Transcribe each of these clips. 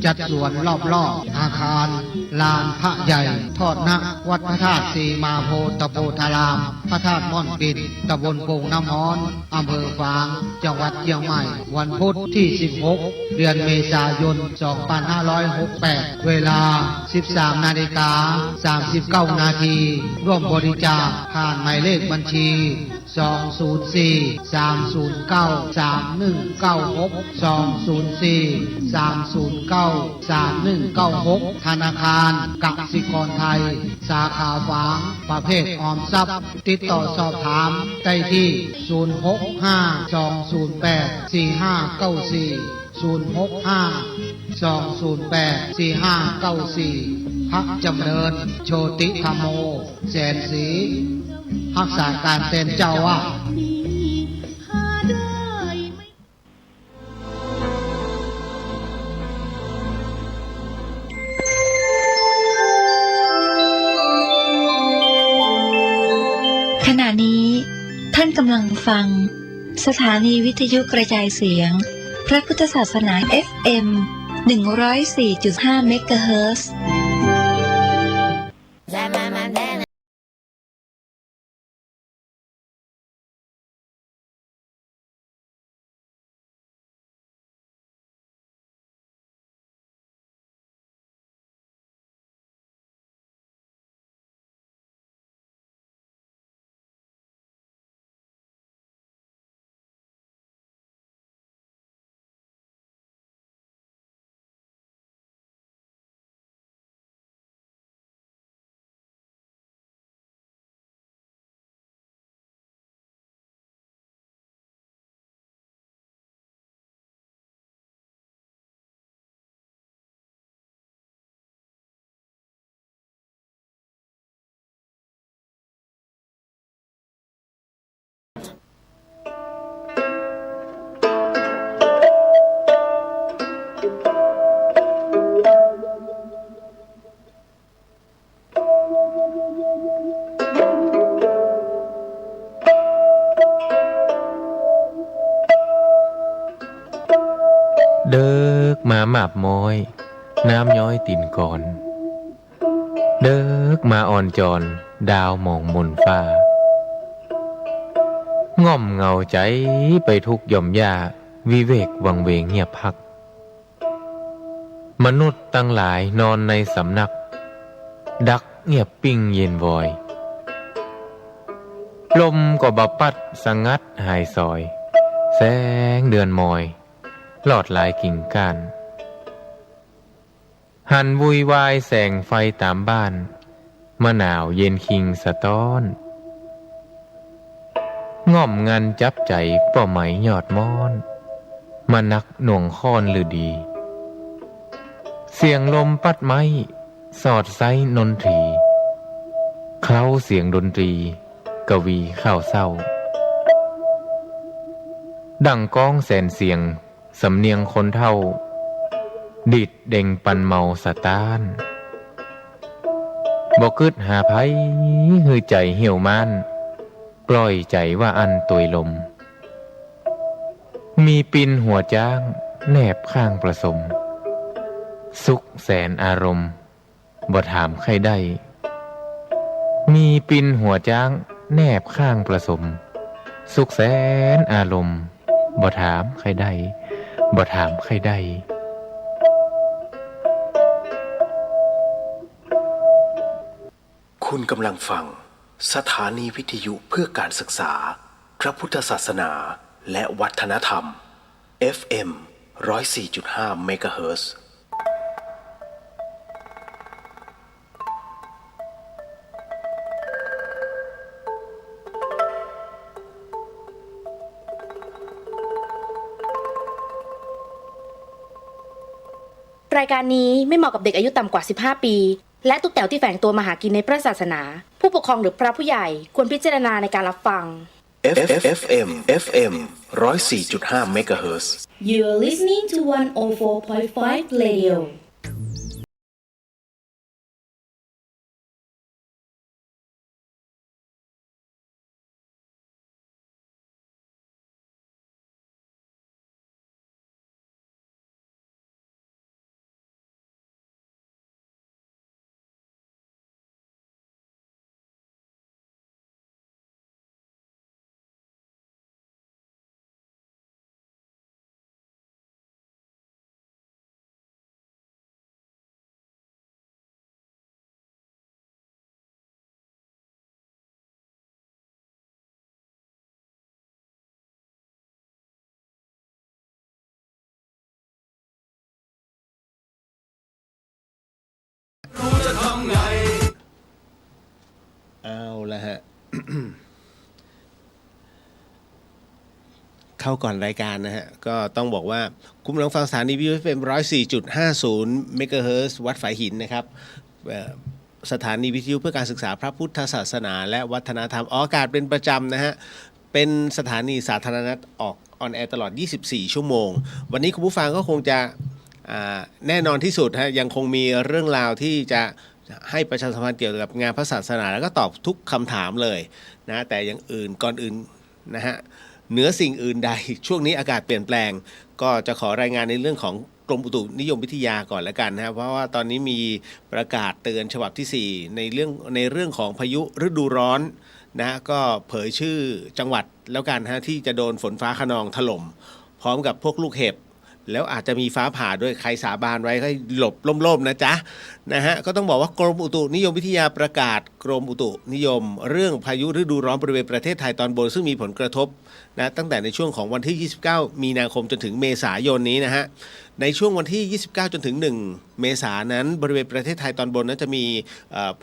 จัดสวนรอบๆอาคารลานพระใหญ่ทอดนักวัดพระธาตุสีมาโพตะโพธารามพระธาตุม่อนปิดตำบลโป่งน้ำฮ้อนอำเภอฝางจังหวัดเชียงใหม่วันพุธที่16เดือนเมษายน2568เวลา 13:39 นาทีร่วมบริจาคผ่านหมายเลขบัญชี204-309-3196 ธนาคารกสิกรไทยสาขาฝางประเภทออมทรัพย์ติดต่อสอบถามได้ที่065-208-4594 พระจำเริญโชติธรรมโมแสนศรีรักษาการเป็นเจ้าว่าขณะนี้ท่านกำลังฟังสถานีวิทยุกระจายเสียงพระพุทธศาสนา FM 104.5 เมกะเฮิรตซ์เดิกมาหมาบม้อยน้ำย้อยตินก่อนเดิกมาอ่อนจอนดาวมองมนฟ้าง่อมเงาใจไปทุกย่อมยาวิเวกวังเวงเงียบพักมนุษย์ตั้งหลายนอนในสำนักดักเงียบปิ้งเย็นวอยลมก็บปัดสงัดหายซอยแสงเดือนมอยลอดลายกิ่งก้านหันวุยวายแสงไฟตามบ้านมะนาวเย็นคิงสะต้อนง่อมงันจับใจป่อไหมยอดมอนมานักหน่วงค้อนหรือดีเสียงลมปัดไม้สอดไซนนทรีเคล้าเสียงดนตรีกวีข้าวเศร้าดังก้องแสนเสียงสำเนียงคนเท่าดิดเด่งปันเมาสะต้านบ่กึดหาไผหือใจเหี่ยวม่านปล่อยใจว่าอันตุยลมมีปินหัวจ้างแนบข้างประสมสุขแสนอารมณ์บ่ถามใครได้มีปินหัวจ้างแนบข้างประสมสุขแสนอารมณ์บ่ถามใครได้บ่ถามใครได้คุณกำลังฟังสถานีวิทยุเพื่อการศึกษาพระพุทธศาสนาและวัฒนธรรม FM 104.5 เมกะเฮิรตซ์รายการนี้ไม่เหมาะกับเด็กอายุต่ำกว่า 15 ปีและตุ๊กแต๋วที่แฝงตัวมาหากินในพระศาสนาผู้ปกครองหรือพระผู้ใหญ่ควรพิจารณาในการรับฟัง FM 104.5 เมกะเฮิรตซ์ You are listening to 104.5 Radio เอาละฮะ เข้าก่อนรายการนะฮะก็ต้องบอกว่าคุณกำลังฟังสถานีวิทยุ FM 104.50 เมกะเฮิรตซ์วัดฝายหินนะครับสถานีวิทยุเพื่อการศึกษาพระพุทธศาสนาและวัฒนธรรมออกอากาศเป็นประจำนะฮะเป็นสถานีสาธารณะออกออนแอร์ตลอด24ชั่วโมงวันนี้คุณผู้ฟังก็คงจะแน่นอนที่สุดฮะยังคงมีเรื่องราวที่จะให้ประชาสัมพันธ์เกี่ยวกับงานพระศาสนาแล้วก็ตอบทุกคำถามเลยนะแต่อย่างอื่นก่อนอื่นนะฮะเหนือสิ่งอื่นใดช่วงนี้อากาศเปลี่ยนแปลงก็จะขอรายงานในเรื่องของกรมอุตุนิยมวิทยาก่อนแล้วกันนะครับเพราะว่าตอนนี้มีประกาศเตือนฉบับที่4ในเรื่องของพายุฤดูร้อนนะก็เผยชื่อจังหวัดแล้วกันฮะที่จะโดนฝนฟ้าคะนองถล่มพร้อมกับพวกลูกเห็บแล้วอาจจะมีฟ้าผ่าด้วยใครสาบานไว้ให้หลบล่มๆนะจ๊ะนะฮะก็ต้องบอกว่ากรมอุตุนิยมวิทยาประกาศกรมอุตุนิยมเรื่องพายุฤดูร้อนบริเวณประเทศไทยตอนบนซึ่งมีผลกระทบนะตั้งแต่ในช่วงของวันที่29มีนาคมจนถึงเมษายนนี้นะฮะในช่วงวันที่29จนถึง1เมษายนนั้นบริเวณประเทศไทยตอนบนนั้นจะมี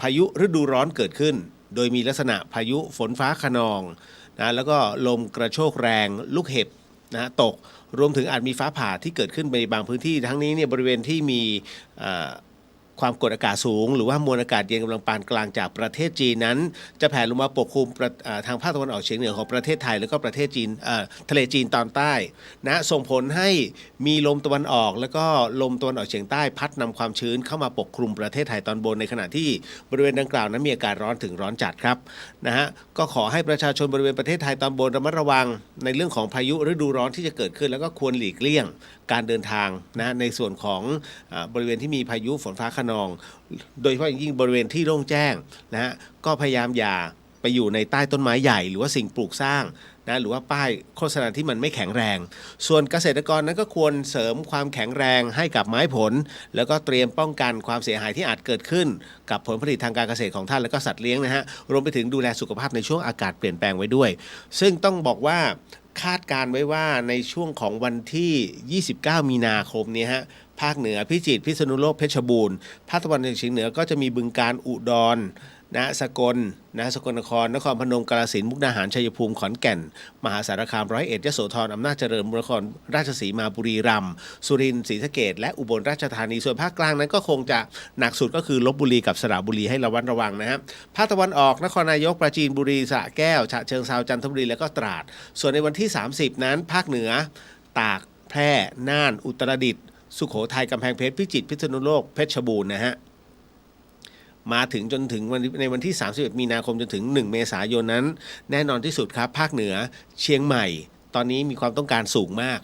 พายุฤดูร้อนเกิดขึ้นโดยมีลักษณะพายุฝนฟ้าคะนองนะแล้วก็ลมกระโชกแรงลูกเห็บนะตกรวมถึงอาจมีฟ้าผ่าที่เกิดขึ้นในบางพื้นที่ทั้งนี้เนี่ยบริเวณที่มีความกดอากาศสูงหรือว่ามวลอากาศเย็นกำลังปานกลางจากประเทศจีนนั้นจะแผ่ลงมาปกคลุมทางภาคตะวันออกเฉียงเหนือของประเทศไทยแล้วก็ประเทศจีนทะเลจีนตอนใต้นะส่งผลให้มีลมตะวันออกแล้วก็ลมตะวันออกเฉียงใต้พัดนำความชื้นเข้ามาปกคลุมประเทศไทยตอนบนในขณะที่บริเวณดังกล่าวนั้นมีอากาศร้อนถึงร้อนจัดครับนะฮะก็ขอให้ประชาชนบริเวณประเทศไทยตอนบนระมัดระวังในเรื่องของพายุฤดูร้อนที่จะเกิดขึ้นแล้วก็ควรหลีกเลี่ยงการเดินทางนะในส่วนของบริเวณที่มีพายุฝนฟ้าคะนองโดยเฉพาะอย่างยิ่งบริเวณที่โล่งแจ้งนะฮะก็พยายามอย่าไปอยู่ในใต้ต้นไม้ใหญ่หรือว่าสิ่งปลูกสร้างนะหรือว่าป้ายโฆษณาที่มันไม่แข็งแรงส่วนเกษตรกรนั้นก็ควรเสริมความแข็งแรงให้กับไม้ผลแล้วก็เตรียมป้องกันความเสียหายที่อาจเกิดขึ้นกับผลผลิตทางการเกษตรของท่านและก็สัตว์เลี้ยงนะฮะรวมไปถึงดูแลสุขภาพในช่วงอากาศเปลี่ยนแปลงไว้ด้วยซึ่งต้องบอกว่าคาดการไว้ว่าในช่วงของวันที่29มีนาคมนี้ฮะภาคเหนือพิจิตรพิษณุโลกเพชรบูรณ์ภาคตะวันออกเฉียงเหนือก็จะมีบึงกาฬอุดรนะสกลนครนครพนมกาฬสินธุ์มุกดาหารชัยภูมิขอนแก่นมหาสารคามร้อยเอ็ดยโสธรอำนาจเจริญนครราชสีมาบุรีรัมย์สุรินทร์ศรีสะเกษและอุบลราชธานีส่วนภาคกลางนั้นก็คงจะหนักสุดก็คือลพบุรีกับสระบุรีให้ระวัดระวังนะครับภาคตะวันออกนครนายกปราจีนบุรีสระแก้วฉะเชิงเทราจันทบุรีและก็ตราดส่วนในวันที่30นั้นภาคเหนือตากแพร่น่านอุตรดิตถ์สุโขทัยกำแพงเพชรพิจิตรพิษณุโลกเพชรบูรณ์นะฮะมาถึงจนถึงในวันที่31มีนาคมจนถึง1เมษายนนั้นแน่นอนที่สุดครับภาคเหนือเชียงใหม่ตอนนี้มีความต้องการสูงมาก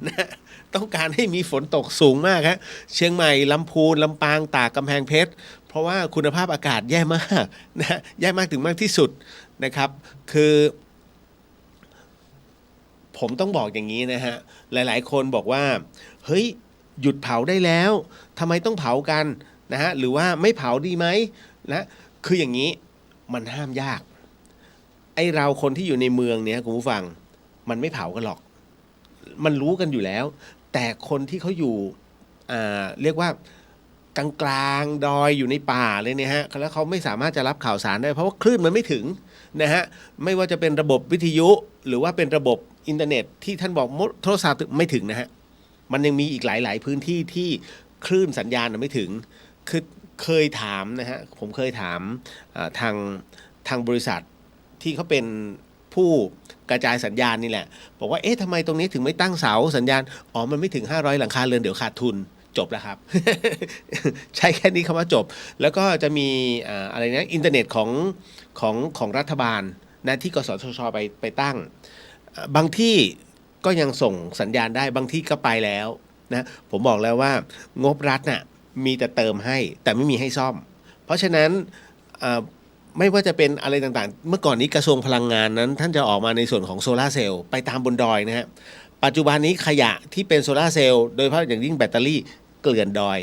นะต้องการให้มีฝนตกสูงมากฮะเชียงใหม่ลำพูนลำปางตากกำแพงเพชรเพราะว่าคุณภาพอากาศแย่มากนะแย่มากถึงมากที่สุดนะครับคือผมต้องบอกอย่างนี้นะฮะหลายๆคนบอกว่าเฮ้ยหยุดเผาได้แล้วทำไมต้องเผากันนะฮะหรือว่าไม่เผาดีไหมนะคืออย่างนี้มันห้ามยากไอเราคนที่อยู่ในเมืองเนี่ยคุณผู้ฟังมันไม่เผากันหรอกมันรู้กันอยู่แล้วแต่คนที่เขาอยู่เรียกว่ากลางดอยอยู่ในป่าเลยเนี่ยฮะแล้วเขาไม่สามารถจะรับข่าวสารได้เพราะว่าคลื่นมันไม่ถึงนะฮะไม่ว่าจะเป็นระบบวิทยุหรือว่าเป็นระบบอินเทอร์เน็ตที่ท่านบอกโทรศัพท์ไม่ถึงนะฮะมันยังมีอีกหลายๆพื้นที่ที่คลื่นสัญญาณไม่ถึงคือเคยถามนะฮะผมเคยถามทางบริษัทที่เขาเป็นผู้กระจายสัญญาณนี่แหละบอกว่าเอ๊ะทำไมตรงนี้ถึงไม่ตั้งเสาสัญญาณอ๋อมันไม่ถึง500หลังคาเรือนเดี๋ยวขาดทุนจบแล้วครับ ใช้แค่นี้คำว่าจบแล้วก็จะมีอะไรนะอินเทอร์เน็ตของรัฐบาลนะที่กสทชไปตั้งบางที่ก็ยังส่งสัญญาณได้บางที่ก็ไปแล้วนะผมบอกแล้วว่างบรัฐน่ะมีแต่เติมให้แต่ไม่มีให้ซ่อมเพราะฉะนั้นไม่ว่าจะเป็นอะไรต่างๆเมื่อก่อนนี้กระทรวงพลังงานนั้นท่านจะออกมาในส่วนของโซลาร์เซลล์ไปตามบนดอยนะฮะปัจจุบันนี้ขยะที่เป็นโซลาร์เซลล์โดยเฉพาะอย่างยิ่งแบตเตอรี่เกลื่อนดอย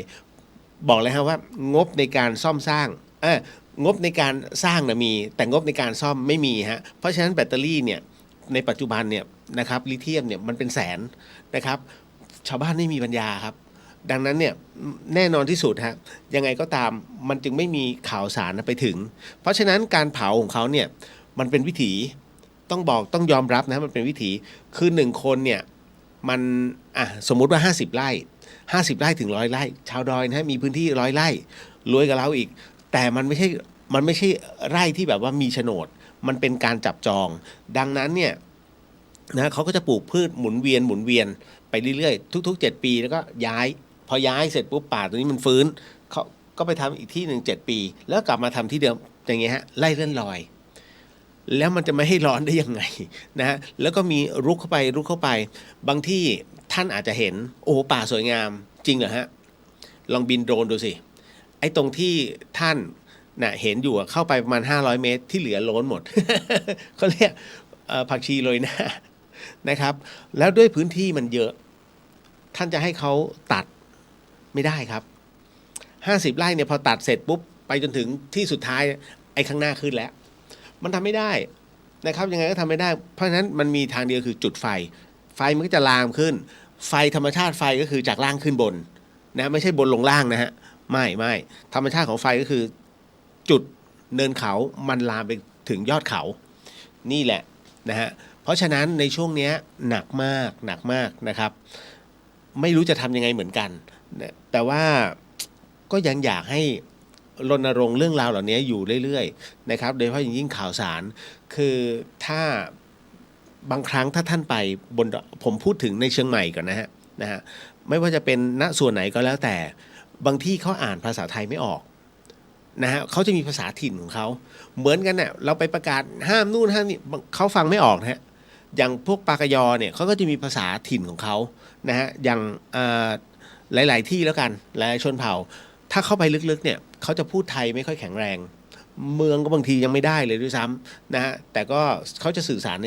บอกเลยครับว่างบในการซ่อมสร้างงบในการสร้างนะมีแต่งบในการซ่อมไม่มีฮะเพราะฉะนั้นแบตเตอรี่เนี่ยในปัจจุบันเนี่ยนะครับลิเธียมเนี่ยมันเป็นแสนนะครับชาวบ้านไม่มีปัญญาครับ ดังนั้นเนี่ยแน่นอนที่สุดฮะยังไงก็ตามมันจึงไม่มีข่าวสารไปถึงเพราะฉะนั้นการเผาของเขาเนี่ยมันเป็นวิถีต้องยอมรับนะมันเป็นวิถีคือ1คนเนี่ยมันสมมุติว่า50 ไร่ถึง100 ไร่ชาวดอยนะมีพื้นที่100 ไร่รวยกับเราอีกแต่มันไม่ใช่ไร่ที่แบบว่ามีโฉนดมันเป็นการจับจองดังนั้นเนี่ยนะเขาก็จะปลูกพืชหมุนเวียนไปเรื่อยๆทุกๆ7 ปีแล้วก็พอย้ายเสร็จปุ๊บป่าตัวนี้มันฟื้นเขาก็ไปทำอีกที่หนึ่ง7 ปีแล้วกลับมาทำที่เดิมอย่างเงี้ยฮะไล่เลื่อนลอยแล้วมันจะไม่ให้ร้อนได้ยังไงนะฮะแล้วก็มีรุกเข้าไปบางที่ท่านอาจจะเห็นโอ้ป่าสวยงามจริงเหรอฮะลองบินโดรนดูสิไอ้ตรงที่ท่านน่ะเห็นอยู่เข้าไปประมาณ500 เมตรที่เหลือโล้นหมด เขาเรียกผักชีโรยหน้านะครับแล้วด้วยพื้นที่มันเยอะท่านจะให้เขาตัดไม่ได้ครับ50 ไร่เนี่ยพอตัดเสร็จปุ๊บไปจนถึงที่สุดท้ายไอ้ข้างหน้าขึ้นแล้วมันทำไม่ได้นะครับยังไงก็ทำไม่ได้เพราะฉะนั้นมันมีทางเดียวคือจุดไฟมันก็จะลามขึ้นไฟธรรมชาติไฟก็คือจากล่างขึ้นบนนะไม่ใช่บนลงล่างนะฮะไม่ธรรมชาติของไฟก็คือจุดเนินเขามันลามไปถึงยอดเขานี่แหละนะฮะเพราะฉะนั้นในช่วงนี้หนักมากนะครับไม่รู้จะทำยังไงเหมือนกันแต่ว่าก็ยังอยากให้รณรงค์เรื่องราวเหล่านี้อยู่เรื่อยๆนะครับโดยเฉพาะอย่างยิ่งข่าวสารคือถ้าบางครั้งถ้าท่านไปผมพูดถึงในเชียงใหม่ก่อนนะฮะไม่ว่าจะเป็นณส่วนไหนก็แล้วแต่บางที่เขาอ่านภาษาไทยไม่ออกนะฮะเขาจะมีภาษาถิ่นของเขาเหมือนกันเนี่ยเราไปประกาศห้ามนู่นห้ามนี่เขาฟังไม่ออกนะฮะอย่างพวกปากยอเนี่ยเขาก็จะมีภาษาถิ่นของเขานะฮะอย่างหลายๆที่แล้วกันหลายชนเผ่าถ้าเข้าไปลึกๆเนี่ยเขาจะพูดไทยไม่ค่อยแข็งแรงเมืองก็บางทียังไม่ได้เลยด้วยซ้ำนะฮะแต่ก็เขาจะสื่อสาร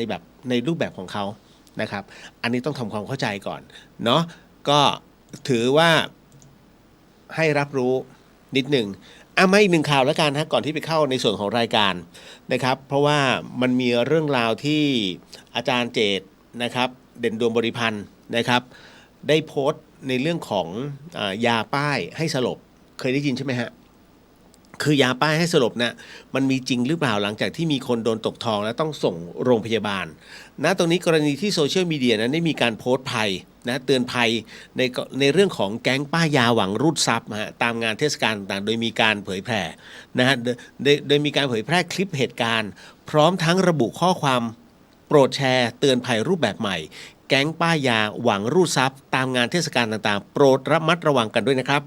ในรูปแบบของเขานะครับอันนี้ต้องทำความเข้าใจก่อนเนาะก็ถือว่าให้รับรู้นิดหนึ่งมาอีกหนึ่งข่าวแล้วกันฮะก่อนที่ไปเข้าในส่วนของรายการนะครับเพราะว่ามันมีเรื่องราวที่อาจารย์เจตนะครับเด่นดวงบริพันธ์นะครับได้โพสต์ในเรื่องของยาป้ายให้สลบเคยได้ยินใช่ไหมฮะคือยาป้ายให้สลบนะมันมีจริงหรือเปล่าหลังจากที่มีคนโดนตกทองแล้วต้องส่งโรงพยาบาลนะตรงนี้กรณีที่โซเชียลมีเดียนั้นได้มีการโพสต์ภัยนะเตือนภัยในเรื่องของแก๊งป้ายยาหวังรูดทรัพย์ตามงานเทศกาลต่างๆโดยมีการเผยแพร่นะฮะโดยมีการเผยแพร่คลิปเหตุการณ์พร้อมทั้งระบุข้อความโปรดแชร์เตือนภัยรูปแบบใหม่แก๊งป้ายยาหวังรูดทรัพย์ตามงานเทศกาลต่างๆโปรดระมัดระวังกันด้วยนะครับ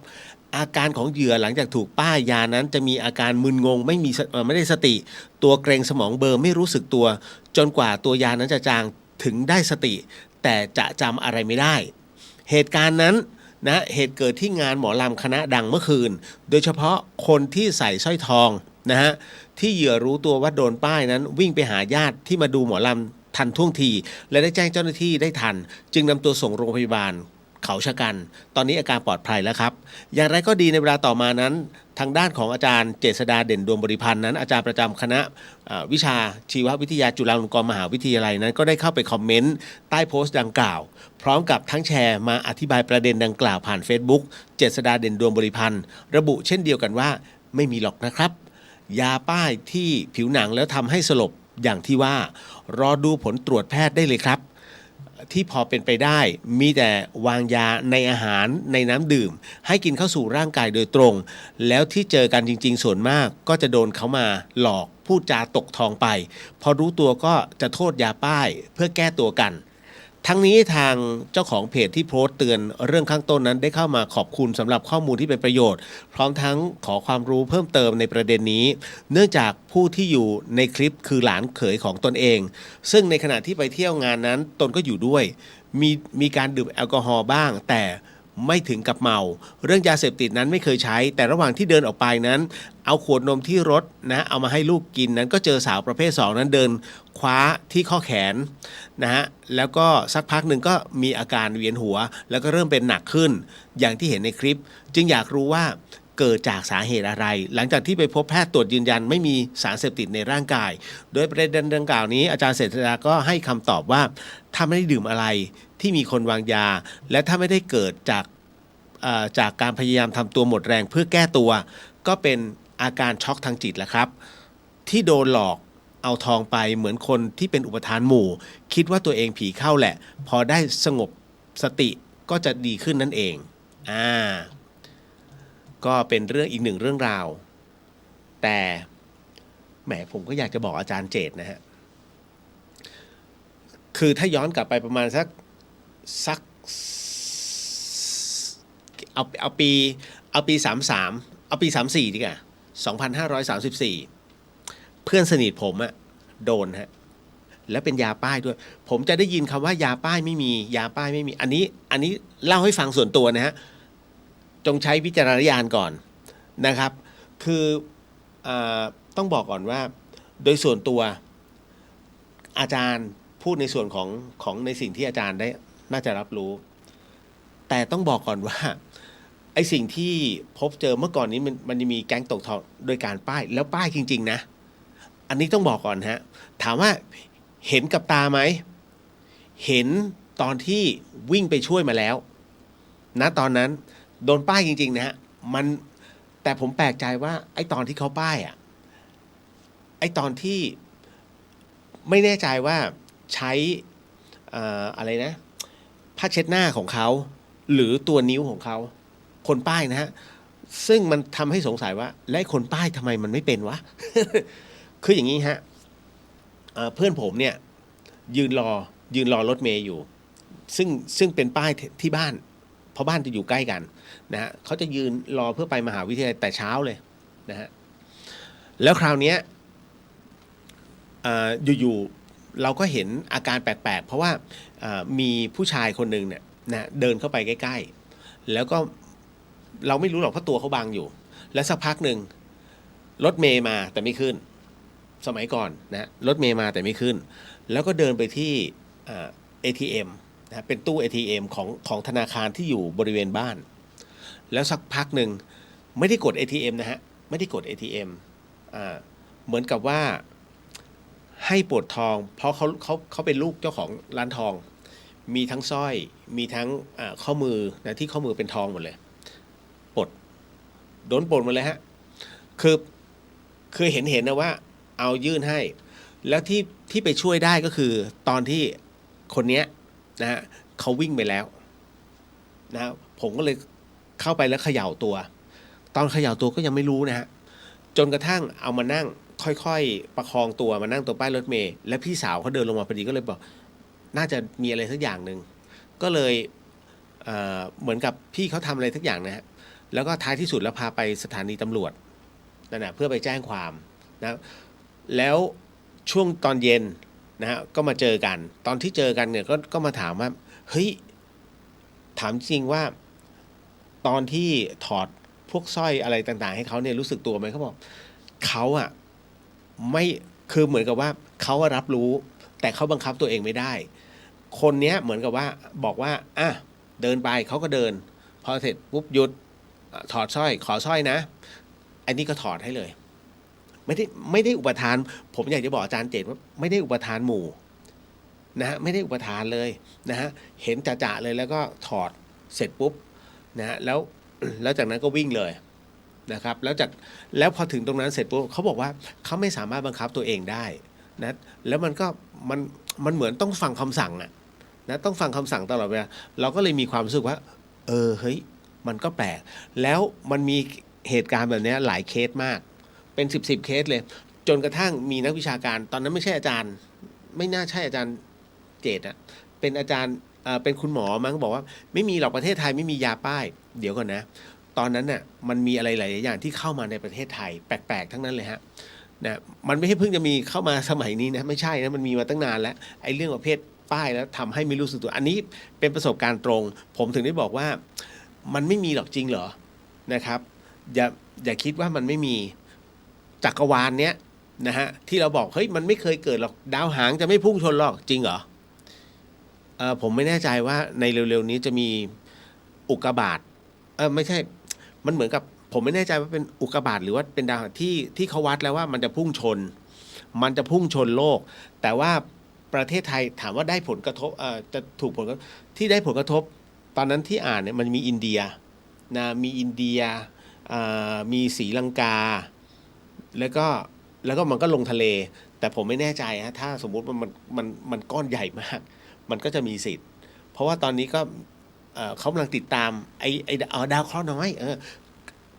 อาการของเหยื่อหลังจากถูกป้ายยานั้นจะมีอาการมึนงงไม่ได้สติตัวเกรงสมองเบลอไม่รู้สึกตัวจนกว่าตัวยานั้นจะจางถึงได้สติแต่จะจำอะไรไม่ได้เหตุการณ์นั้นนะเหตุเกิดที่งานหมอลำคณะดังเมื่อคืนโดยเฉพาะคนที่ใส่สร้อยทองนะฮะที่เหยื่อรู้ตัวว่าโดนป้ายนั้นวิ่งไปหาญาติที่มาดูหมอลำทันท่วงทีและได้แจ้งเจ้าหน้าที่ได้ทันจึงนำตัวส่งโรงพยาบาลเขาชะกันตอนนี้อาการปลอดภัยแล้วครับอย่างไรก็ดีในเวลาต่อมานั้นทางด้านของอาจารย์เจษฎาเด่นดวงบริพันธ์นั้นอาจารย์ประจำคณะวิชาชีววิทยาจุฬาลงกรณ์มหาวิทยาลัยนั้นก็ได้เข้าไปคอมเมนต์ใต้โพสต์ดังกล่าวพร้อมกับทั้งแชร์มาอธิบายประเด็นดังกล่าวผ่าน Facebook เจษฎาเด่นดวงบริพันธ์ระบุเช่นเดียวกันว่าไม่มีหรอกนะครับยาป้ายที่ผิวหนังแล้วทำให้สลบอย่างที่ว่ารอดูผลตรวจแพทย์ได้เลยครับที่พอเป็นไปได้มีแต่วางยาในอาหารในน้ำดื่มให้กินเข้าสู่ร่างกายโดยตรงแล้วที่เจอกันจริงๆส่วนมากก็จะโดนเขามาหลอกพูดจาตกทองไปพอรู้ตัวก็จะโทษยาป้ายเพื่อแก้ตัวกันทั้งนี้ทางเจ้าของเพจที่โพสต์เตือนเรื่องข้างต้นนั้นได้เข้ามาขอบคุณสำหรับข้อมูลที่เป็นประโยชน์พร้อมทั้งขอความรู้เพิ่มเติมในประเด็นนี้เนื่องจากผู้ที่อยู่ในคลิปคือหลานเขยของตนเองซึ่งในขณะที่ไปเที่ยวงานนั้นตนก็อยู่ด้วยมีการดื่มแอลกอฮอล์บ้างแต่ไม่ถึงกับเมาเรื่องยาเสพติดนั้นไม่เคยใช้แต่ระหว่างที่เดินออกไปนั้นเอาขวดนมที่รถนะเอามาให้ลูกกินนั้นก็เจอสาวประเภท2นั้นเดินคว้าที่ข้อแขนนะฮะแล้วก็สักพักหนึ่งก็มีอาการเวียนหัวแล้วก็เริ่มเป็นหนักขึ้นอย่างที่เห็นในคลิปจึงอยากรู้ว่าเกิดจากสาเหตุอะไรหลังจากที่ไปพบแพทย์ตรวจยืนยันไม่มีสารเสพติดในร่างกายโดยประเด็นดังกล่าวนี้อาจารย์เศรษฐาก็ให้คำตอบว่าถ้าไม่ได้ดื่มอะไรที่มีคนวางยาและถ้าไม่ได้เกิดจาก จากการพยายามทำตัวหมดแรงเพื่อแก้ตัวก็เป็นอาการช็อกทางจิตแหละครับที่โดนหลอกเอาทองไปเหมือนคนที่เป็นอุปทานหมู่คิดว่าตัวเองผีเข้าแหละพอได้สงบสติก็จะดีขึ้นนั่นเองก็เป็นเรื่องอีกหนึ่งเรื่องราวแต่แหมผมก็อยากจะบอกอาจารย์เจตนะฮะคือถ้าย้อนกลับไปประมาณสักเอาปี33เอาปี34ดีกว่า2534เพื่อนสนิทผมอะโดนฮะแล้วเป็นยาป้ายด้วยผมจะได้ยินคำว่ายาป้ายไม่มียาป้ายไม่มีอันนี้เล่าให้ฟังส่วนตัวนะฮะจงใช้วิจารณญาณก่อนนะครับคือต้องบอกก่อนว่าโดยส่วนตัวอาจารย์พูดในส่วนของในสิ่งที่อาจารย์ได้น่าจะรับรู้แต่ต้องบอกก่อนว่าไอ้สิ่งที่พบเจอเมื่อก่อนนี้มันจะมีแก๊งตกทองโดยการป้ายแล้วป้ายจริงๆนะอันนี้ต้องบอกก่อนฮะถามว่าเห็นกับตาไหมเห็นตอนที่วิ่งไปช่วยมาแล้วนะตอนนั้นโดนป้ายจริงๆนะฮะแต่ผมแปลกใจว่าไอ้ตอนที่เขาป้ายอ่ะไอ้ตอนที่ไม่แน่ใจว่าใช้อะไรนะผ้าเช็ดหน้าของเขาหรือตัวนิ้วของเขาคนป้ายนะฮะซึ่งมันทำให้สงสัยว่าและคนป้ายทำไมมันไม่เป็นวะ คืออย่างนี้ฮะเพื่อนผมเนี่ยยืนรอรถเมย์อยู่ซึ่งเป็นป้ายที่บ้านเพราะบ้านจะอยู่ใกล้กันนะฮะเขาจะยืนรอเพื่อไปมหาวิทยาลัยแต่เช้าเลยนะฮะแล้วคราวนี้อยู่ๆเราก็เห็นอาการแปลกๆเพราะว่ามีผู้ชายคนหนึ่งเนี่ยนะเดินเข้าไปใกล้ๆแล้วก็เราไม่รู้หรอกเพราะตัวเขาบังอยู่แล้วสักพักหนึ่งรถเมย์มาแต่ไม่ขึ้นสมัยก่อนนะรถเมย์มาแต่ไม่ขึ้นแล้วก็เดินไปที่ATM นะเป็นตู้ ATM ของธนาคารที่อยู่บริเวณบ้านแล้วสักพักหนึ่งไม่ได้กด ATM นะฮะไม่ได้กด ATM เหมือนกับว่าให้ปลดทองเพราะเขาเป็นลูกเจ้าของร้านทองมีทั้งสร้อยมีทั้งข้อมือนะที่ข้อมือเป็นทองหมดเลยโดนปลดหมดเลยฮะคือเห็นนะว่าเอายื่นให้แล้วที่ไปช่วยได้ก็คือตอนที่คนเนี้ยนะฮะเขาวิ่งไปแล้วนะผมก็เลยเข้าไปแล้วเขย่าตัวตอนเขย่าตัวก็ยังไม่รู้นะฮะจนกระทั่งเอามานั่งค่อยๆประคองตัวมานั่งตัวป้ายรถเมล์แล้วพี่สาวเขาเดินลงมาพอดีก็เลยบอกน่าจะมีอะไรสักอย่างหนึ่งก็เลยเหมือนกับพี่เขาทำอะไรสักอย่างนะฮะแล้วก็ท้ายที่สุดแล้วพาไปสถานีตำรวจนั่นนะเพื่อไปแจ้งความนะแล้วช่วงตอนเย็นนะฮะก็มาเจอกันตอนที่เจอกันเนี่ยก็มาถามว่าเฮ้ยถามจริงว่าตอนที่ถอดพวกสร้อยอะไรต่างๆให้เขาเนี่ยรู้สึกตัวไหมเขาบอกเขาอะไม่คือเหมือนกับว่าเขารับรู้แต่เขาบังคับตัวเองไม่ได้คนเนี้ยเหมือนกับว่าบอกว่าเดินไปเขาก็เดินพอเสร็จปุ๊บหยุดถอดสร้อยขอสร้อยนะอันนี้ก็ถอดให้เลยไม่ได้อุปทานผมอยากจะบอกอาจารย์เจตว่าไม่ได้อุปทานหมู่นะฮะไม่ได้อุปทานเลยนะฮะเห็นจ่าๆเลยแล้วก็ถอดเสร็จปุ๊บนะฮะแล้วจากนั้นก็วิ่งเลยนะครับแล้วพอถึงตรงนั้นเสร็จปุ๊บเขาบอกว่าเขาไม่สามารถบังคับตัวเองได้นะแล้วมันเหมือนต้องฟังคำสั่งอะนะต้องฟังคำสั่งตลอดเวลาเราก็เลยมีความรู้สึกว่าเฮ้ยมันก็แปลกแล้วมันมีเหตุการณ์แบบนี้หลายเคสมากเป็น10เคสเลยจนกระทั่งมีนักวิชาการตอนนั้นไม่ใช่อาจารย์ไม่น่าใช่อาจารย์เจตอะเป็นอาจารย์เป็นคุณหมอมั้งบอกว่าไม่มีหรอกประเทศไทยไม่มียาป้ายเดี๋ยวก่อนนะตอนนั้นน่ะมันมีอะไรหลายอย่างที่เข้ามาในประเทศไทยแปลกๆทั้งนั้นเลยฮะนะมันไม่ใช่เพิ่งจะมีเข้ามาสมัยนี้นะไม่ใช่นะมันมีมาตั้งนานแล้วไอ้เรื่องประเภทป้ายแล้วทำให้ไม่รู้สึกตัวอันนี้เป็นประสบการณ์ตรงผมถึงได้บอกว่ามันไม่มีหรอกจริงเหรอนะครับอย่าคิดว่ามันไม่มีจักรวาลเนี้ยนะฮะที่เราบอกเฮ้ยมันไม่เคยเกิดหรอกดาวหางจะไม่พุ่งชนหรอกจริงเหรอผมไม่แน่ใจว่าในเร็วๆนี้จะมีอุกกาบาตไม่ใช่มันเหมือนกับผมไม่แน่ใจว่าเป็นอุกกาบาตหรือว่าเป็นดาวที่เขาวัดแล้วว่ามันจะพุ่งชนโลกแต่ว่าประเทศไทยถามว่าได้ผลกระทบจะถูกผลกระทบที่ได้ผลกระทบตอนนั้นที่อ่านเนี่ยมันมีอินเดีย นะมีอินเดียมีศรีลังกาแล้วก็มันก็ลงทะเลแต่ผมไม่แน่ใจฮะถ้าสมมุติมันก้อนใหญ่มากมันก็จะมีสิทธิ์เพราะว่าตอนนี้ก็เขากำลังติดตามดาวเคราะห์น้อย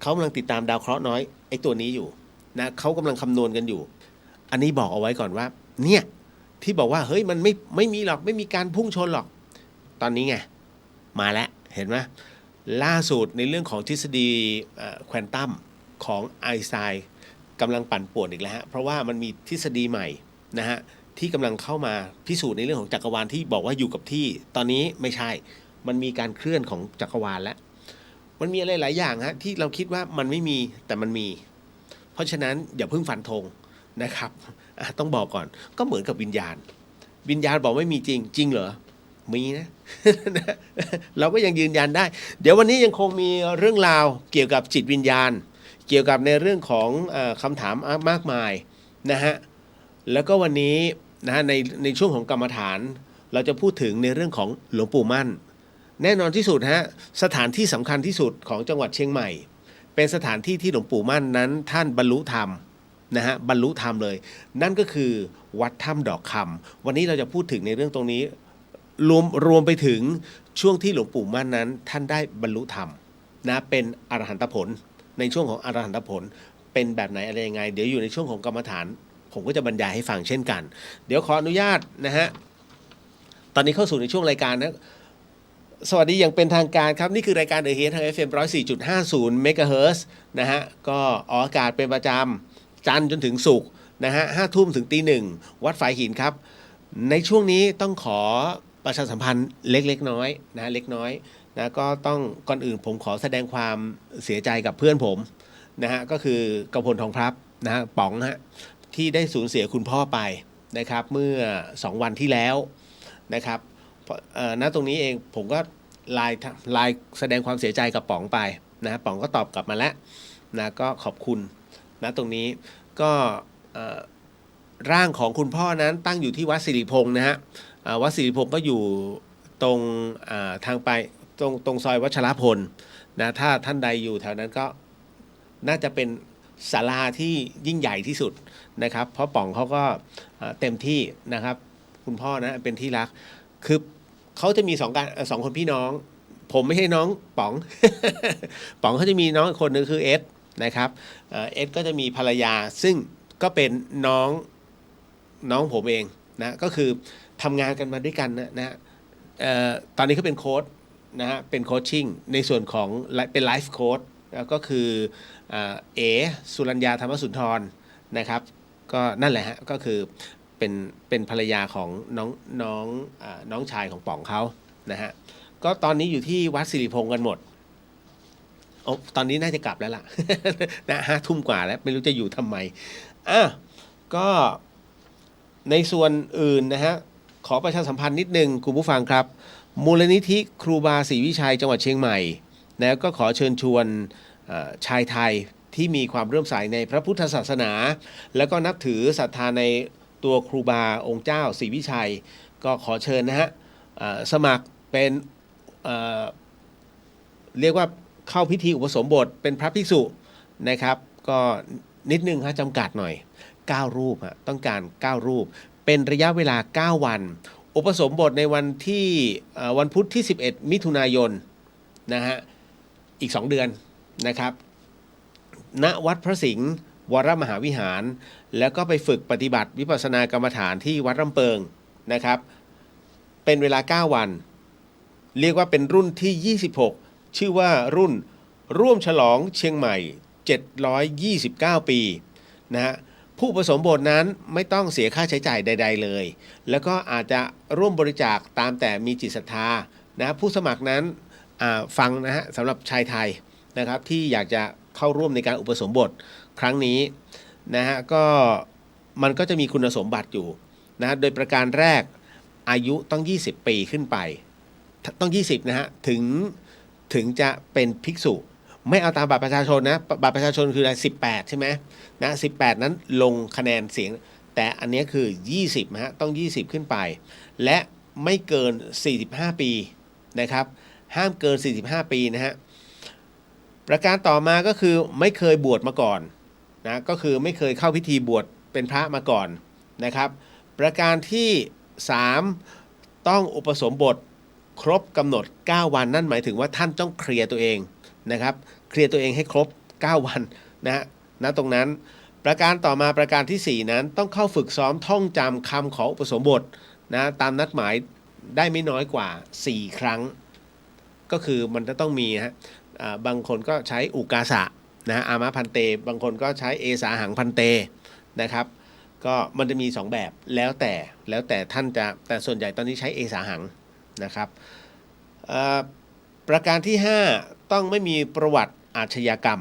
เขากำลังติดตามดาวเคราะห์น้อยไอ้ตัวนี้อยู่นะเขากำลังคำนวณกันอยู่อันนี้บอกเอาไว้ก่อนว่าเนี่ยที่บอกว่าเฮ้ยมันไม่มีหรอกไม่มีการพุ่งชนหรอกตอนนี้ไงมาแล้วเห็นไหมล่าสุดในเรื่องของทฤษฎีแควอนตัมของไอน์สไตน์กำลังปั่นป่วนอีกแล้วฮะเพราะว่ามันมีทฤษฎีใหม่นะฮะที่กำลังเข้ามาพิสูจน์ในเรื่องของจักรวาลที่บอกว่าอยู่กับที่ตอนนี้ไม่ใช่มันมีการเคลื่อนของจักรวาลแล้วมันมีอะไรหลายอย่างฮะที่เราคิดว่ามันไม่มีแต่มันมีเพราะฉะนั้นอย่าเพิ่งฟันธงนะครับต้องบอกก่อนก็เหมือนกับวิญญาณบอกไม่มีจริงเหรอมีนะ เราก็ยังยืนยันได้เดี๋ยววันนี้ยังคงมีเรื่องราวเกี่ยวกับจิตวิญญาณเกี่ยวกับในเรื่องของคำถามมากมายนะฮะแล้วก็วันนี้นะในช่วงของกรรมฐานเราจะพูดถึงในเรื่องของหลวงปู่มั่นแน่นอนที่สุดฮะสถานที่สำคัญที่สุดของจังหวัดเชียงใหม่เป็นสถานที่ที่หลวงปู่มั่นนั้นท่านบรรลุธรรมนะฮะบรรลุธรรมเลยนั่นก็คือวัดถ้ำดอกคำวันนี้เราจะพูดถึงในเรื่องตรงนี้รวมไปถึงช่วงที่หลวงปู่มั่นนั้นท่านได้บรรลุธรรมนะเป็นอรหันตผลในช่วงของอรหันตผลเป็นแบบไหนอะไรยังไงเดี๋ยวอยู่ในช่วงของกรรมฐานผมก็จะบรรยายให้ฟังเช่นกันเดี๋ยวขออนุญาตนะฮะตอนนี้เข้าสู่ในช่วงรายการนะสวัสดีอย่างเป็นทางการครับนี่คือรายการเดอะเฮดทาง FM 104.50 เมกะเฮิรตซ์นะฮะก็ออกอากาศเป็นประจำจันทร์จนถึงศุกร์นะฮะ5 ทุ่มถึงตี 1วัดฝายหินครับในช่วงนี้ต้องขอประชาสัมพันธ์เล็กๆน้อยนะเล็กน้อยนะก็ต้องก่อนอื่นผมขอแสดงความเสียใจกับเพื่อนผมนะฮะก็คือกำพลทองพลับนะฮะป๋องฮะที่ได้สูญเสียคุณพ่อไปนะครับเมื่อ2 วันที่แล้วนะครับณตรงนี้เองผมก็ไลน์แสดงความเสียใจกับป๋องไปนะป๋องก็ตอบกลับมาแล้วนะก็ขอบคุณนะตรงนี้ก็ร่างของคุณพ่อนั้นตั้งอยู่ที่วัดสิริพงษ์นะฮะวัดสิริพงษ์ก็อยู่ตรงทางไปตรงซอยวัชรพลนะถ้าท่านใดอยู่แถวนั้นก็น่าจะเป็นศาลาที่ยิ่งใหญ่ที่สุดนะครับเพราะป๋องเขาก็เต็มที่นะครับคุณพ่อนะเป็นที่รักคือเขาจะมีสองคนพี่น้องผมไม่ใช่น้องป๋อง ป๋องเขาจะมีน้องอีกคนนึงคือเอสนะครับเอสก็จะมีภรรยาซึ่งก็เป็นน้องผมเองนะก็คือทำงานกันมาด้วยกันนะตอนนี้เขาเป็นโค้ชนะฮะเป็นโคชชิ่งในส่วนของเป็นไลฟ์โค้ชก็คือเอสุรัญญาธรรมสุนทรนะครับก็นั่นแหละฮะก็คือเป็นภรรยาของน้องชายของป๋องเขานะฮะก็ตอนนี้อยู่ที่วัดสิริพงษ์กันหมดตอนนี้น่าจะกลับแล้วล่ะ นะ5 ทุ่มกว่าแล้วไม่รู้จะอยู่ทำไมก็ในส่วนอื่นนะฮะขอประชาสัมพันธ์นิดนึงคุณผู้ฟังครับมูลนิธิครูบาศรีวิชัยจังหวัดเชียงใหม่นะก็ขอเชิญชวนชายไทยที่มีความเลื่อมใสในพระพุทธศาสนาแล้วก็นับถือศรัทธาในตัวครูบาองค์เจ้าศรีวิชัยก็ขอเชิญนะฮะสมัครเป็นเรียกว่าเข้าพิธีอุปสมบทเป็นพระภิกษุนะครับก็นิดนึงฮะจำกัดหน่อย9 รูปฮะต้องการ9 รูปเป็นระยะเวลา9 วันอุปสมบทในวันที่วันพุธที่11 มิถุนายนนะฮะอีก2 เดือนนะครับณวัดพระสิงห์วรมหาวิหารแล้วก็ไปฝึกปฏิบัติวิปัสสนากรรมฐานที่วัดลำเปิงนะครับเป็นเวลา9 วันเรียกว่าเป็นรุ่นที่26ชื่อว่ารุ่นร่วมฉลองเชียงใหม่729 ปีนะฮะผู้อุปสมบทนั้นไม่ต้องเสียค่าใช้จ่ายใดๆเลยแล้วก็อาจจะร่วมบริจาคตามแต่มีจิตศรัทธานะผู้สมัครนั้นฟังนะฮะสำหรับชายไทยนะครับที่อยากจะเข้าร่วมในการอุปสมบทครั้งนี้นะฮะก็มันก็จะมีคุณสมบัติอยู่นะโดยประการแรกอายุต้อง20 ปีขึ้นไปต้อง20นะฮะถึงจะเป็นภิกษุไม่เอาตามบัตรประชาชนนะบัตรประชาชนคืออะไร18ใช่ไหมนะ18นั้นลงคะแนนเสียงแต่อันนี้คือ20ฮะต้อง20ขึ้นไปและไม่เกิน45 ปีนะครับห้ามเกิน45 ปีนะฮะ ประการต่อมาก็คือไม่เคยบวชมาก่อนนะก็คือไม่เคยเข้าพิธีบวชเป็นพระมาก่อนนะครับประการที่ 3 ต้องอุปสมบทครบกำหนด9วันนั่นหมายถึงว่าท่านต้องเคลียร์ตัวเองนะครับเคลียร์ตัวเองให้ครบ9วันนะตรงนั้นประการต่อมาประการที่ 4 นั้นต้องเข้าฝึกซ้อมท่องจำคำของอุปสมบทนะตามนัดหมายได้ไม่น้อยกว่า4 ครั้งก็คือมันจะต้องมีบางคนก็ใช้อุกาสะนะอามะพันเตบางคนก็ใช้เอสาหังพันเตนะครับก็มันจะมี2แบบแล้วแต่ท่านจะแต่ส่วนใหญ่ตอนนี้ใช้เอสาหังนะครับประการที่ 5 ต้องไม่มีประวัติอาชญากรรม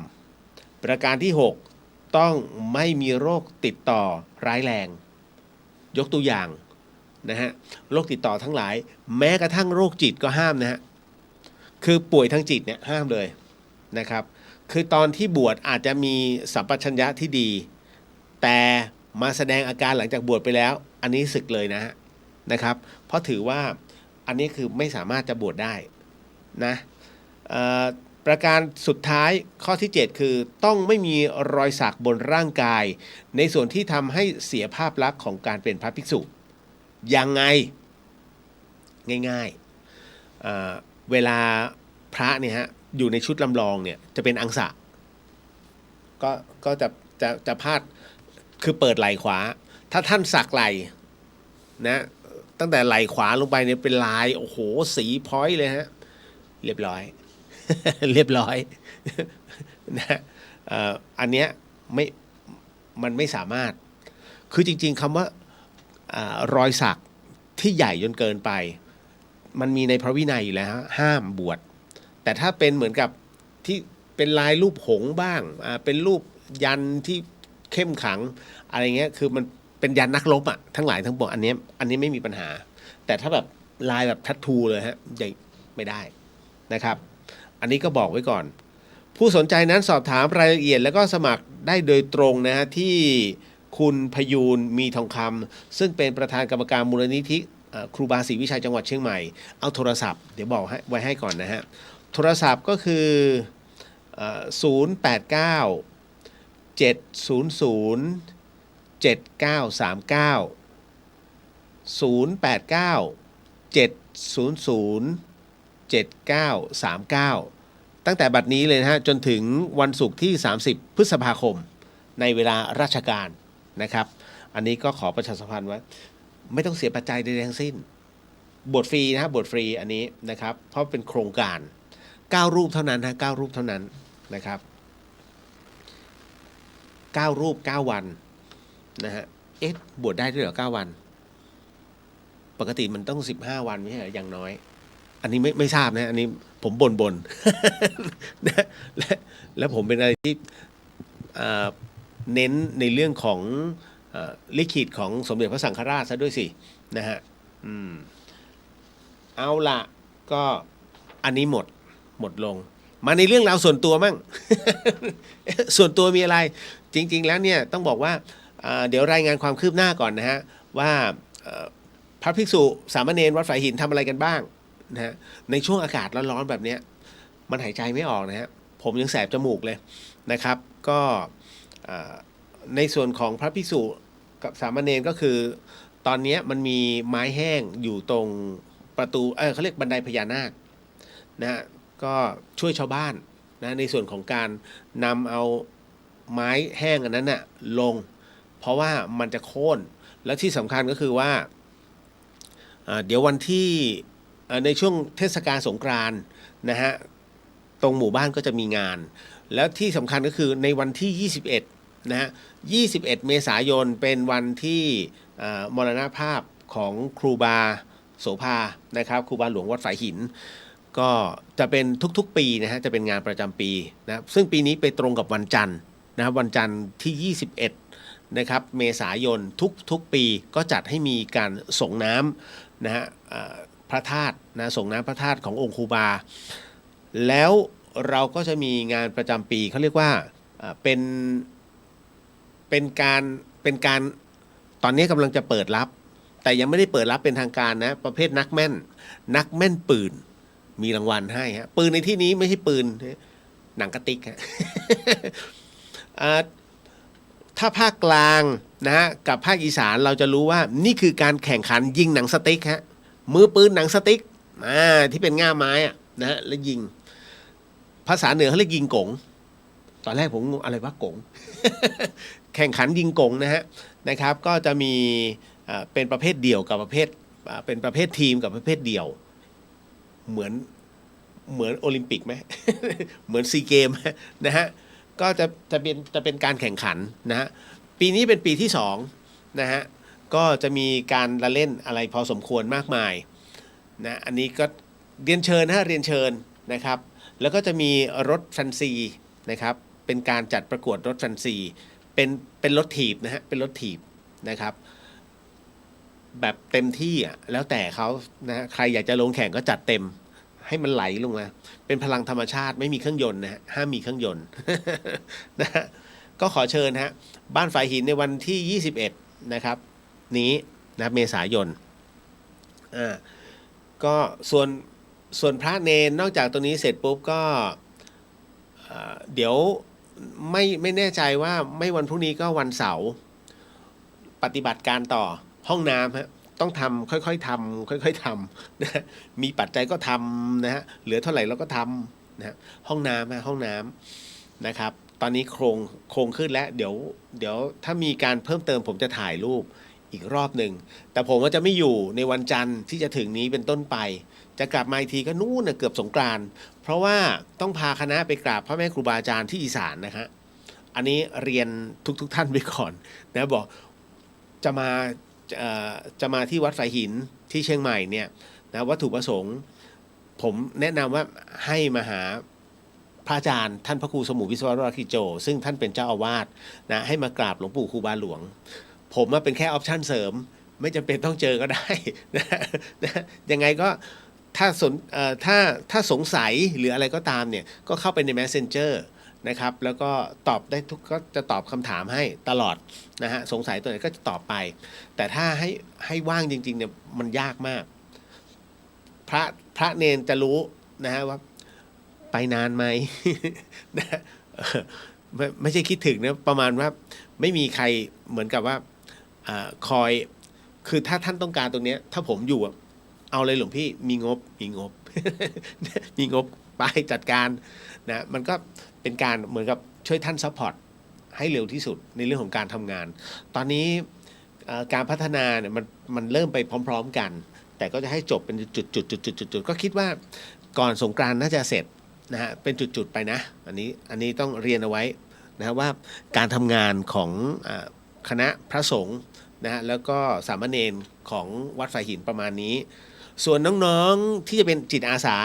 ประการที่ 6 ต้องไม่มีโรคติดต่อร้ายแรงยกตัวอย่างนะฮะโรคติดต่อทั้งหลายแม้กระทั่งโรคจิตก็ห้ามนะฮะคือป่วยทางจิตเนี่ยห้ามเลยนะครับคือตอนที่บวชอาจจะมีสัมปชัญญะที่ดีแต่มาแสดงอาการหลังจากบวชไปแล้วอันนี้สึกเลยนะครับเพราะถือว่าอันนี้คือไม่สามารถจะบวชได้นะประการสุดท้ายข้อที่ 7 คือต้องไม่มีรอยสักบนร่างกายในส่วนที่ทำให้เสียภาพลักษณ์ของการเป็นพระภิกษุยังไงง่ายๆเวลาพระเนี่ยอยู่ในชุดลำลองเนี่ยจะเป็นอังสะก็จะพาดคือเปิดไหล่ขวาถ้าท่านสักไหล่นะตั้งแต่ไหล่ขวาลงไปเนี่ยเป็นลายโอ้โหสีพ้อยเลยเรียบร้อย เรียบร้อยนะอันเนี้ยมันไม่สามารถคือจริงๆคำว่ารอยสักที่ใหญ่จนเกินไปมันมีในพระวินัยอยู่แล้วห้ามบวชแต่ถ้าเป็นเหมือนกับที่เป็นลายรูปหงส์บ้างเป็นรูปยันที่เข้มขังอะไรเงี้ยคือมันเป็นยันนักรบทั้งหลายทั้งปวงอันนี้ไม่มีปัญหาแต่ถ้าแบบลายแบบทัตทูเลยใหญ่ไม่ได้นะครับอันนี้ก็บอกไว้ก่อนผู้สนใจนั้นสอบถามรายละเอียดแล้วก็สมัครได้โดยตรงที่คุณพยูนมีทองคำซึ่งเป็นประธานกรรมการมูลนิธิครูบาศรีวิชัยจังหวัดเชียงใหม่เอาโทรศัพท์เดี๋ยวบอกไว้ให้ก่อนนะฮะโทรศัพท์ก็คือ089 700 7939 089 700 7939ตั้งแต่บัดนี้เลยจนถึงวันศุกร์ที่30พฤษภาคมในเวลาราชการนะครับอันนี้ก็ขอประชาสัมพันธ์ไว้ไม่ต้องเสียปัจจัยใดทั้งสิ้นบวชฟรีบวชฟรีอันนี้นะครับเพราะเป็นโครงการ9รูปเท่านั้น9รูปเท่านั้นนะครับ9รูป9วันบวชได้ด้วยเหรอ9วันปกติมันต้อง15วันไม่ใช่เหรออย่างน้อยอันนี้ไม่ทราบอันนี้ผมบ่นนะและผมเป็นอะไรที่เน้นในเรื่องของลิขิตของสมเด็จพระสังฆราชซะด้วยสินะฮะเอาละก็อันนี้หมดลงมาในเรื่องราวส่วนตัวมั่ง ส่วนตัวมีอะไรจริงๆแล้วเนี่ยต้องบอกว่าเดี๋ยวรายงานความคืบหน้าก่อนนะฮะว่าพระภิกษุสามเณรวัดฝายหินทำอะไรกันบ้างนะฮะในช่วงอากาศร้อนๆแบบนี้มันหายใจไม่ออกนะฮะผมยังแสบจมูกเลยนะครับก็ในส่วนของพระภิกษุกับสามเณรก็คือตอนนี้มันมีไม้แห้งอยู่ตรงประตูเขาเรียกบันไดพญานาคนะฮะก็ช่วยชาวบ้านนะในส่วนของการนำเอาไม้แห้งอันนั้นลงเพราะว่ามันจะโค่นแล้วที่สำคัญก็คือว่าเดี๋ยววันที่ในช่วงเทศกาลสงกรานต์นะฮะตรงหมู่บ้านก็จะมีงานแล้วที่สำคัญก็คือในวันที่21นะฮะ21 เมษายนเป็นวันที่มรณภาพของครูบาโสภานะครับครูบาหลวงวัดฝายหินก็จะเป็นทุกๆปีนะฮะจะเป็นงานประจำปีนะซึ่งปีนี้ไปตรงกับวันจันทร์นะครับวันจันทร์ที่21นะครับเมษายนทุกปีก็จัดให้มีการส่งน้ำนะฮะพระธาตุนะส่งน้ำพระธาตุขององค์ครูบาแล้วเราก็จะมีงานประจำปีเขาเรียกว่าเป็นการตอนนี้กำลังจะเปิดรับแต่ยังไม่ได้เปิดรับเป็นทางการนะประเภทนักแม่นปืนมีรางวัลให้ปืนในที่นี้ไม่ใช่ปืน หนังกระติกฮะ ถ้าภาคกลางนะฮะกับภาคอีสานเราจะรู้ว่านี่คือการแข่งขันยิงหนังสติ๊กฮะมือปืนหนังสติ๊กที่เป็นง่ามไม้อะนะฮะแล้วยิงภาษาเหนือเขาเรียกยิงกงตอนแรกผมงงอะไรวะกง แข่งขันยิงกงนะครับก็จะมีเป็นประเภทเดี่ยวกับประเภทเป็นประเภททีมกับประเภทเดี่ยวเหมือนโอลิมปิกไหม เหมือนซีเกมนะฮะก็จะเป็นการแข่งขันนะฮะปีนี้เป็นปีที่2นะฮะก็จะมีการละเล่นอะไรพอสมควรมากมายนะอันนี้ก็เรียนเชิญเรียนเชิญนะครับแล้วก็จะมีรถแฟนซีนะครับเป็นการจัดประกวดรถแฟนซีเป็นรถถีบนะฮะเป็นรถถีบนะครับแบบเต็มที่อ่ะแล้วแต่เขานะฮะใครอยากจะลงแข่งก็จัดเต็มให้มันไหลลงมาเป็นพลังธรรมชาติไม่มีเครื่องยนต์นะฮะห้ามมีเครื่องยนต์ นะฮะก็ขอเชิญฮะบ้านฝายหินในวันที่21นะครับนะเมษายนก็ส่วนพระเนนนอกจากตัวนี้เสร็จปุ๊บก็เดี๋ยวไม่แน่ใจว่าไม่วันพรุ่งนี้ก็วันเสาร์ปฏิบัติการต่อห้องน้ำฮะต้องทำค่อยๆทำนะมีปัจจัยก็ทำนะฮะเหลือเท่าไหร่เราก็ทำนะห้องน้ำนะครับตอนนี้โครงขึ้นแล้วเดี๋ยวถ้ามีการเพิ่มเติมผมจะถ่ายรูปอีกรอบหนึ่งแต่ผมว่าจะไม่อยู่ในวันจันทร์ที่จะถึงนี้เป็นต้นไปจะกลับมาอีกทีก็นู่นเกือบสงกรานต์เพราะว่าต้องพาคณะไปกราบพระแม่ครูบาอาจารย์ที่อีสานนะฮะอันนี้เรียนทุกท่านไปก่อนนะบอกจะมาที่วัดฝายหินที่เชียงใหม่เนี่ยนะวัตถุประสงค์ผมแนะนำว่าให้มาหาพระอาจารย์ท่านพระครูสมุวิศวรคิโจซึ่งท่านเป็นเจ้าอาวาสนะให้มากราบหลวงปู่ครูบาหลวงผมว่าเป็นแค่ออปชั่นเสริมไม่จำเป็นต้องเจอก็ได้นะยังไงก็ถ้าสงสัยหรืออะไรก็ตามเนี่ยก็เข้าไปใน Messenger นะครับแล้วก็ตอบได้ก็จะตอบคำถามให้ตลอดนะฮะสงสัยตัวไหนก็จะตอบไปแต่ถ้าให้ว่างจริงๆเนี่ยมันยากมากพระเนนจะรู้นะฮะว่าไปนานไหม นะไม่ใช่คิดถึงนะประมาณว่าไม่มีใครเหมือนกับว่าคอยคือถ้าท่านต้องการตรงนี้ถ้าผมอยู่เอาเลยหลวงพี่มีงบ มีงบไปจัดการนะมันก็เป็นการเหมือนกับช่วยท่านซัพพอร์ตให้เร็วที่สุดในเรื่องของการทำงานตอนนี้การพัฒนาเนี่ยมันเริ่มไปพร้อมๆกันแต่ก็จะให้จบเป็นจุดก็คิดว่าก่อนสงกรานต์น่าจะเสร็จนะฮะเป็นจุดไปนะอันนี้ต้องเรียนเอาไว้นะว่าการทำงานของคณะพระสงฆ์นะฮะแล้วก็สามเณรของวัดฝายหินประมาณนี้ส่วนน้องๆที่จะเป็นจิตอาสา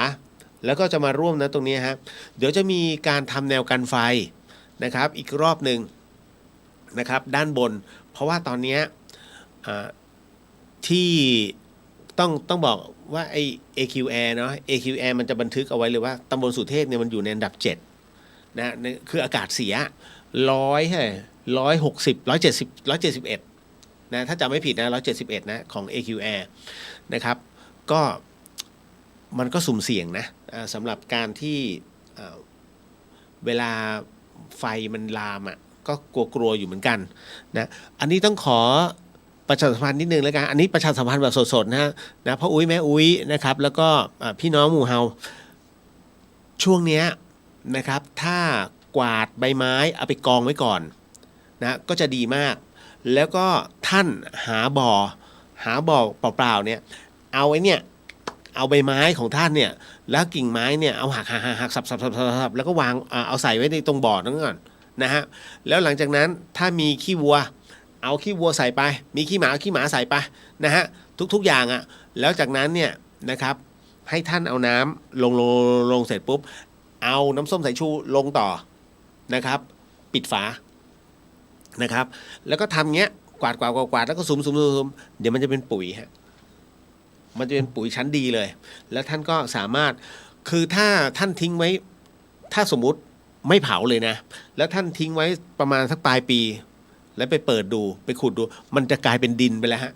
แล้วก็จะมาร่วมนะตรงนี้ฮะเดี๋ยวจะมีการทำแนวกันไฟนะครับอีกรอบหนึ่งนะครับด้านบนเพราะว่าตอนนี้ที่ต้องบอกว่าไอ้ AQR เนาะ AQR มันจะบันทึกเอาไว้เลยว่าตำบลสุเทพเนี่ยมันอยู่ในอันดับ7นะคืออากาศเสีย171นะถ้าจำไม่ผิดนะ171นะของ AQR นะครับก็มันก็สุ่มเสี่ยงนะสำหรับการที่เวลาไฟมันลามก็กลัวอยู่เหมือนกันนะอันนี้ต้องขอประชาสัมพันธ์นิดนึงแล้วกันอันนี้ประชาสัมพันธ์แบบสดๆนะพ่ออุ้ยแม่อุ้ยนะครับแล้วก็พี่น้องหมู่เฮาช่วงนี้นะครับถ้ากวาดใบไม้เอาไปกองไว้ก่อนนะก็จะดีมากแล้วก็ท่านหาบ่อเปล่าๆเนี่ยเอาไอ้เนี่ยเอาใบไม้ของท่านเนี่ยแล้วกิ่งไม้เนี่ยเอาหักสับแล้วก็วางเอาใส่ไว้ในตรงบ่อนั้นก่อนนะฮะแล้วหลังจากนั้นถ้ามีขี้วัวเอาขี้วัวใส่ไปมีขี้หมาใส่ไปนะฮะทุกอย่างแล้วจากนั้นเนี่ยนะครับให้ท่านเอาน้ำลงเสร็จปุ๊บเอาน้ำส้มสายชูลงต่อนะครับปิดฝานะครับแล้วก็ทำเงี้ยกวาดแล้วก็สุมเดี๋ยวมันจะเป็นปุ๋ยฮะมันจะเป็นปุ๋ยชั้นดีเลยแล้วท่านก็สามารถคือถ้าท่านทิ้งไว้ถ้าสมมุติไม่เผาเลยนะแล้วท่านทิ้งไว้ประมาณสักปลายปีแล้วไปเปิดดูไปขุดดูมันจะกลายเป็นดินไปแล้วฮะ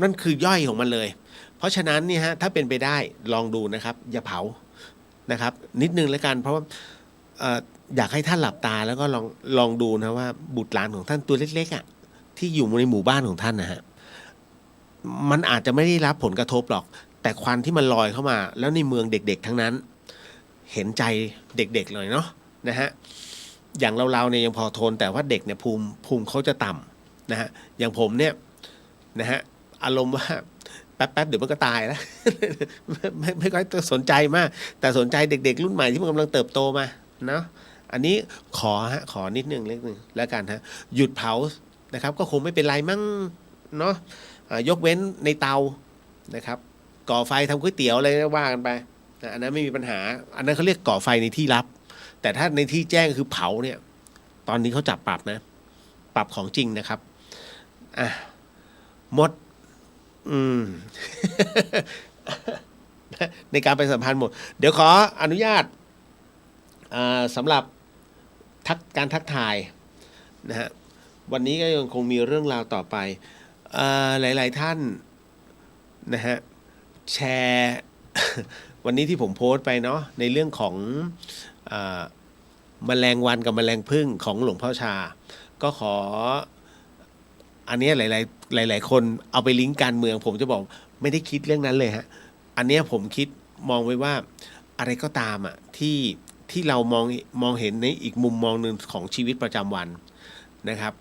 นั่นคือย่อยของมันเลยเพราะฉะนั้นเนี่ยฮะถ้าเป็นไปได้ลองดูนะครับอย่าเผานะครับนิดนึงแล้วกันเพราะว่า อยากให้ท่านหลับตาแล้วก็ลองดูนะว่าบุตรหลานของท่านตัวเล็กๆอ่ะที่อยู่ในหมู่บ้านของท่านนะฮะมันอาจจะไม่ได้รับผลกระทบหรอกแต่ควันที่มันลอยเข้ามาแล้วในเมืองเด็กๆทั้งนั้นเห็นใจเด็กๆเลยเนาะนะฮะอย่างเราเนี่ยยังพอทนแต่ว่าเด็กเนี่ยภูมิเขาจะต่ำนะฮะอย่างผมเนี่ยนะฮะอารมณ์ว่าแป๊บๆเดี๋ยวมันก็ตายแล้ว ไม่ค่อยสนใจมากแต่สนใจเด็กๆรุ่นใหม่ที่มันกำลังเติบโตมาเนาะอันนี้ขอนิดนึงเล็กนึงแล้วกันฮะหยุดเผานะครับก็คงไม่เป็นไรมั้งเนาะยกเว้นในเตานะครับก่อไฟทำก๋วยเตี๋ยวอะไรว่ากันไปอันนั้นไม่มีปัญหาอันนั้นเขาเรียกก่อไฟในที่ลับแต่ถ้าในที่แจ้งคือเผาเนี่ยตอนนี้เขาจับปรับนะปรับของจริงนะครับหมดในการไปสัมพันธ์หมดเดี๋ยวขออนุญาตสำหรับการทักทายนะฮะวันนี้ก็ยังคงมีเรื่องราวต่อไปหลายๆท่านนะฮะแชร์ วันนี้ที่ผมโพสต์ไปเนาะในเรื่องของแมลงวันกับแมลงผึ้งของหลวงพ่อชาก็ขออันนี้หลายคนเอาไปลิงก์การเมืองผมจะบอกไม่ได้คิดเรื่องนั้นเลยฮะอันนี้ผมคิดมองไว้ว่าอะไรก็ตามอ่ะที่เรามองเห็นในอีกมุมมองหนึ่งของชีวิตประจำวันนะครับ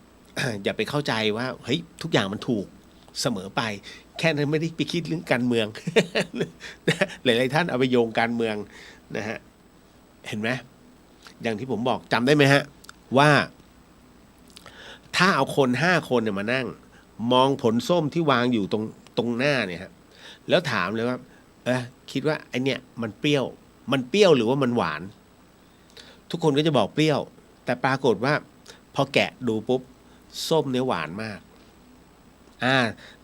อย่าไปเข้าใจว่าเฮ้ยทุกอย่างมันถูกเสมอไปแค่นั้นไม่ได้ไปคิดเรื่องการเมือง หลายๆท่านเอาไปโยงการเมืองนะฮะเห็นไหมอย่างที่ผมบอกจำได้ไหมฮะว่าถ้าเอาคน5 คนเนี่ยมานั่งมองผลส้มที่วางอยู่ตรงหน้าเนี่ยฮะแล้วถามเลยว่าคิดว่าไอเนี่ยมันเปรี้ยวหรือว่ามันหวานทุกคนก็จะบอกเปรี้ยวแต่ปรากฏว่าพอแกะดูปุ๊บส้มเนี่ยหวานมาก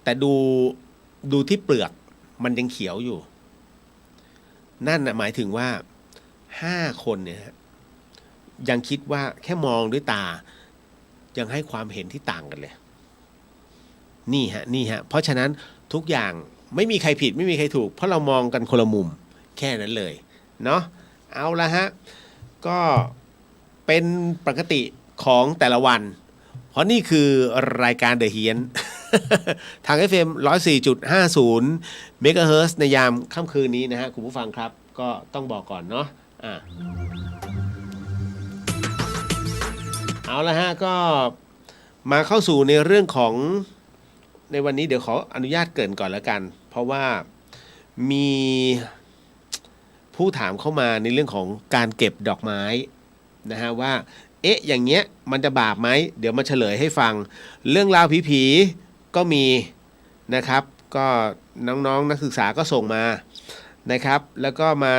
แต่ดูที่เปลือกมันยังเขียวอยู่นั่นนะหมายถึงว่า5 คนเนี่ยยังคิดว่าแค่มองด้วยตายังให้ความเห็นที่ต่างกันเลยนี่ฮะเพราะฉะนั้นทุกอย่างไม่มีใครผิดไม่มีใครถูกเพราะเรามองกันคนละมุมแค่นั้นเลยเนาะเอาละฮะก็เป็นปกติของแต่ละวันเพราะนี่คือรายการ The เฮียน ทาง FM 104.50 เมกะเฮิรตซ์ในยามค่ำคืนนี้นะฮะคุณผู้ฟังครับก็ต้องบอกก่อนเนาะเอาละฮะก็มาเข้าสู่ในเรื่องของในวันนี้เดี๋ยวขออนุญาตเกริ่นก่อนแล้วกันเพราะว่ามีผู้ถามเข้ามาในเรื่องของการเก็บดอกไม้นะฮะว่าอย่างเงี้ยมันจะบาปไหมเดี๋ยวมาเฉลยให้ฟังเรื่องราวผีๆก็มีนะครับก็น้องๆนักศึกษาก็ส่งมานะครับแล้วก็มา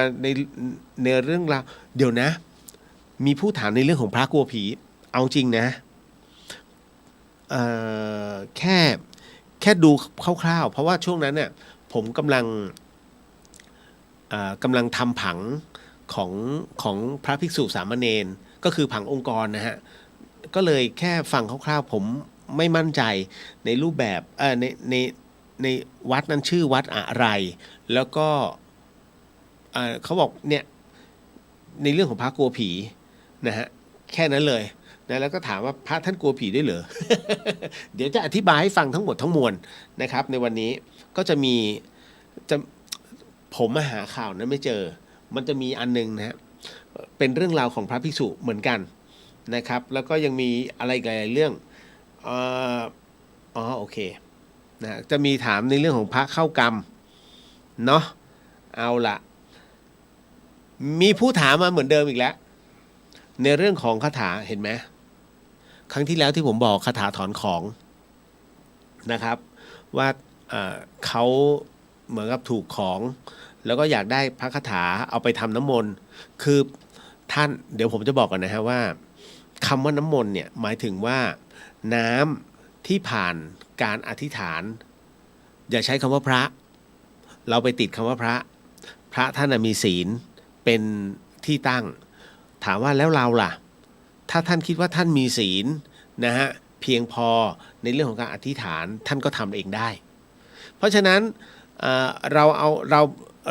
ในเรื่องราวเดี๋ยวนะมีผู้ถามในเรื่องของพระกลัวผีเอาจริงนะแค่ดูคร่าวๆเพราะว่าช่วงนั้นเนี่ยผมกำลังทำผังของพระภิกษุสามเณรก็คือผังองค์กรนะฮะก็เลยแค่ฟังคร่าวๆผมไม่มั่นใจในรูปแบบในวัดนั้นชื่อวัดอะไรแล้วก็เขาบอกเนี่ยในเรื่องของพระกลัวผีนะฮะแค่นั้นเลยนะแล้วก็ถามว่าพระท่านกลัวผีด้วยเหรอ เดี๋ยวจะอธิบายให้ฟังทั้งหมดทั้งมวลนะครับในวันนี้ก็ผมมาหาข่าวนั้นไม่เจอมันจะมีอันนึงนะฮะเป็นเรื่องราวของพระภิกษุเหมือนกันนะครับแล้วก็ยังมีอะไรอีกหลายๆเรื่องโอเคนะจะมีถามในเรื่องของพระเข้ากรรมเนาะเอาละมีผู้ถามมาเหมือนเดิมอีกแล้วในเรื่องของคาถาเห็นไหมครั้งที่แล้วที่ผมบอกคาถาถอนของนะครับว่าเขาเหมือนกับถูกของแล้วก็อยากได้พระคาถาเอาไปทำน้ำมนต์คือท่านเดี๋ยวผมจะบอกก่อนนะฮะว่าคำว่าน้ำมนต์เนี่ยหมายถึงว่าน้ำที่ผ่านการอธิษฐานอย่าใช้คำว่าพระเราไปติดคำว่าพระท่านมีศีลเป็นที่ตั้งถามว่าแล้วเราล่ะถ้าท่านคิดว่าท่านมีศีลนะฮะเพียงพอในเรื่องของการอธิษฐานท่านก็ทำเองได้เพราะฉะนั้นเ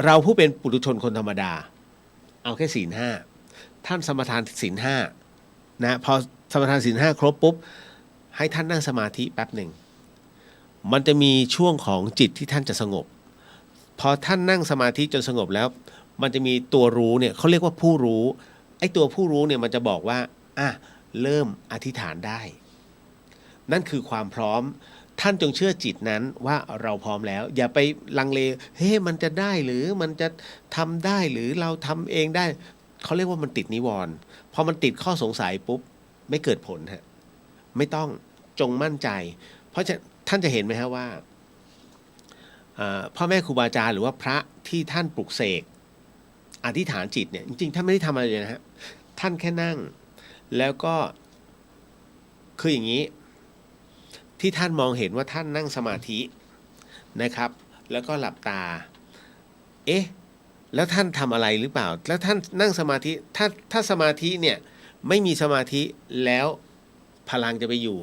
ราผู้เป็นปุถุชนคนธรรมดาเอาแค่ศีล 5 ท่านสมทานศีลห้านะพอสมทานศีลห้าครบปุ๊บให้ท่านนั่งสมาธิแป๊บหนึ่งมันจะมีช่วงของจิตที่ท่านจะสงบพอท่านนั่งสมาธิจนสงบแล้วมันจะมีตัวรู้เนี่ยเขาเรียกว่าผู้รู้ไอ้ตัวผู้รู้เนี่ยมันจะบอกว่าเริ่มอธิษฐานได้นั่นคือความพร้อมท่านจงเชื่อจิตนั้นว่าเราพร้อมแล้วอย่าไปลังเลมันจะได้หรือมันจะทำได้หรือเราทำเองได้เขาเรียกว่ามันติดนิวรณ์พอมันติดข้อสงสัยปุ๊บไม่เกิดผลฮะไม่ต้องจงมั่นใจเพราะท่านจะเห็นไหมฮะว่าพ่อแม่ครูบาอาจารย์หรือว่าพระที่ท่านปลุกเสกอธิษฐานจิตเนี่ยจริงๆท่านไม่ได้ทำอะไรเลยนะฮะท่านแค่นั่งแล้วก็คืออย่างนี้ที่ท่านมองเห็นว่าท่านนั่งสมาธินะครับแล้วก็หลับตาแล้วท่านทำอะไรหรือเปล่าแล้วท่านนั่งสมาธิถ้าสมาธิเนี่ยไม่มีสมาธิแล้วพลังจะไปอยู่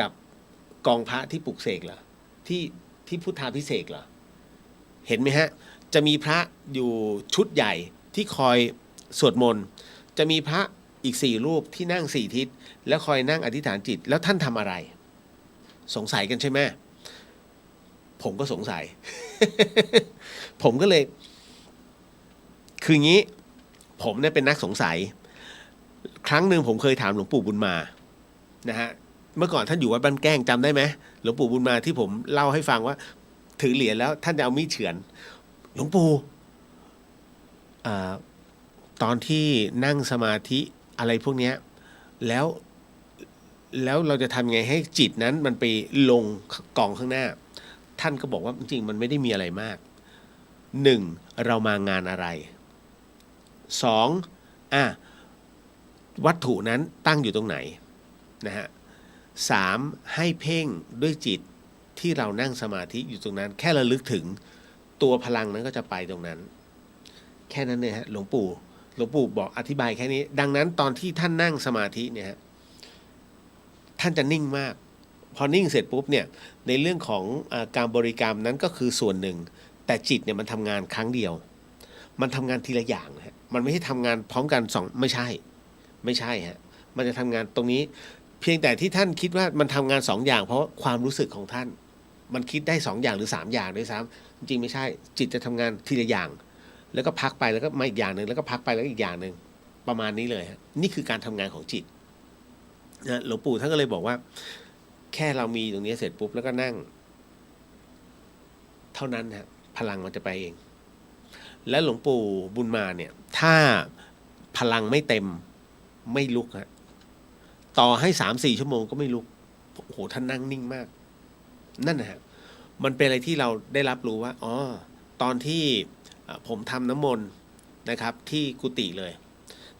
กับกองพระที่ปลุกเสกเหรอที่พุทธาภิเษกเหรอเห็นไหมฮะจะมีพระอยู่ชุดใหญ่ที่คอยสวดมนต์จะมีพระอีก4รูปที่นั่ง4ทิศแล้วคอยนั่งอธิษฐานจิตแล้วท่านทำอะไรสงสัยกันใช่ไหมผมก็สงสัย ผมก็เลยคืองี้ผมเนี่ยเป็นนักสงสัยครั้งหนึ่งผมเคยถามหลวงปู่บุญมานะฮะเมื่อก่อนท่านอยู่วัดบ้านแก้งจำได้ไหมหลวงปู่บุญมาที่ผมเล่าให้ฟังว่าถือเหรียญแล้วท่านจะเอามีดเฉือนหลวงปู่ตอนที่นั่งสมาธิอะไรพวกเนี้ยแล้วเราจะทำไงให้จิตนั้นมันไปลงกองข้างหน้าท่านก็บอกว่าจริงๆมันไม่ได้มีอะไรมาก1เรามางานอะไร2วัตถุนั้นตั้งอยู่ตรงไหนนะฮะ3ให้เพ่งด้วยจิตที่เรานั่งสมาธิอยู่ตรงนั้นแค่ระลึกถึงตัวพลังนั้นก็จะไปตรงนั้นแค่นั้นเนี่ยฮะหลวงปู่บอกอธิบายแค่นี้ดังนั้นตอนที่ท่านนั่งสมาธิเนี่ยฮะท่านจะนิ่งมากพอนิ่งเสร็จปุ๊บเนี่ยในเรื่องของการบริกรรมนั้นก็คือส่วนหนึ่งแต่จิตเนี่ยมันทำงานครั้งเดียวมันทำงานทีละอย่างฮะมันไม่ใช่ทำงานพร้อมกัน2ไม่ใช่ฮะมันจะทำงานตรงนี้เพียงแต่ที่ท่านคิดว่ามันทำงาน2อย่างเพราะความรู้สึกของท่านมันคิดได้2อย่างหรือ3อย่างด้วยซ้ำจริงๆไม่ใช่จิตจะทำงานทีละอย่างแล้วก็พักไปแล้วก็มาอีกอย่างหนึ่งแล้วก็พักไปแล้วอีกอย่างหนึ่งประมาณนี้เลยฮะนี่คือการทำงานของจิตนะหลวงปู่ท่านก็เลยบอกว่าแค่เรามีตรงนี้เสร็จปุ๊บแล้วก็นั่งเท่านั้นฮะพลังมันจะไปเองและหลวงปู่บุญมาเนี่ยถ้าพลังไม่เต็มไม่ลุกฮะต่อให้ 3-4 ชั่วโมงก็ไม่ลุกโอ้โหท่านนั่งนิ่งมากนั่นนะฮะมันเป็นอะไรที่เราได้รับรู้ว่าตอนที่ผมทำน้ำมนต์นะครับที่กุฏิเลย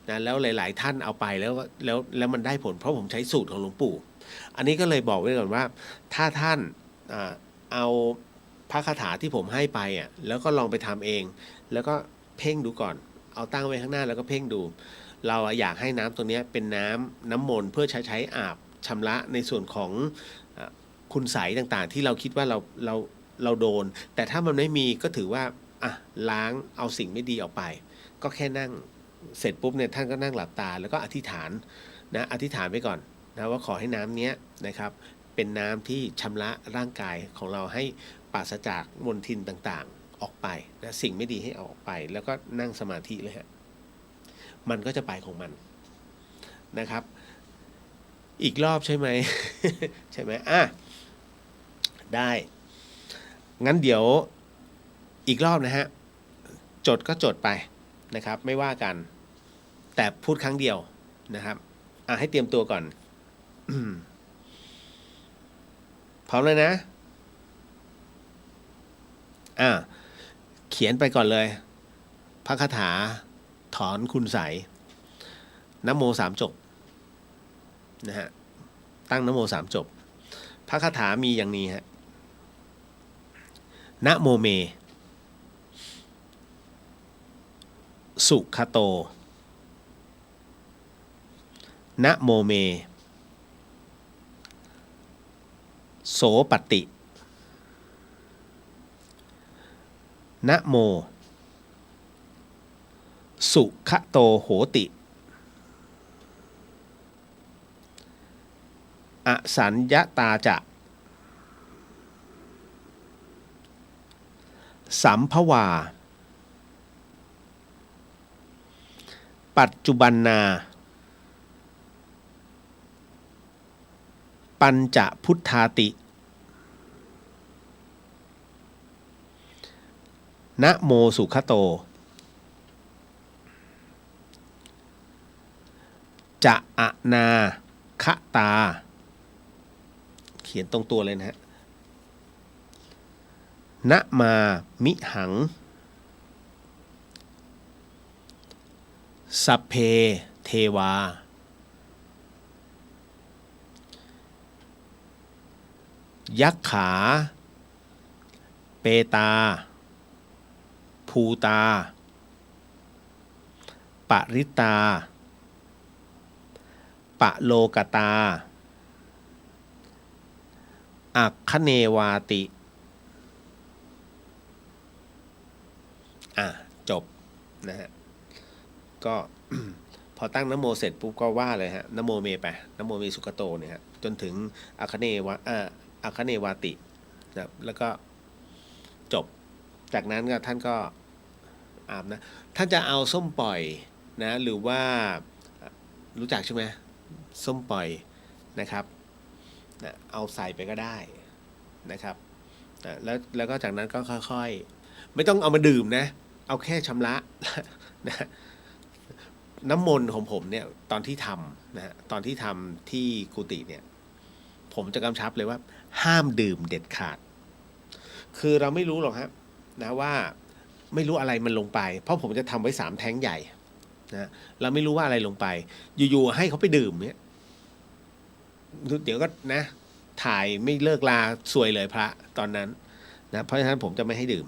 นะแล้วหลายๆท่านเอาไปแล้วมันได้ผลเพราะผมใช้สูตรของหลวงปู่อันนี้ก็เลยบอกไว้ก่อนว่าถ้าท่านเอาพระคาถาที่ผมให้ไปแล้วก็ลองไปทำเองแล้วก็เพ่งดูก่อนเอาตั้งไว้ข้างหน้าแล้วก็เพ่งดูเราอยากให้น้ำตรงนี้เป็นน้ำมนต์เพื่อใช้อาบชำระในส่วนของคุณไสยต่างๆที่เราคิดว่าเราโดนแต่ถ้ามันไม่มีก็ถือว่าล้างเอาสิ่งไม่ดีออกไปก็แค่นั่งเสร็จปุ๊บเนี่ยท่านก็นั่งหลับตาแล้วก็อธิษฐานนะอธิษฐานไปก่อนนะว่าขอให้น้ำเนี้ยนะครับเป็นน้ำที่ชำระร่างกายของเราให้ปราศจากมลทินต่างๆออกไปนะสิ่งไม่ดีให้เอาออกไปแล้วก็นั่งสมาธิเลยฮะมันก็จะไปของมันนะครับอีกรอบใช่ไหม ใช่ไหมได้งั้นเดี๋ยวอีกรอบนะฮะจดก็จดไปนะครับไม่ว่ากันแต่พูดครั้งเดียวนะครับให้เตรียมตัวก่อน พร้อมเลยนะเขียนไปก่อนเลยพระคาถาถอนคุณไสยนะโม3จบนะฮะตั้งนะโม3จบพระคาถามีอย่างนี้ฮะนะโมเมสุขโตนะโมเมโสปตินะโมสุขโตโหติ สัญญตาจะสัมภวาปัจจุบันนาปัญจพุทธาตินะโมสุขโตจะอะนาคะตาเขียนตรงตัวเลยนะฮะนะมามิหังสัพเพเทวายักขาเปตาภูตาปริตาปะโลกตาอัคคเนวาติจบนะฮะก็ พอตั้งนะโมเสร็จปุ๊บก็ว่าเลยฮะนะโมเมไปนะโมเมสุขโตเนี่ยฮะจนถึงอัคคเนวาตินะแล้วก็จบจากนั้นก็ท่านก็อาบนะท่านจะเอาส้มปล่อยนะหรือว่ารู้จักใช่ไหมส้มปล่อยนะครับนะเอาใส่ไปก็ได้นะครับนะแล้วก็จากนั้นก็ค่อยๆไม่ต้องเอามาดื่มนะเอาแค่ชำระ นะน้ำมนต์ของผมเนี่ยตอนที่ทำนะฮะตอนที่ทำที่กุฏิเนี่ยผมจะกำชับเลยว่าห้ามดื่มเด็ดขาดคือเราไม่รู้หรอกครับนะว่าไม่รู้อะไรมันลงไปเพราะผมจะทำไว้3แท้งใหญ่นะเราไม่รู้ว่าอะไรลงไปอยู่ๆให้เขาไปดื่มเนี่ยเดี๋ยวก็นะถ่ายไม่เลิกลาสวยเลยพระตอนนั้นนะเพราะฉะนั้นผมจะไม่ให้ดื่ม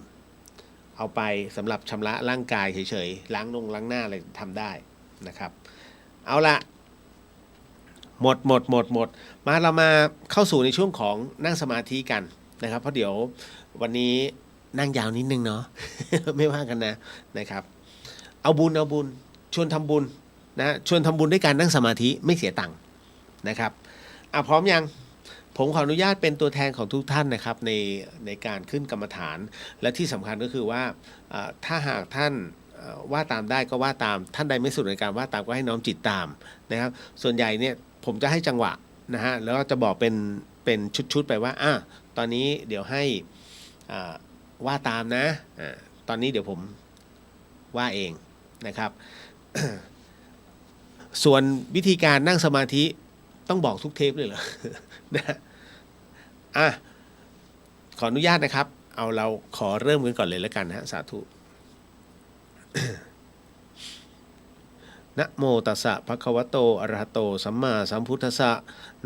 เอาไปสำหรับชำระร่างกายเฉยๆล้างหน้าอะไรทำได้นะครับเอาละหมดมาเรามาเข้าสู่ในช่วงของนั่งสมาธิกันนะครับเพราะเดี๋ยววันนี้นั่งยาวนิดนึงเนาะ ไม่ว่ากันนะครับเอาบุญชวนทำบุญนะชวนทำบุญด้วยการนั่งสมาธิไม่เสียตังค์นะครับพร้อมยังผมขออนุญาตเป็นตัวแทนของทุกท่านนะครับในการขึ้นกรรมฐานและที่สำคัญก็คือว่าถ้าหากท่านว่าตามได้ก็ว่าตามท่านใดไม่สุดในการว่าตามก็ให้น้อมจิตตามนะครับส่วนใหญ่เนี่ยผมจะให้จังหวะนะฮะแล้วก็จะบอกเป็นชุดๆไปว่าตอนนี้เดี๋ยวให้ว่าตามนะตอนนี้เดี๋ยวผมว่าเองนะครับ ส่วนวิธีการนั่งสมาธิต้องบอกทุกเทปเลยเหรอ นะขออนุญาตนะครับเราขอเริ่มกันก่อนเลยแล้วกันนะสาธุ นะโมตัสสะภะคะวะโตอะระหะโตสัมมาสัมพุทธัสสะ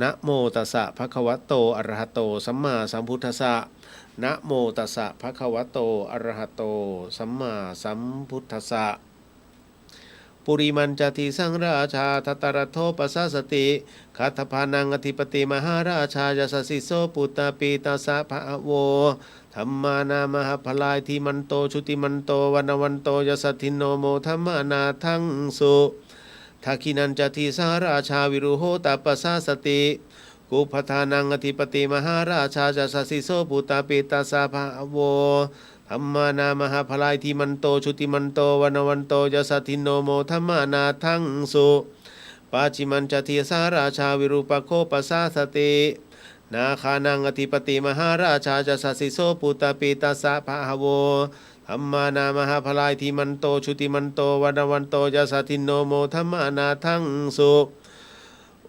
นะโมตัสสะภะคะวะโตอะระหะโตสัมมาสัมพุทธัสสะนะโมตัสสะภะคะวะโตอะระหะโตสัมมาสัมพุทธัสสะปุริมันจติสังราชาทัตตรโทปัสสสติคัตถพานังอธิปติมหาราชายสสิโสปุตตาปีตาสะภะโวธัมมานา มหาพลายทิมันโตชุติมันโตวันวันโตยสัทธิโนโมธัมมานาทังสุทักขินันจติสาราชาวิรุโหตปัสสสติกุปทานังอธิปติมหาราชายสสิโสปุตตาปีตาสะภะโวธัมมานา มหาพลายทิมันโตชุติมันโตวันวันโตยสัทธิโนโมธัมมานาทังสุปาจิมันจติสาราชาวิรุปโคปัสสสตินาคานังอธิปติมหาราชาจะสัสสิโสปุตตปีตาสะภะโวธัมมานา มหาพลายทิมันโตชุติมันโตวันวันโตยสัทธิโนโมธัมมานาทังสุ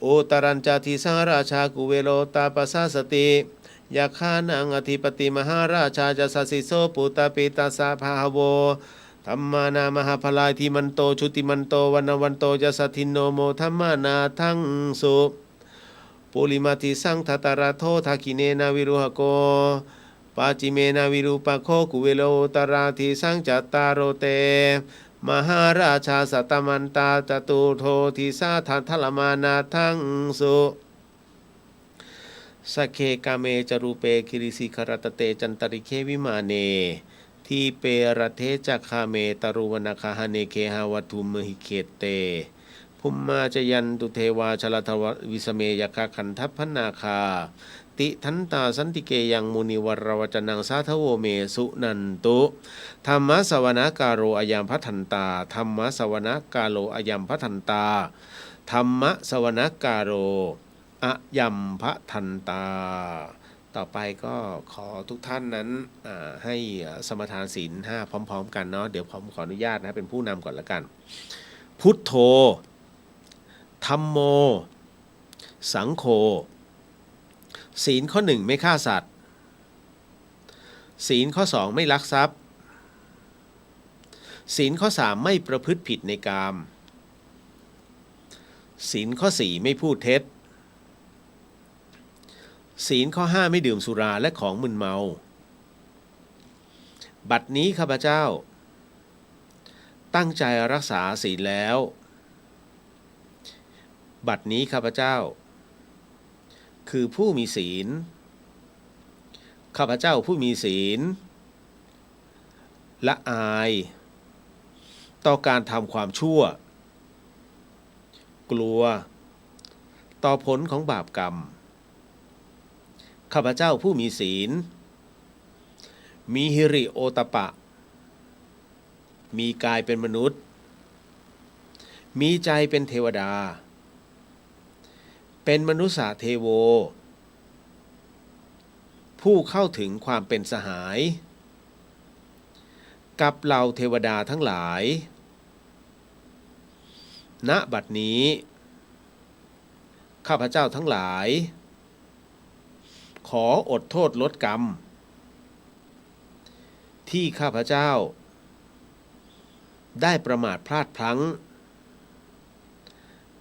อุตรัญจติสาราชากุเวโลตาปัสสสติยัคขานังอธิปติมหาราชาจะสัสสิโสปุตตปีตาสะภะโวธัมมานา มหาพลายทิมันโตชุติมันโตวันวันโตยสัทธิโนโมธัมมานาทังสุปุริมาติสังทัตตรโททักขิเนนาวิรุหโกปาจิเมนาวิรูปโคกุเวโลตราทิสังจัตตารโรเตมหาราชาสัตตมันตาจตุโททิสาทันทลมานาทังสุสักเคกาเมจรูเปคิริสิครตเตจันตริเควิมาเนทีเปรเทจักคาเมตรุวนาคาหเนเคหาวัตุมหิเคเต ภุมมาจยันตุเทวาชลทววิสเมยคาคันทัพพนาคาติทันตาสันติเกยังมุนิวรวจนังสาทโวเมสุนันตุธรรมสวนาการโรอยัมพัทันตาธรรมสวนาการโรอยัมพัทันตาธรรมสวนาการโรอยัมพัทันตาต่อไปก็ขอทุกท่านนั้นให้สมทานศีล5พร้อมๆกันเนาะเดี๋ยวผมขออนุญาตนะเป็นผู้นำก่อนละกันพุทโธธัมโมสังโฆศีลข้อ1ไม่ฆ่าสัตว์ศีลข้อ2ไม่ลักทรัพย์ศีลข้อ3ไม่ประพฤติผิดในกามศีลข้อ4ไม่พูดเท็จศีลข้อ5ไม่ดื่มสุราและของมึนเมาบัดนี้ข้าพเจ้าตั้งใจรักษาศีลแล้วบัดนี้ข้าพเจ้าคือผู้มีศีลข้าพเจ้าผู้มีศีลละอายต่อการทำความชั่วกลัวต่อผลของบาปกรรมข้าพเจ้าผู้มีศีลมีหิริโอตปะมีกายเป็นมนุษย์มีใจเป็นเทวดาเป็นมนุษย์เทโวผู้เข้าถึงความเป็นสหายกับเหล่าเทวดาทั้งหลายณบัดนี้ข้าพเจ้าทั้งหลายขออดโทษลดกรรมที่ข้าพเจ้าได้ประมาทพลาดพลั้ง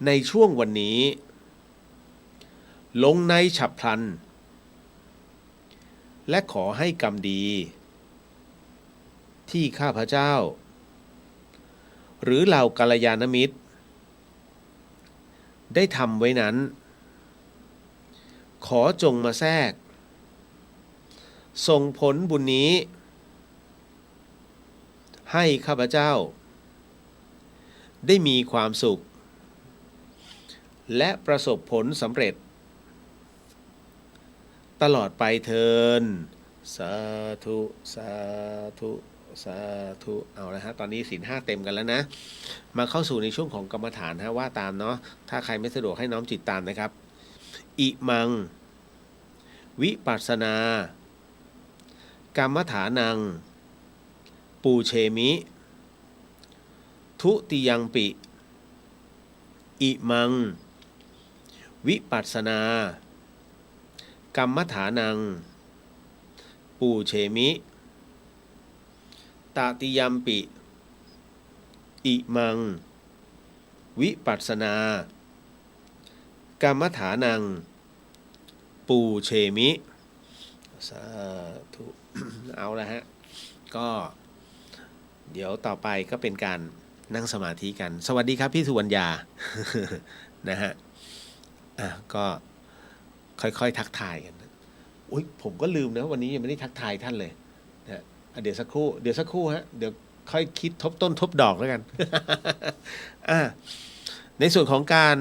ในช่วงวันนี้ลงในฉับพลันและขอให้กรรมดีที่ข้าพเจ้าหรือเหล่ากัลยาณมิตรได้ทำไว้นั้นขอจงมาแทรกส่งผลบุญนี้ให้ข้าพเจ้าได้มีความสุขและประสบผลสำเร็จตลอดไปเทินสาธุสาธุสาธุเอาละฮะตอนนี้ศีล5เต็มกันแล้วนะมาเข้าสู่ในช่วงของกรรมฐานฮะว่าตามเนาะถ้าใครไม่สะดวกให้น้อมจิตตามนะครับอิมังวิปัสสนากรรมฐานังปูเชมิทุติยังปิอิมังวิปัสสนากรรมฐานังปูเชมิตติยัมปิอิมังวิปัสสนากรรมฐานังปูเชมิสาธุ เอาละฮะก็เดี๋ยวต่อไปก็เป็นการนั่งสมาธิกันสวัสดีครับพี่สุวรรณยา นะฮะก็ค่อยๆทักทายกันอุ๊ยผมก็ลืมนะวันนี้ยังไม่ได้ทักทายท่านเลยนะเดี๋ยวสักครู่ฮะเดี๋ยวค่อยคิดทบต้นทบดอกแล้วกัน ในส่วนของการ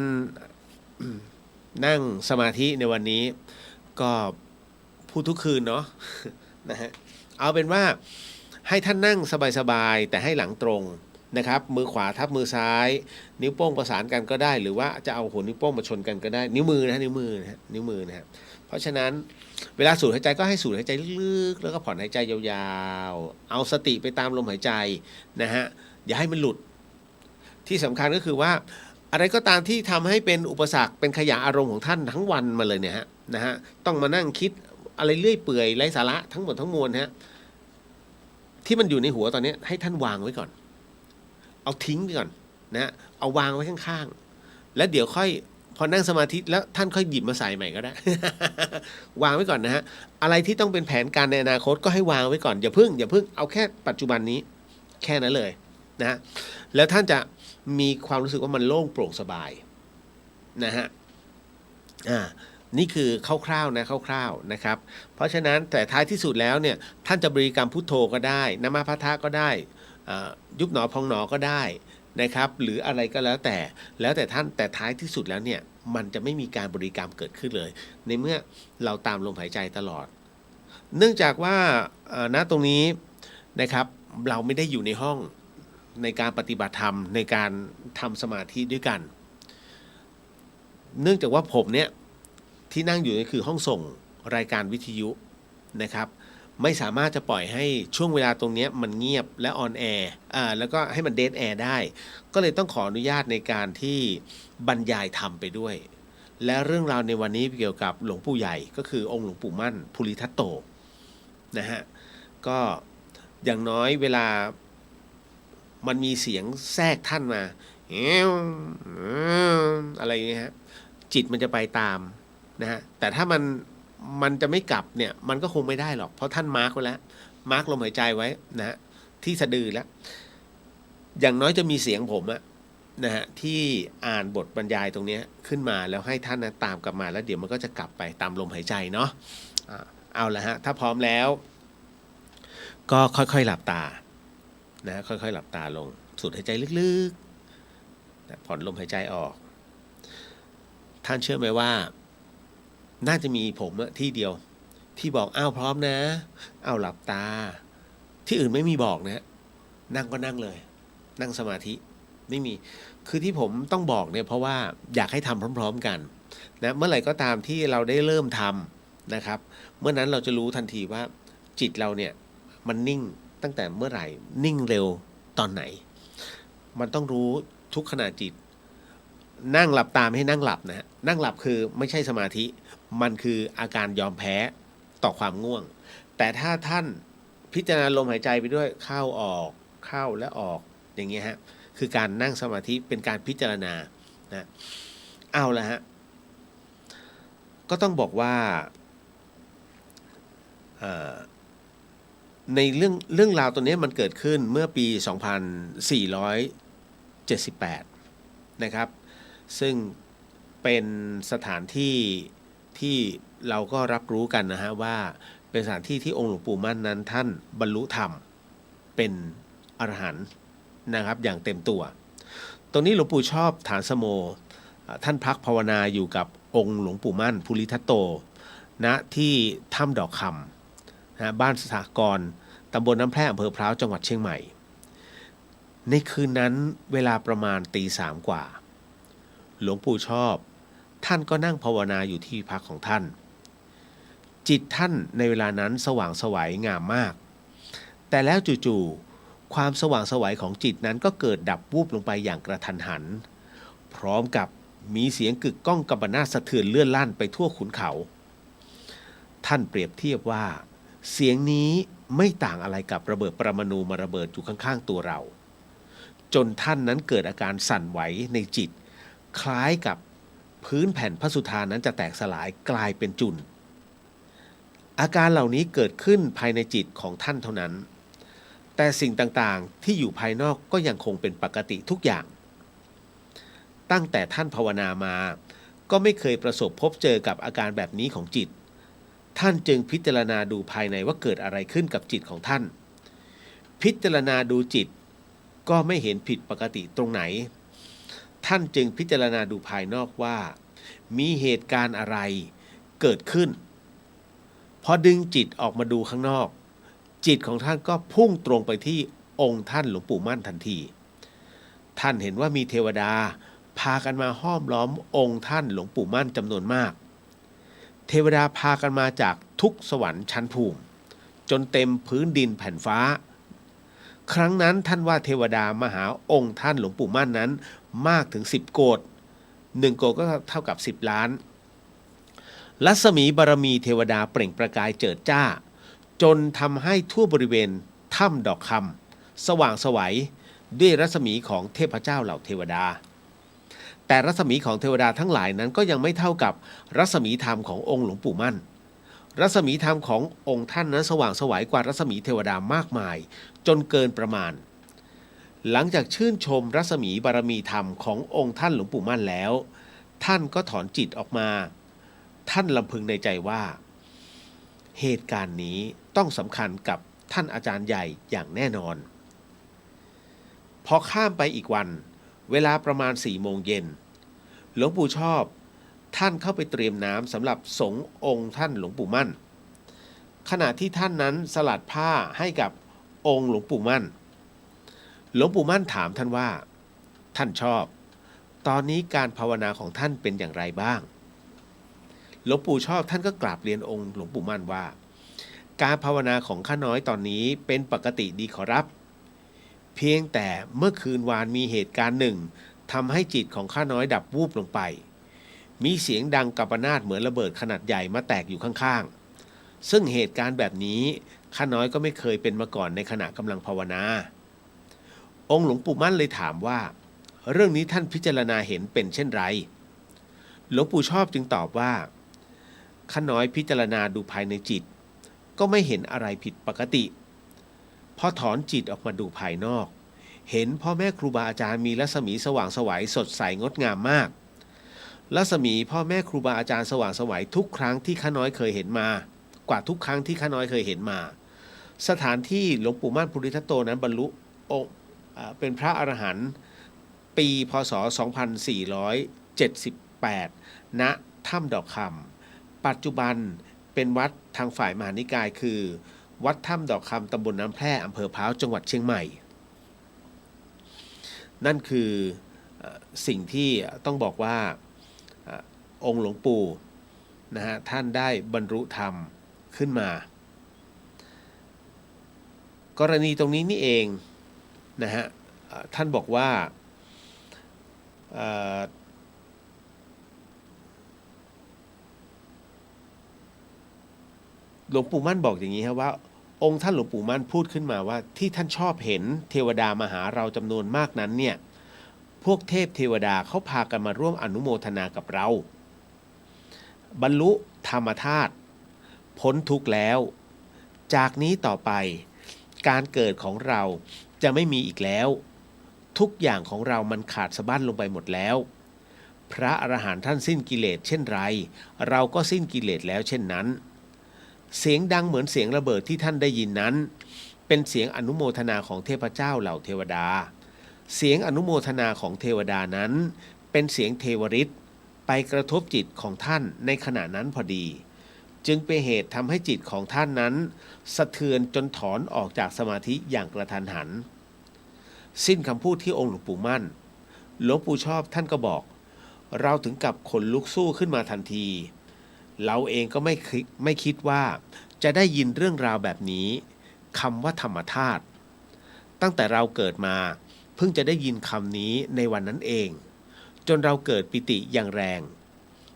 นั่งสมาธิในวันนี้ก็พูดทุกคืนเนาะ นะฮะเอาเป็นว่าให้ท่านนั่งสบายๆแต่ให้หลังตรงนะครับมือขวาทับมือซ้ายนิ้วโป้งประสานกันก็ได้หรือว่าจะเอาหัวนิ้วโป้งมาชนกันก็ได้นิ้วมือนะฮะนิ้วมือนะฮะเพราะฉะนั้นเวลาสูดหายใจก็ให้สูดหายใจลึกๆแล้วก็ผ่อนหายใจยาวๆเอาสติไปตามลมหายใจนะฮะอย่าให้มันหลุดที่สำคัญก็คือว่าอะไรก็ตามที่ทำให้เป็นอุปสรรคเป็นขยะอารมณ์ของท่านทั้งวันมาเลยเนี่ยฮะนะฮะต้องมานั่งคิดอะไรเรื่อยเปื่อยไร้สาระทั้งหมดทั้งมวลฮะที่มันอยู่ในหัวตอนนี้ให้ท่านวางไว้ก่อนเอาทิ้งไปก่อนนะเอาวางไว้ข้างๆแล้วเดี๋ยวค่อยพอนั่งสมาธิแล้วท่านค่อยหยิบมาใส่ใหม่ก็ได้ วางไว้ก่อนนะฮะอะไรที่ต้องเป็นแผนการในอนาคตก็ให้วางไว้ก่อนอย่าเพิ่งเอาแค่ปัจจุบันนี้แค่นั้นเลยนะแล้วท่านจะมีความรู้สึกว่ามันโล่งโปร่งสบายนะฮะนี่คือคร่าวๆนะครับเพราะฉะนั้นแต่ท้ายที่สุดแล้วเนี่ยท่านจะบริกรรมพุทโธก็ได้นะมาพะทะก็ได้ยุบหนอพองหนอก็ได้ นะครับหรืออะไรก็แล้วแต่ท่านแต่ท้ายที่สุดแล้วเนี่ยมันจะไม่มีการบริกรรมเกิดขึ้นเลย ในเมื่อเราตามลมหายใจตลอด เนื่องจากว่าณตรงนี้นะครับเราไม่ได้อยู่ในห้องในการปฏิบัติธรรมในการทำสมาธิด้วยกัน เนื่องจากว่าผมเนี่ยที่นั่งอยู่นี่คือห้องส่งรายการวิทยุนะครับไม่สามารถจะปล่อยให้ช่วงเวลาตรงนี้มันเงียบและออนแอร์แล้วก็ให้มันเดดแอร์ได้ก็เลยต้องขออนุญาตในการที่บรรยายธรรมไปด้วยและเรื่องราวในวันนี้เกี่ยวกับหลวงปู่ใหญ่ก็คือองค์หลวงปู่มั่นภูริทัตโตนะฮะก็อย่างน้อยเวลามันมีเสียงแทรกท่านมาอะไรอย่างเงี้ยฮะจิตมันจะไปตามนะฮะแต่ถ้ามันจะไม่กลับเนี่ยมันก็คงไม่ได้หรอกเพราะท่านมาร์กไว้แล้วมาร์กลมหายใจไว้นะฮะที่สะดือแล้วอย่างน้อยจะมีเสียงผมอะนะฮะที่อ่านบทบรรยายตรงนี้ขึ้นมาแล้วให้ท่านนะตามกลับมาแล้วเดี๋ยวมันก็จะกลับไปตามลมหายใจเนาะเอาละฮะถ้าพร้อมแล้วก็ค่อยๆหลับตานะค่อยๆหลับตาลงสูดหายใจลึกๆนะผ่อนลมหายใจออกท่านเชื่อไหมว่าน่าจะมีผมที่เดียวที่บอกอ้าวพร้อมนะอ้าวหลับตาที่อื่นไม่มีบอกนะนั่งก็นั่งเลยนั่งสมาธิไม่มีคือที่ผมต้องบอกเนี่ยเพราะว่าอยากให้ทำพร้อมๆกันนะเมื่อไหร่ก็ตามที่เราได้เริ่มทำนะครับเมื่อนั้นเราจะรู้ทันทีว่าจิตเราเนี่ยมันนิ่งตั้งแต่เมื่อไหร่นิ่งเร็วตอนไหนมันต้องรู้ทุกขณะจิตนั่งหลับตาไม่ให้นั่งหลับนะนั่งหลับคือไม่ใช่สมาธิมันคืออาการยอมแพ้ต่อความง่วงแต่ถ้าท่านพิจารณาลมหายใจไปด้วยเข้าออกเข้าและออกอย่างเงี้ยฮะคือการนั่งสมาธิเป็นการพิจารณานะเอาละฮะก็ต้องบอกว่าในเรื่องราวตัวนี้มันเกิดขึ้นเมื่อปี 2478 นะครับซึ่งเป็นสถานที่เราก็รับรู้กันนะฮะว่าเป็นสถานที่ที่องค์หลวงปู่มั่นนั้นท่านบรรลุธรรมเป็นอรหันต์นะครับอย่างเต็มตัวตรงนี้หลวงปู่ชอบฐานสโมท่านพักภาวนาอยู่กับองค์หลวงปู่มั่นภูริทัตโตณที่ถ้ำดอกคำนะบ้านสหกรณ์ตำบลน้ำแพร่อำเภอพร้าวจังหวัดเชียงใหม่ในคืนนั้นเวลาประมาณตี 3 กว่าหลวงปู่ชอบท่านก็นั่งภาวนาอยู่ที่พักของท่านจิตท่านในเวลานั้นสว่างไสวงามมากแต่แล้วจู่ๆความสว่างไสวของจิตนั้นก็เกิดดับวูบลงไปอย่างกระทันหันพร้อมกับมีเสียงกึกก้องกัมปนาตสะเทือนเลื่อนลั่นไปทั่วขุนเขาท่านเปรียบเทียบว่าเสียงนี้ไม่ต่างอะไรกับระเบิดปรมาณูมาระเบิดอยู่ข้างๆตัวเราจนท่านนั้นเกิดอาการสั่นไหวในจิตคล้ายกับพื้นแผ่นพระสุธานั้นจะแตกสลายกลายเป็นจุลอาการเหล่านี้เกิดขึ้นภายในจิตของท่านเท่านั้นแต่สิ่งต่างๆที่อยู่ภายนอกก็ยังคงเป็นปกติทุกอย่างตั้งแต่ท่านภาวนามาก็ไม่เคยประสบพบเจอกับอาการแบบนี้ของจิตท่านจึงพิจารณาดูภายในว่าเกิดอะไรขึ้นกับจิตของท่านพิจารณาดูจิตก็ไม่เห็นผิดปกติตรงไหนท่านจึงพิจารณาดูภายนอกว่ามีเหตุการณ์อะไรเกิดขึ้นพอดึงจิตออกมาดูข้างนอกจิตของท่านก็พุ่งตรงไปที่องค์ท่านหลวงปู่มั่นทันทีท่านเห็นว่ามีเทวดาพากันมาห้อมล้อมองค์ท่านหลวงปู่มั่นจำนวนมากเทวดาพากันมาจากทุกสวรรค์ชั้นภูมิจนเต็มพื้นดินแผ่นฟ้าครั้งนั้นท่านว่าเทวดามาหาองค์ท่านหลวงปู่มั่นนั้นมากถึง10 โกฏ1 โกฏก็เท่ากับ10 ล้านรัศมีบารมีเทวดาเปล่งประกายเจิดจ้าจนทำให้ทั่วบริเวณถ้ำดอกคำสว่างไสวด้วยรัศมีของเทพเจ้าเหล่าเทวดาแต่รัศมีของเทวดาทั้งหลายนั้นก็ยังไม่เท่ากับรัศมีธรรมขององค์หลวงปู่มั่นรัศมีธรรมขององค์ท่านนั้นสว่างไสวกว่ารัศมีเทวดามากมายจนเกินประมาณหลังจากชื่นชมรัศมีบารมีธรรมขององค์ท่านหลวงปู่มั่นแล้วท่านก็ถอนจิตออกมาท่านลำพึงในใจว่าเหตุการณ์นี้ต้องสำคัญกับท่านอาจารย์ใหญ่อย่างแน่นอนพอข้ามไปอีกวัน เวลาประมาณ4 โมงเย็นหลวงปู่ชอบท่านเข้าไปเตรียมน้ำสำหรับสงฆ์องค์ท่านหลวงปู่มั่นขณะที่ท่านนั้นสลัดผ้าให้กับองค์หลวงปู่มั่นหลวงปู่มั่นถามท่านว่าท่านชอบตอนนี้การภาวนาของท่านเป็นอย่างไรบ้างหลวงปู่ชอบท่านก็กราบเรียนองค์หลวงปู่มั่นว่าการภาวนาของข้าน้อยตอนนี้เป็นปกติดีขอรับเพียงแต่เมื่อคืนวานมีเหตุการณ์หนึ่งทำให้จิตของข้าน้อยดับวูบลงไปมีเสียงดังกัปนาตเหมือนระเบิดขนาดใหญ่มาแตกอยู่ข้างๆซึ่งเหตุการณ์แบบนี้ข้าน้อยก็ไม่เคยเป็นมาก่อนในขณะกำลังภาวนาองค์หลวงปู่มั่นเลยถามว่าเรื่องนี้ท่านพิจารณาเห็นเป็นเช่นไรหลวงปู่ชอบจึงตอบว่าข้าน้อยพิจารณาดูภายในจิตก็ไม่เห็นอะไรผิดปกติพอถอนจิตออกมาดูภายนอกเห็นพ่อแม่ครูบาอาจารย์มีรัศมีสว่างไสวสดใสงดงามมากรัศมีพ่อแม่ครูบาอาจารย์สว่างไสวทุกครั้งที่ข้าน้อยเคยเห็นมากว่าทุกครั้งที่ข้าน้อยเคยเห็นมาสถานที่หลวงปู่มั่นภูริทัตโตนั้นบรรลุเป็นพระอรหันต์ปีพศ 2478 ณ ถ้ำดอกคำปัจจุบันเป็นวัดทางฝ่ายมหานิกายคือวัดถ้ำดอกคำตำบลน้ำแพร่อำเภอพร้าวจังหวัดเชียงใหม่นั่นคือสิ่งที่ต้องบอกว่าองค์หลวงปู่นะฮะท่านได้บรรลุธรรมขึ้นมากรณีตรงนี้นี่เองนะฮะท่านบอกว่าหลวงปู่มั่นบอกอย่างนี้ครับว่าองค์ท่านหลวงปู่มั่นพูดขึ้นมาว่าที่ท่านชอบเห็นเทวดามาหาเราจำนวนมากนั้นเนี่ยพวกเทพเทวดาเขาพากันมาร่วมอนุโมทนากับเราบรรลุธรรมธาตุพ้นทุกข์แล้วจากนี้ต่อไปการเกิดของเราจะไม่มีอีกแล้วทุกอย่างของเรามันขาดสะบั้นลงไปหมดแล้วพระอรหันต์ท่านสิ้นกิเลสเช่นไรเราก็สิ้นกิเลสแล้วเช่นนั้นเสียงดังเหมือนเสียงระเบิดที่ท่านได้ยินนั้นเป็นเสียงอนุโมทนาของเทพเจ้าเหล่าเทวดาเสียงอนุโมทนาของเทวดานั้นเป็นเสียงเทวฤทธิ์ไปกระทบจิตของท่านในขณะนั้นพอดีจึงเป็นเหตุทำให้จิตของท่านนั้นสะเทือนจนถอนออกจากสมาธิอย่างกระทันหันสิ้นคำพูดที่องค์หลวงปู่มั่นหลวงปู่ชอบท่านก็บอกเราถึงกับขนลุกสู้ขึ้นมาทันทีเราเองก็ไม่คิดว่าจะได้ยินเรื่องราวแบบนี้คำว่าธรรมธาตุตั้งแต่เราเกิดมาเพิ่งจะได้ยินคำนี้ในวันนั้นเองจนเราเกิดปิติอย่างแรง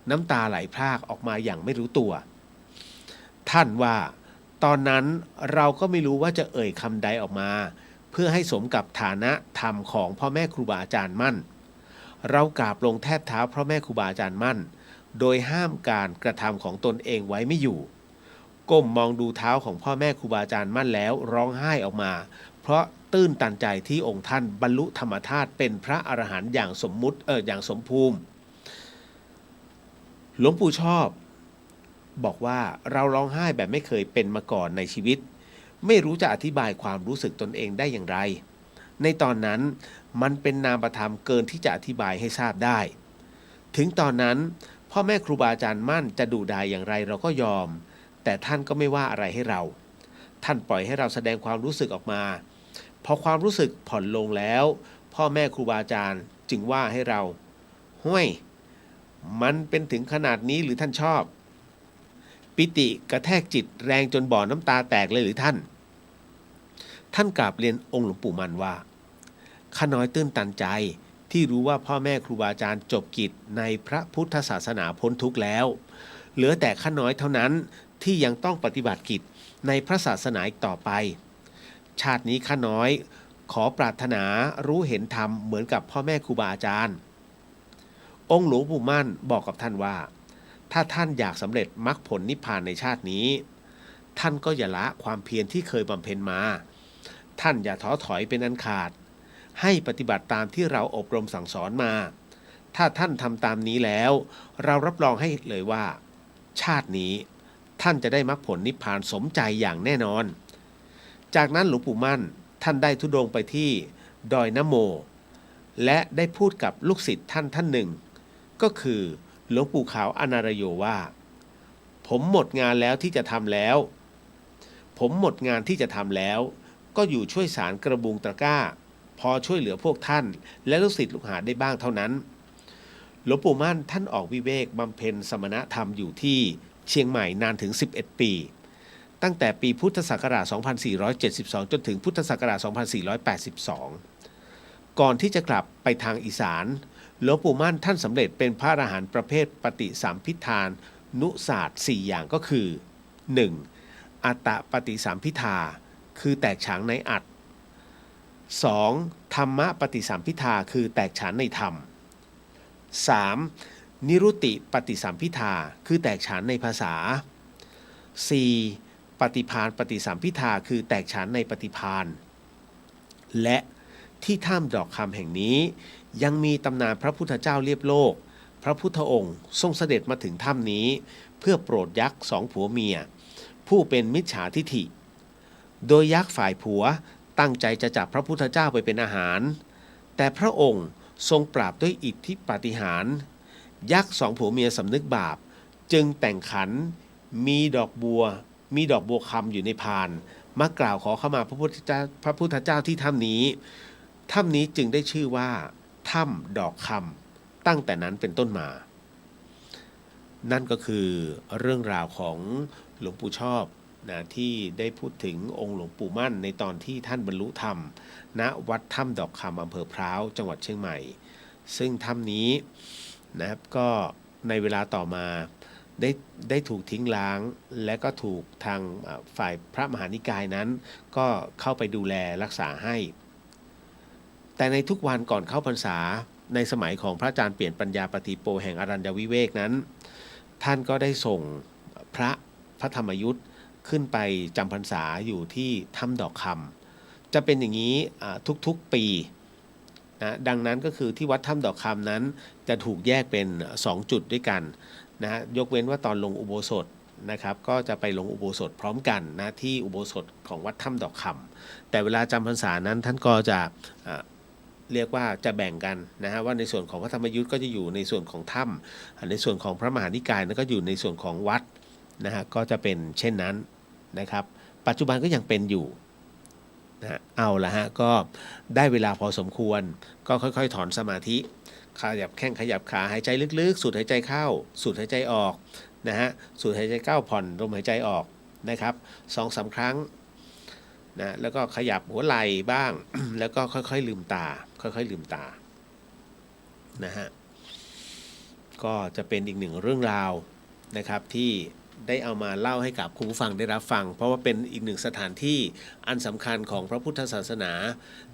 น้ำตาไหลพรากออกมาอย่างไม่รู้ตัวท่านว่าตอนนั้นเราก็ไม่รู้ว่าจะเอ่ยคำใดออกมาเพื่อให้สมกับฐานะธรรมของพ่อแม่ครูบาอาจารย์มั่นเรากราบลงแทบเท้าพ่อแม่ครูบาอาจารย์มั่นโดยห้ามการกระทำของตนเองไว้ไม่อยู่ก้มมองดูเท้าของพ่อแม่ครูบาอาจารย์มั่นแล้วร้องไห้ออกมาเพราะตื้นตันใจที่องค์ท่านบรรลุธรรมธาตุเป็นพระอรหันต์อย่างอย่างสมภูมิหลวงปู่ชอบบอกว่าเราร้องไห้แบบไม่เคยเป็นมาก่อนในชีวิตไม่รู้จะอธิบายความรู้สึกตนเองได้อย่างไรในตอนนั้นมันเป็นนามธรรมเกินที่จะอธิบายให้ทราบได้ถึงตอนนั้นพ่อแม่ครูบาอาจารย์มั่นจะดุด่าอย่างไรเราก็ยอมแต่ท่านก็ไม่ว่าอะไรให้เราท่านปล่อยให้เราแสดงความรู้สึกออกมาพอความรู้สึกผ่อนลงแล้วพ่อแม่ครูบาอาจารย์จึงว่าให้เราห้วยมันเป็นถึงขนาดนี้หรือท่านชอบปิติกระแทกจิตแรงจนบ่อน้ำตาแตกเลยหรือท่านกราบเรียนองค์หลวงปู่มั่นว่าข้าน้อยตื้นตันใจที่รู้ว่าพ่อแม่ครูบาอาจารย์จบกิจในพระพุทธศาสนาพ้นทุกข์แล้วเหลือแต่ข้าน้อยเท่านั้นที่ยังต้องปฏิบัติกิจในพระศาสนาอีกต่อไปชาตินี้ข้าน้อยขอปรารถนารู้เห็นธรรมเหมือนกับพ่อแม่ครูบาอาจารย์องค์หลวงปู่มั่นบอกกับท่านว่าถ้าท่านอยากสำเร็จมรรคผลนิพพานในชาตินี้ท่านก็อย่าละความเพียรที่เคยบำเพ็ญมาท่านอย่าท้อถอยเป็นอันขาดให้ปฏิบัติตามที่เราอบรมสั่งสอนมาถ้าท่านทำตามนี้แล้วเรารับรองให้เลยว่าชาตินี้ท่านจะได้มรรคผลนิพพานสมใจอย่างแน่นอนจากนั้นหลวงปู่มั่นท่านได้ธุดงค์ไปที่ดอยน้ำโม และได้พูดกับลูกศิษย์ท่านหนึ่งก็คือหลวงปู่ขาวอนารโยว่าผมหมดงานแล้วที่จะทำแล้วผมหมดงานที่จะทำแล้วก็อยู่ช่วยสารกระบุงตะกร้าพอช่วยเหลือพวกท่านและลูกศิษย์ลูกหาได้บ้างเท่านั้นหลวงปู่มั่นท่านออกวิเวกบำเพ็ญสมณธรรมอยู่ที่เชียงใหม่นานถึง11ปีตั้งแต่ปีพุทธศักราช 2472 จนถึงพุทธศักราช 2482 ก่อนที่จะกลับไปทางอีสานหลวงปู่มั่นท่านสำเร็จเป็นพระอรหันต์ประเภทปฏิสัมภิทานุศาสตร์4อย่างก็คือ 1. อัตตปฏิสัมภิทาคือแตกฉานในอัต 2. ธรรมปฏิสัมภิทาคือแตกฉานในธรรม 3. นิรุตติปฏิสัมภิทาคือแตกฉานในภาษา 4. ปฏิภาณปฏิสัมภิทาคือแตกฉานในปฏิภาณและที่ถ้ำดอกคำแห่งนี้ยังมีตำนานพระพุทธเจ้าเลียบโลกพระพุทธองค์ทรงเสด็จมาถึงถ้ำนี้เพื่อโปรดยักษ์สองผัวเมียผู้เป็นมิจฉาทิฐิโดยยักษ์ฝ่ายผัวตั้งใจจะจับพระพุทธเจ้าไปเป็นอาหารแต่พระองค์ทรงปราบด้วยอิทธิปาฏิหาริย์ยักษ์สองผัวเมียสำนึกบาปจึงแต่งขันมีดอกบัวคำอยู่ในพานมากล่าวขอเข้ามาพระพุทธเจ้าที่ถ้ำนี้จึงได้ชื่อว่าถ้ำดอกคำตั้งแต่นั้นเป็นต้นมานั่นก็คือเรื่องราวของหลวงปู่ชอบนะที่ได้พูดถึงองค์หลวงปู่มั่นในตอนที่ท่านบรรลุธรรมณวัดถ้ำดอกคำอำเภอพร้าวจังหวัดเชียงใหม่ซึ่งถ้ำนี้นะครับก็ในเวลาต่อมาได้ถูกทิ้งร้างและก็ถูกทางฝ่ายพระมหานิกายนั้นก็เข้าไปดูแลรักษาให้แต่ในทุกวันก่อนเข้าพรรษาในสมัยของพระอาจารย์เปลี่ยนปัญญาปฏิโปแห่งอรัญญวิเวกนั้นท่านก็ได้ส่งพระธรรมยุทธ์ขึ้นไปจำพรรษาอยู่ที่ถ้ำดอกคำจะเป็นอย่างนี้ทุกๆปีนะดังนั้นก็คือที่วัดถ้ำดอกคำนั้นจะถูกแยกเป็น2จุดด้วยกันนะยกเว้นว่าตอนลงอุโบสถนะครับก็จะไปลงอุโบสถพร้อมกันนะที่อุโบสถของวัดถ้ำดอกคำแต่เวลาจำพรรษานั้นท่านก็จะเรียกว่าจะแบ่งกันนะฮะว่าในส่วนของพระธรรมยุทธ์ก็จะอยู่ในส่วนของถ้ำในส่วนของพระมหานิกายนั้นก็อยู่ในส่วนของวัดนะฮะก็จะเป็นเช่นนั้นนะครับปัจจุบันก็ยังเป็นอยู่นะเอาละฮะก็ได้เวลาพอสมควรก็ค่อยๆถอนสมาธิขยับแข้งขยับขาหายใจลึกๆสูดหายใจเข้าสูดหายใจออกนะฮะสูดหายใจเข้าผ่อนลมหายใจออกนะครับ 2-3 ครั้งนะแล้วก็ขยับหัวไหล่บ้าง แล้วก็ค่อยๆลืมตานะฮะก็จะเป็นอีกหนึ่งเรื่องราวนะครับที่ได้เอามาเล่าให้กับคุณผู้ฟังได้รับฟังเพราะว่าเป็นอีกหนึ่งสถานที่อันสำคัญของพระพุทธศาสนา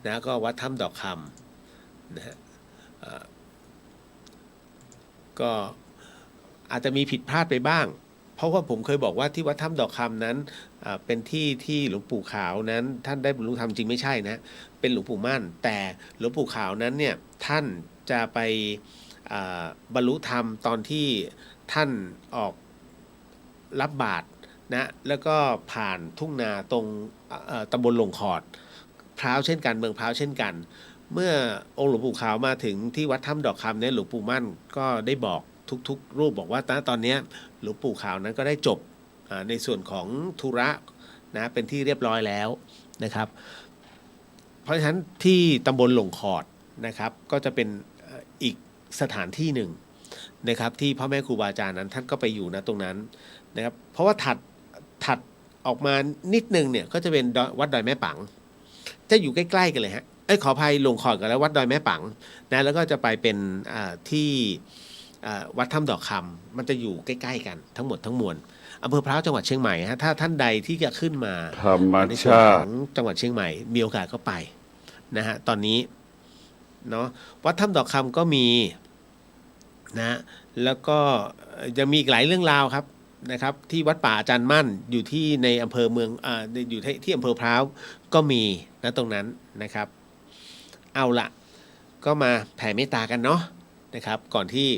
นะก็วัดถ้ำดอกคำนะฮะก็อาจจะมีผิดพลาดไปบ้างเพราะว่าผมเคยบอกว่าที่วัดถ้ำดอกคำนั้นเป็นที่หลวงปู่ขาวนั้นท่านได้บรรลุธรรมจริงไม่ใช่นะเป็นหลวงปู่มั่นแต่หลวงปู่ขาวนั้นเนี่ยท่านจะไปบรรลุธรรมตอนที่ท่านออกรับบาตรนะแล้วก็ผ่านทุ่งนาตรงตำบลหลงขอดพร้าวเช่นกันเมืองพร้าวเช่นกันเมื่อองค์หลวงปู่ขาวมาถึงที่วัดถ้ำดอกคำเนี่ยหลวงปู่มั่นก็ได้บอกทุกรูปบอกว่าตอนนี้หลวงปู่ขาวนั้นก็ได้จบในส่วนของธุระนะเป็นที่เรียบร้อยแล้วนะครับเพราะฉะนั้นที่ตำบลหลงขอดนะครับก็จะเป็นอีกสถานที่หนึ่งนะครับที่พ่อแม่ครูบาอาจารย์นั้นท่านก็ไปอยู่นะตรงนั้นนะครับเพราะว่าถัดออกมานิดนึงเนี่ยก็จะเป็นวัดดอยแม่ปังจะอยู่ใกล้ๆกันเลยฮะขออภัยหลงขอดกันแล้ววัดดอยแม่ปังนะแล้วก็จะไปเป็นที่วัดถ้ำดอกคำมันจะอยู่ใกล้ๆกันทั้งหมดทั้งมวลอำเภอพร้าวจังหวัดเชียงใหม่ฮะถ้าท่านใดที่จะขึ้นมาในส่วนของจังหวัดเชียงใหม่มีโอกาสก็ไปนะฮะตอนนี้เนาะวัดถ้ำดอกคำก็มีนะแล้วก็ยังมีอีกหลายเรื่องราวครับนะครับที่วัดป่าอาจารย์มั่นอยู่ที่ในอำเภอเมืองอยู่ที่อำเภอพร้าวก็มีนะตรงนั้นนะครับเอาละก็มาแผ่เมตตากันเนาะนะครับก่อนที่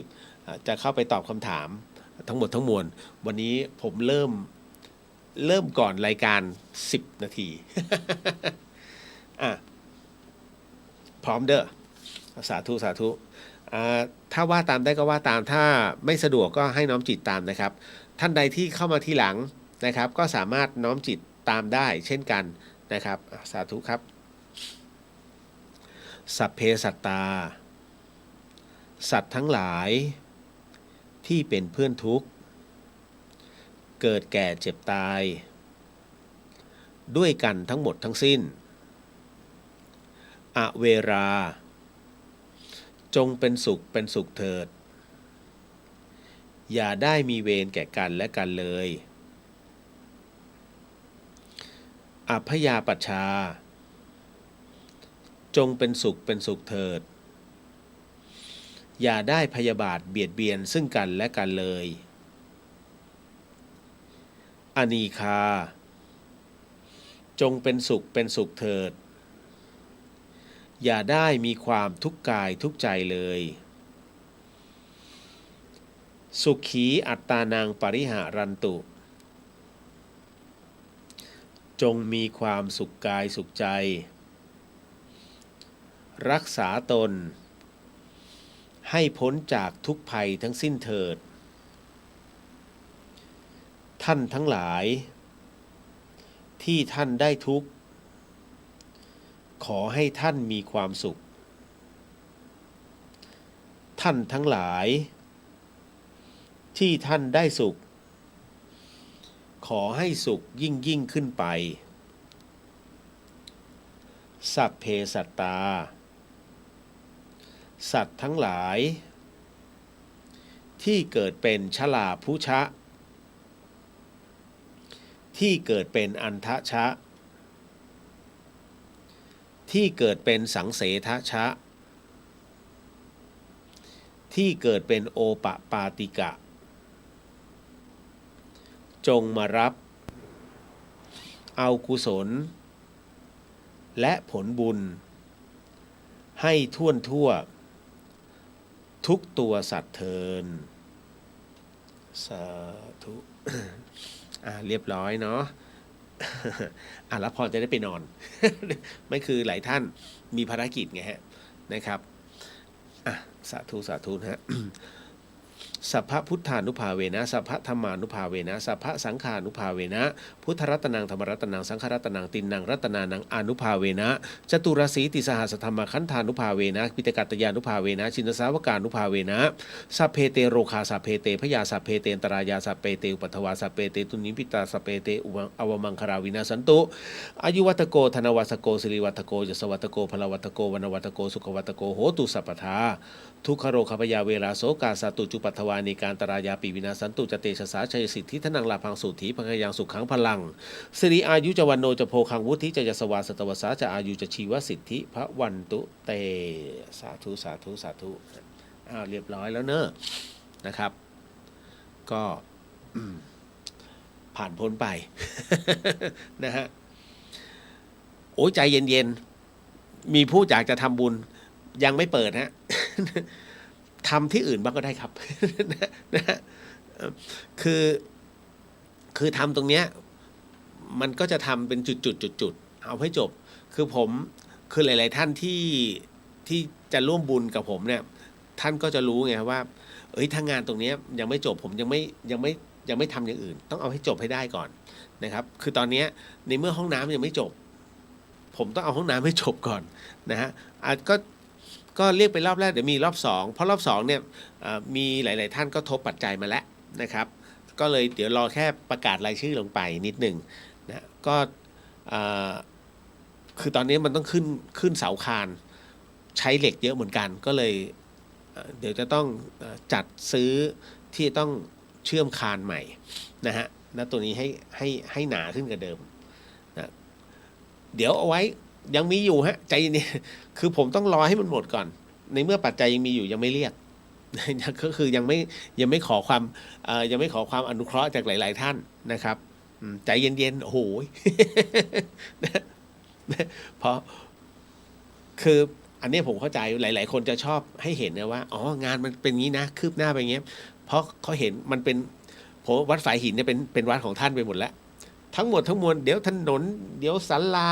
จะเข้าไปตอบคำถามทั้งหมดทั้งมวลวันนี้ผมเริ่มก่อนรายการ10 นาที พร้อมเด้อ สาธุสาธุถ้าว่าตามได้ก็ว่าตามถ้าไม่สะดวกก็ให้น้อมจิตตามนะครับท่านใดที่เข้ามาทีหลังนะครับก็สามารถน้อมจิตตามได้เช่นกันนะครับสาธุครับสัพเพสัตตาสัตว์ทั้งหลายที่เป็นเพื่อนทุกข์เกิดแก่เจ็บตายด้วยกันทั้งหมดทั้งสิ้นอเวราจงเป็นสุขเถิดอย่าได้มีเวรแก่กันและกันเลยอพยาปัชชาจงเป็นสุขเถิดอย่าได้พยาบาทเบียดเบียนซึ่งกันและกันเลยอนีคาจงเป็นสุขเถิดอย่าได้มีความทุกข์กายทุกข์ใจเลยสุขีอัตตานังปริหารันตุจงมีความสุขกายสุขใจรักษาตนให้พ้นจากทุกภัยทั้งสิ้นเถิดท่านทั้งหลายที่ท่านได้ทุกข์ขอให้ท่านมีความสุขท่านทั้งหลายที่ท่านได้สุขขอให้สุขยิ่งขึ้นไปสัพเพสัตตาสัตว์ทั้งหลายที่เกิดเป็นชลาภุชะที่เกิดเป็นอันทะชะที่เกิดเป็นสังเสทะชะที่เกิดเป็นโอปปาติกะจงมารับเอากุศลและผลบุญให้ทั่วทุกตัวสัตว์เทินสาธุ เรียบร้อยเนาะ แล้วพอจะได้ไปนอน ไม่คือหลายท่านมีภารกิจไงฮะนะครับสาธุนะฮะ สัพพพุทธานุภาเวนะสัพพธรรมานุภาเวนะสัพพสังฆานุภาเวนะพุทธรัตนังธรรมรัตนังสังฆรัตนังตินนังรัตนานังอนุภาเวนะจตุรสีติสหัสธรรมขันธานุภาเวนะปิตกัตตยานุภาเวนะชินสาวกานุภาเวนะสัพเพเตโรคาสัพเพเตพยาสัพเพเตนตรายาสัพเพเตอุปัฏฐวาสัพเพเตตุนิพิตาสัพเพเตอวมังคราวินาสันตุอายุวัตโกธนวัตโกสิริวัตโกยศวัตโกพลวัตโกวนวัตโกสุขวัตโกโหตุสัพพทาทุกขโรคพยาเวลาโสกาสตุจุปัฏฐวานิการตรายาปีวินาสันตุจเตชะสาชัยสิทธิทนังลาพังสุถีพยังสุขังพลังสิริอายุจวันโนจะโพคังวุฒิจะยสวาสตวสาจะอายุจะชีวสิทธิพระวันตุเตสาธุเรียบร้อยแล้วเนอะนะครับก็ผ่านพ้นไป นะฮะโอ้ยใจเย็นๆมีผู้อยากจะทำบุญยังไม่เปิดฮะ ทำที่อื่นบ้างก็ได้ครับ นะฮะคือทำตรงเนี้ยมันก็จะทำเป็นจุดเอาให้จบคือหลายๆท่านที่จะร่วมบุญกับผมเนี่ยท่านก็จะรู้ไงว่าถ้างานตรงนี้ยังไม่จบผมยังไม่ทำอย่างอื่นต้องเอาให้จบให้ได้ก่อนนะครับคือตอนนี้ในเมื่อห้องน้ำยังไม่จบผมต้องเอาห้องน้ำให้จบก่อนนะฮะก็เรียกไปรอบแรกเดี๋ยวมีรอบ2เพราะรอบ2เนี่ยมีหลายๆท่านก็ทบปัจจัยมาแล้วนะครับก็เลยเดี๋ยวรอแค่ประกาศรายชื่อลงไปนิดหนึ่งนะก็คือตอนนี้มันต้องขึ้นเสาคานใช้เหล็กเยอะเหมือนกันก็เลยเดี๋ยวจะต้องจัดซื้อที่ต้องเชื่อมคานใหม่นะฮะแล้วตัวนี้ให้หนาขึ้นกว่าเดิมนะเดี๋ยวเอาไว้ยังมีอยู่ฮะใจเย็นคือผมต้องรอให้มันหมดก่อนในเมื่อปัจจัยยังมีอยู่ยังไม่เรียก ก็คือยังไม่ขอความยังไม่ขอความอนุเคราะห์จากหลายๆท่านนะครับใจเย็นๆโอ้โห เพราะคืออันนี้ผมเข้าใจหลายๆคนจะชอบให้เห็นนะว่างานมันเป็นงี้นะคืบหน้าไปอย่างเงี้ยเพราะเขาเห็นมันเป็นผมวัดฝายหินเนี่ยเป็นวัดของท่านไปหมดแล้วทั้งหมดทั้งมวลเดี๋ยวถนนเดี๋ยวศาลา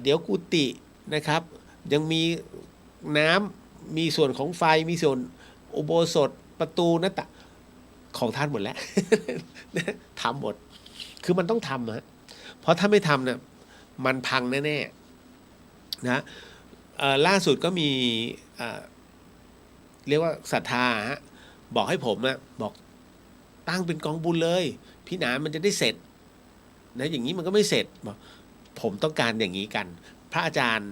เดี๋ยวกุฏินะครับยังมีน้ำ มีส่วนของไฟมีส่วนอุโบสถประตูหน้าต่างของท่านหมดแล้ว ทำหมดคือมันต้องทำฮะเพราะถ้าไม่ทำเนี่ยมันพังแน่ๆนะล่าสุดก็มีเรียกว่าศรัทธาฮะบอกให้ผมนะบอกตั้งเป็นกองบุญเลยพี่หนานมันจะได้เสร็จนะอย่างนี้มันก็ไม่เสร็จบอกผมต้องการอย่างนี้กันพระอาจารย์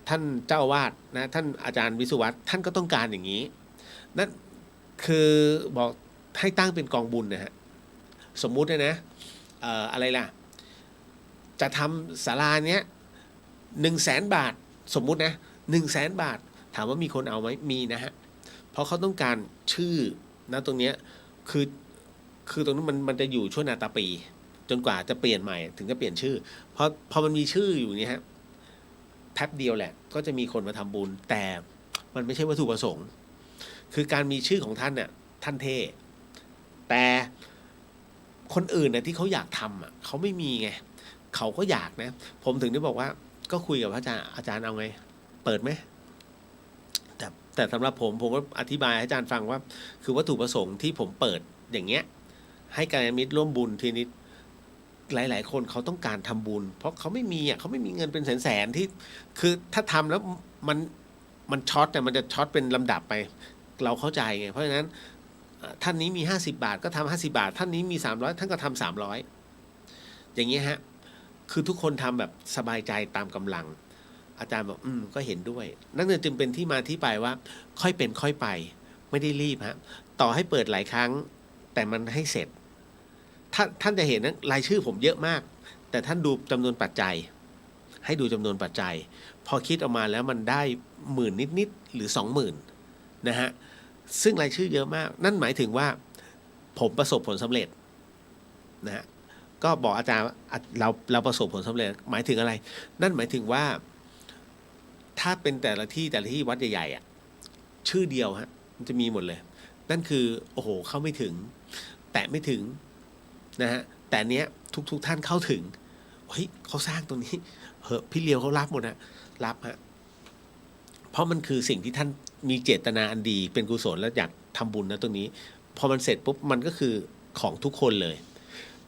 ท่านเจ้าอาวาสนะท่านอาจารย์วิสุวัตรท่านก็ต้องการอย่างนี้นั่นคือบอกให้ตั้งเป็นกองบุญนะฮะสมมุตินะอะไรล่ะจะทำศาลาเนี้ย100,000 บาทสมมุตินะ100,000 บาทถามว่ามีคนเอาไหมมีนะฮะเพราะเขาต้องการชื่อนะตรงเนี้ยคือตรงนั้นมันจะอยู่ช่วงนาตาปีจนกว่าจะเปลี่ยนใหม่ถึงจะเปลี่ยนชื่อพอมันมีชื่ออยู่เนี่ยฮะแป๊บเดียวแหละก็จะมีคนมาทำบุญแต่มันไม่ใช่วัตถุประสงค์คือการมีชื่อของท่านเนี่ยท่านเท่แต่คนอื่นเนี่ยที่เขาอยากทำอ่ะเขาไม่มีไงเขาก็อยากนะผมถึงได้บอกว่าก็คุยกับพระอาจารย์เอาไงเปิดไหมแต่สำหรับผมก็อธิบายให้อาจารย์ฟังว่าคือวัตถุประสงค์ที่ผมเปิดอย่างเงี้ยให้กัลยาณมิตรร่วมบุญทีนี้หลายๆคนเขาต้องการทำบุญเพราะเขาไม่มีเขาไม่มีเงินเป็นแสนๆที่คือถ้าทำแล้วมันช็อตแต่มันจะช็อตเป็นลำดับไปเราเข้าใจไงเพราะฉะนั้นท่านนี้มี50 บาทก็ทำ50 บาทท่านนี้มี300ท่านก็ทำ300อย่างเงี้ยฮะคือทุกคนทำแบบสบายใจตามกำลังอาจารย์บอกก็เห็นด้วยนั่นจึงเป็นที่มาที่ไปว่าค่อยเป็นค่อยไปไม่ได้รีบฮะต่อให้เปิดหลายครั้งแต่มันให้เสร็จท่านจะเห็นนะรายชื่อผมเยอะมากแต่ท่านดูจำนวนปัจจัยให้ดูจำนวนปัจจัยพอคิดออกมาแล้วมันได้10,000นิดๆหรือ20,000นะฮะซึ่งรายชื่อเยอะมากนั่นหมายถึงว่าผมประสบผลสำเร็จนะฮะก็บอกอาจารย์เราประสบผลสำเร็จหมายถึงอะไรนั่นหมายถึงว่าถ้าเป็นแต่ละที่วัดใหญ่ๆชื่อเดียวฮะมันจะมีหมดเลยนั่นคือโอ้โหเข้าไม่ถึงแตะไม่ถึงนะฮะแต่เนี้ยทุกท่านเข้าถึงเฮ้ยเขาสร้างตรงนี้พี่เลียวเขารับหมดนะรับฮะเพราะมันคือสิ่งที่ท่านมีเจตนาอันดีเป็นกุศลแล้วอยากทำบุญนะตรงนี้พอมันเสร็จปุ๊บมันก็คือของทุกคนเลย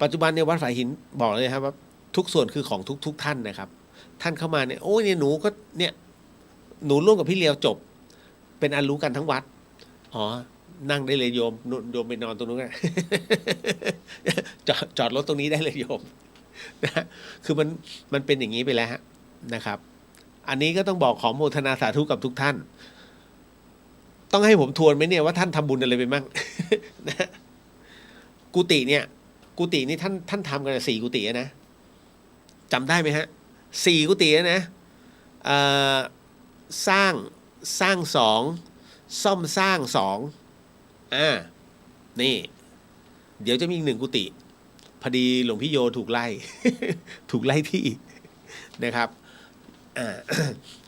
ปัจจุบันในวัดฝายหินบอกเลยครับว่าทุกส่วนคือของทุกท่านนะครับท่านเข้ามาเนี่ยโอ้ยเนี่ยหนูก็เนี่ยหนูร่วมกับพี่เลียวจบเป็นอันรู้กันทั้งวัดอ๋อนั่งได้เลยโยมไปนอนตรงนู้น จอดรถตรงนี้ได้เลยโยมนะคือมันเป็นอย่างนี้ไปแล้วฮะนะครับอันนี้ก็ต้องบอกขอโมทนาสาธุกับทุกท่านต้องให้ผมทวนไหมเนี่ยว่าท่านทำบุญอะไรไปบ้าง นะกุฏินี่ท่านทำกัน4 กุฏินะจำได้ไหมฮะ4 กุฏินะสร้าง2ซ่อมสร้าง2นี่เดี๋ยวจะมีอีก1 กุฏิพอดีหลวงพี่โยถูกไล่ ถูกไล่ที่นะครับ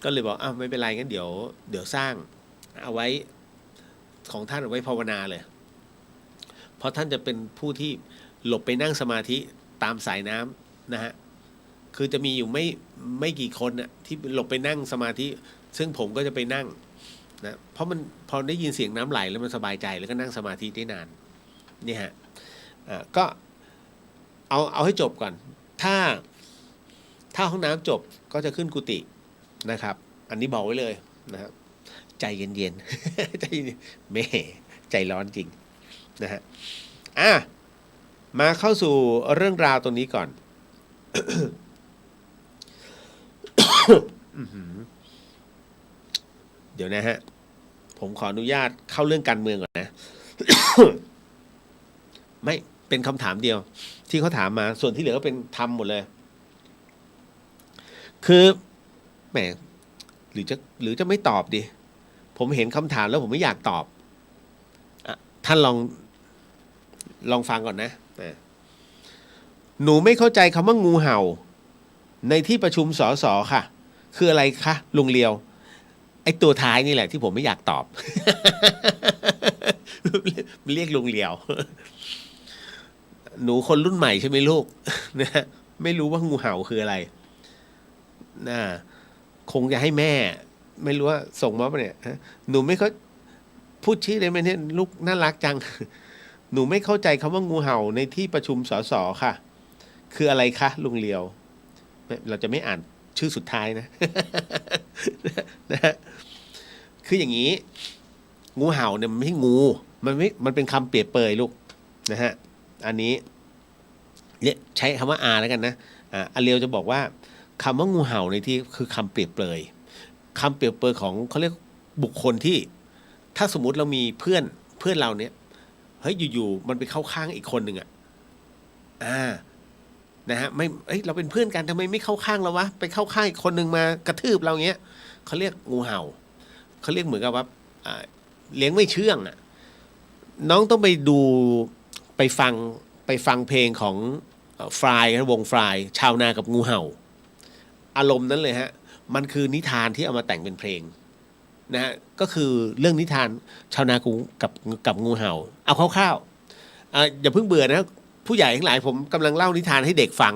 ก็เลยบอกไม่เป็นไรงั้นเดี๋ยวสร้างเอาไว้ของท่านเอาไว้ภาวนาเลยเพราะท่านจะเป็นผู้ที่หลบไปนั่งสมาธิตามสายน้ำนะฮะคือจะมีอยู่ไม่กี่คนน่ะที่หลบไปนั่งสมาธิซึ่งผมก็จะไปนั่งนะเพราะมันพอได้ยินเสียงน้ำไหลแล้วมันสบายใจแล้วก็นั่งสมาธิได้นานนี่ฮะก็เอาให้จบก่อนถ้าห้องน้ำจบก็จะขึ้นกุฏินะครับอันนี้บอกไว้เลยนะครับใจเย็นๆ ใจแม่ใจร้อนจริงนะฮะมาเข้าสู่เรื่องราวตรงนี้ก่อน เดี๋ยวนะฮะผมขออนุญาตเข้าเรื่องการเมืองก่อนนะ ไม่เป็นคำถามเดียวที่เขาถามมาส่วนที่เหลือก็เป็นทำหมดเลยคือแหมหรือจะไม่ตอบดิผมเห็นคำถามแล้วผมไม่อยากตอบท่านลองฟังก่อนนะหนูไม่เข้าใจคำว่างูเห่าในที่ประชุมสสค่ะคืออะไรคะลุงเลียวไอ้ตัวท้ายนี่แหละที่ผมไม่อยากตอบ เรียกลุงเลียว หนูคนรุ่นใหม่ใช่ไหมลูก นะไม่รู้ว่างูเห่าคืออะไรคงจะให้แม่ ไม่รู้ว่าส่งมาปะเนี่ยฮะหนูไม่เขาพูดชื่อได้ไหมเนี่ยลูกน่ารักจัง หนูไม่เข้าใจคำว่างูเห่าในที่ประชุมสสค่ะ คืออะไรคะลุงเลียวเราจะไม่อ่านชื่อสุดท้ายนะ นะฮะคืออย่างนี้งูเห่าเนี่ยมันไม่ใช่งูมันเป็นคำเปรียบเปรยลูกนะฮะอันนี้เนี่ยใช้คำว่าอาแล้วกันนะอาเลียวจะบอกว่าคำว่างูเห่าในที่คือคำเปรียบเปรยคำเปรียบเปรยของเขาเรียกบุคคลที่ถ้าสมมุติเรามีเพื่อนเราเนี่ยเฮ้ยอยู่ๆมันไปเข้าข้างอีกคนหนึ่งนะฮะไม่เราเป็นเพื่อนกันทำไมไม่เข้าข้างเราวะไปเข้าข้างอีกคนหนึ่งมากระทืบเราเงี้ยเขาเรียกงูเห่าเขาเรียกเหมือนกับว่าเลี้ยงไม่เชื่องน้องต้องไปดูไปฟังเพลงของฟรายวงฟรายชาวนากับงูเห่าอารมณ์นั้นเลยฮะมันคือนิทานที่เอามาแต่งเป็นเพลงนะฮะก็คือเรื่องนิทานชาวนากับงูเห่าเอาคร่าวๆอย่าเพิ่งเบื่อนะผู้ใหญ่ทั้งหลายผมกำลังเล่านิทานให้เด็กฟัง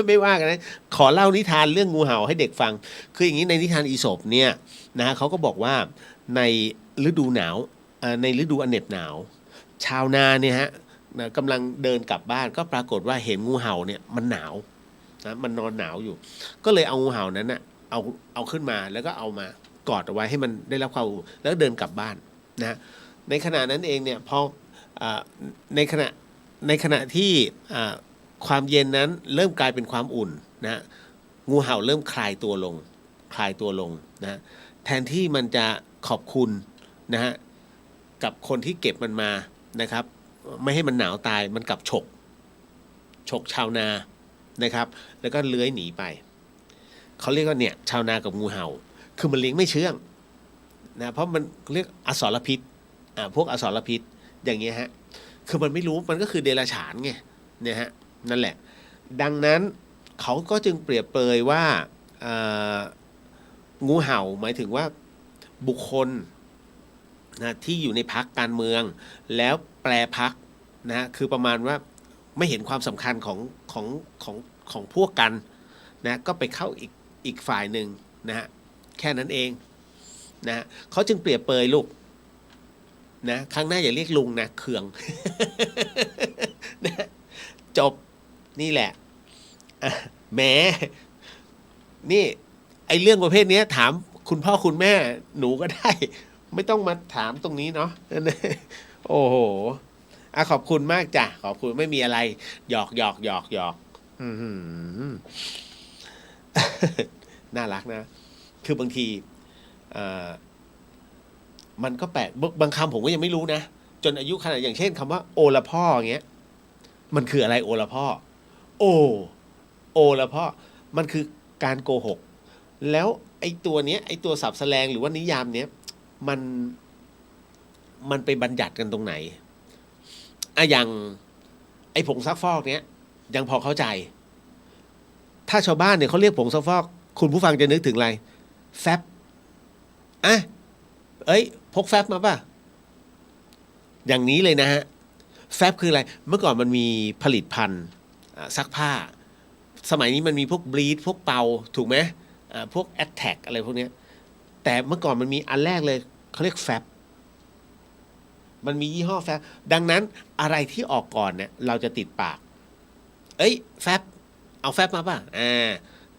ไม่ว่ากันนะขอเล่านิทานเรื่องงูเห่าให้เด็กฟังคืออย่างนี้ในนิทานอีสปเนี่ยนะฮะเขาก็บอกว่าในฤดูหนาวในฤดูอันเหน็บหนาวชาวนาเนี่ยฮะกำลังเดินกลับบ้านก็ปรากฏว่าเห็นงูเห่าเนี่ยมันหนาวนะมันนอนหนาวอยู่ก็เลยเอางูเห่านั้นนะเอาขึ้นมาแล้วก็เอามากอดเอาไว้ให้มันได้รับความอุ่นแล้วเดินกลับบ้านนะในขณะนั้นเองเนี่ยพอในขณะที่ความเย็นนั้นเริ่มกลายเป็นความอุ่นนะงูเห่าเริ่มคลายตัวลงนะแทนที่มันจะขอบคุณนะฮะกับคนที่เก็บมันมานะครับไม่ให้มันหนาวตายมันกลับฉกชาวนานะครับแล้วก็เลื้อยหนีไปเขาเรียกว่าเนี่ยชาวนากับงูเห่าคือมันเลี้ยงไม่เชื่องนะเพราะมันเรียกอสรพิษพวกอสรพิษอย่างเงี้ยฮะคือมันไม่รู้มันก็คือเดรัจฉานไงเนี่ยฮะนั่นแหละดังนั้นเขาก็จึงเปรียบเปรยว่างูเห่าหมายถึงว่าบุคคลนะที่อยู่ในพรรคการเมืองแล้วแปรพรรคนะคือประมาณว่าไม่เห็นความสำคัญของพวกกันนะก็ไปเข้าอีกฝ่ายหนึ่งนะฮะแค่นั้นเองนะเขาจึงเปรียบเปรยลูกนะครั้งหน้าอย่าเรียกลุงนะเคือง นะจบนี่แหละแหมนี่ไอเรื่องประเภทนี้ถามคุณพ่อคุณแม่หนูก็ได้ไม่ต้องมาถามตรงนี้เนาะโอ้โหขอบคุณมากจ้ะขอบคุณไม่มีอะไรหยอกน่ารักนะคือบางทีมันก็แปลกบางคำผมก็ยังไม่รู้นะจนอายุขนาดอย่างเช่นคำว่าโอละพ่ออย่างเงี้ยมันคืออะไรโอละพ่อโอละพ่อมันคือการโกหกแล้วไอ้ตัวเนี้ยไอ้ตัวศัพท์แสลงหรือว่านิยามเนี้ยมันไปบัญญัติกันตรงไหนอย่างไอ้ผงซักฟอกเนี้ยยังพอเข้าใจถ้าชาวบ้านเนี่ยเขาเรียกผงซักฟอกคุณผู้ฟังจะนึกถึงอะไรแฟบพกแฟบมาป่ะอย่างนี้เลยนะฮะแฟบคืออะไรเมื่อก่อนมันมีผลิตภัณฑ์ซักผ้าสมัยนี้มันมีพวกบลีดพวกเป่าถูกไหมพวกแอตแทกอะไรพวกนี้แต่เมื่อก่อนมันมีอันแรกเลยเขาเรียกแฟบมันมียี่ห้อแฟบดังนั้นอะไรที่ออกก่อนเนี่ยเราจะติดปากแฟบเอาแฟบมาป่ะ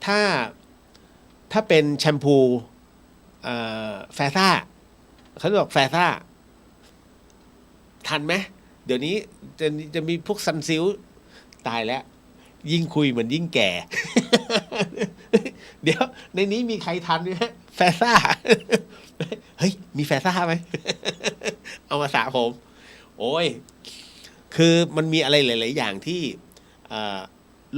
ถ้าเป็นแชมพูแฟซ่าเขาบอกแฟซ่าทันไหมเดี๋ยวนี้จะมีพวกซันซิลตายแล้วยิ่งคุยเหมือนยิ่งแก่ เดี๋ยวในนี้มีใครทันไหมแฟซ่า เฮ้ยมีแฟซ่าไหม เอามาสระผมโอ้ยคือมันมีอะไรหลายๆอย่างที่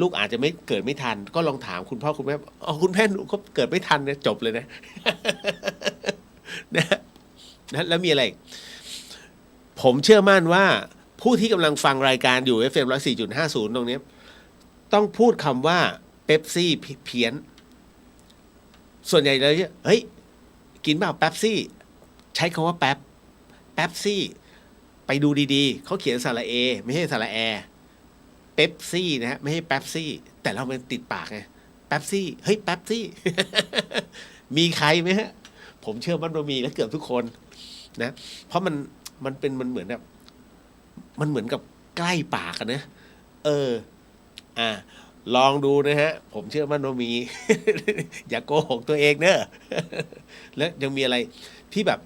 ลูกอาจจะไม่เกิดไม่ทันก็ลองถามคุณพ่อคุณแม่คุณแม่หนูก็เกิดไม่ทันเนี่ยจบเลยนะ นะแล้วมีอะไรผมเชื่อมั่นว่าผู้ที่กำลังฟังรายการอยู่ FM 104.50 ตรงนี้ต้องพูดคำว่าเป๊ปซี่เพี้ยนส่วนใหญ่เลยเฮ้ยกินเปล่าเป๊ปซี่ใช้คำว่าแป๊บซี่ไปดูดีๆเขาเขียนสระเอไม่ใช่สระแอเป๊ปซี่นะฮะไม่ใช่แป๊บซี่แต่เรามันติดปากไงแป๊บซี่เฮ้ยแป๊บซี่ มีใครไหมฮะผมเชื่อมันว่ามีและเกือบทุกคนนะเพราะมันเป็นมันเหมือนแบบมันเหมือนกับใกล้ปากกันนะลองดูนะฮะผมเชื่อมันว่ามี อย่าโกหกตัวเองเนอะ แล้วยังมีอะไรที่แบบ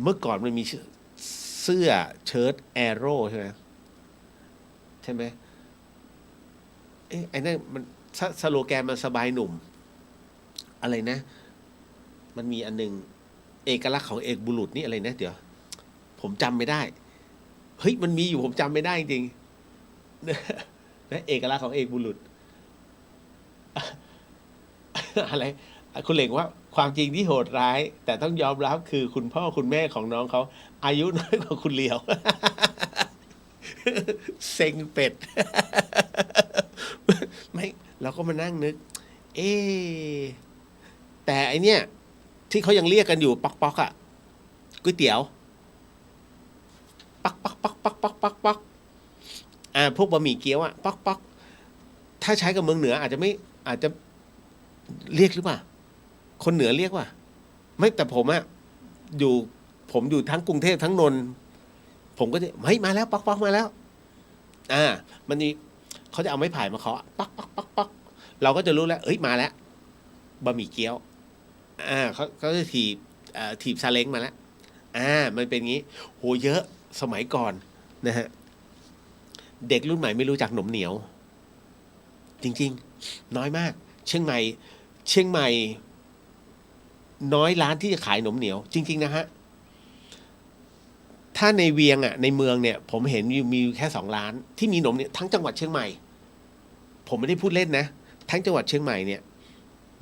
เมื่อก่อนมันมีเสื้อเชิ้ตแอโร่ใช่ไหมไอ้นั่นมันสโลแกนมันสบายหนุ่มอะไรนะมันมีอันนึงเอกลักษณ์ของเอกบุรุษนี่อะไรนะเดี๋ยวผมจำไม่ได้เฮ้ยมันมีอยู่ผมจำไม่ได้จริงๆนะเอกลักษณ์ของเอกบุรุษ อะไรคุณเหล่งว่าความจริงที่โหดร้ายแต่ต้องยอมรับคือคุณพ่อคุณแม่ของน้องเขาอายุน้อยกว่าคุณเหลียว เซ็งเป็ด ไม่เราก็มานั่งนึกแต่ไอเนี้ยที่เขายังเรียกกันอยู่ป๊อกๆอ่ะก๋วยเตี๋ยวปักพวกบะหมี่เกี๊ยวอ่ะปักถ้าใช้กับเมืองเหนืออาจจะเรียกหรือเปล่าคนเหนือเรียกว่าไม่แต่ผมอยู่ทั้งกรุงเทพทั้งนนท์ผมก็จะเฮ้ยมาแล้วปักมาแล้วมันมีเขาจะเอาไม้ไผ่มาเคาะปักเราก็จะรู้แล้วเอ้ยมาแล้วบะหมี่เกี๊ยวเขาจะถีบซาเล้งมาแล้วมันเป็นงี้โหเยอะสมัยก่อนนะฮะเด็กรุ่นใหม่ไม่รู้จักหนมเหนียวจริงๆน้อยมากเชียงใหม่น้อยร้านที่จะขายหนมเหนียวจริงๆนะฮะถ้าในเวียงในเมืองเนี่ยผมเห็นมีแค่2 ร้านที่มีหนมเนี่ยทั้งจังหวัดเชียงใหม่ผมไม่ได้พูดเล่นนะทั้งจังหวัดเชียงใหม่เนี่ย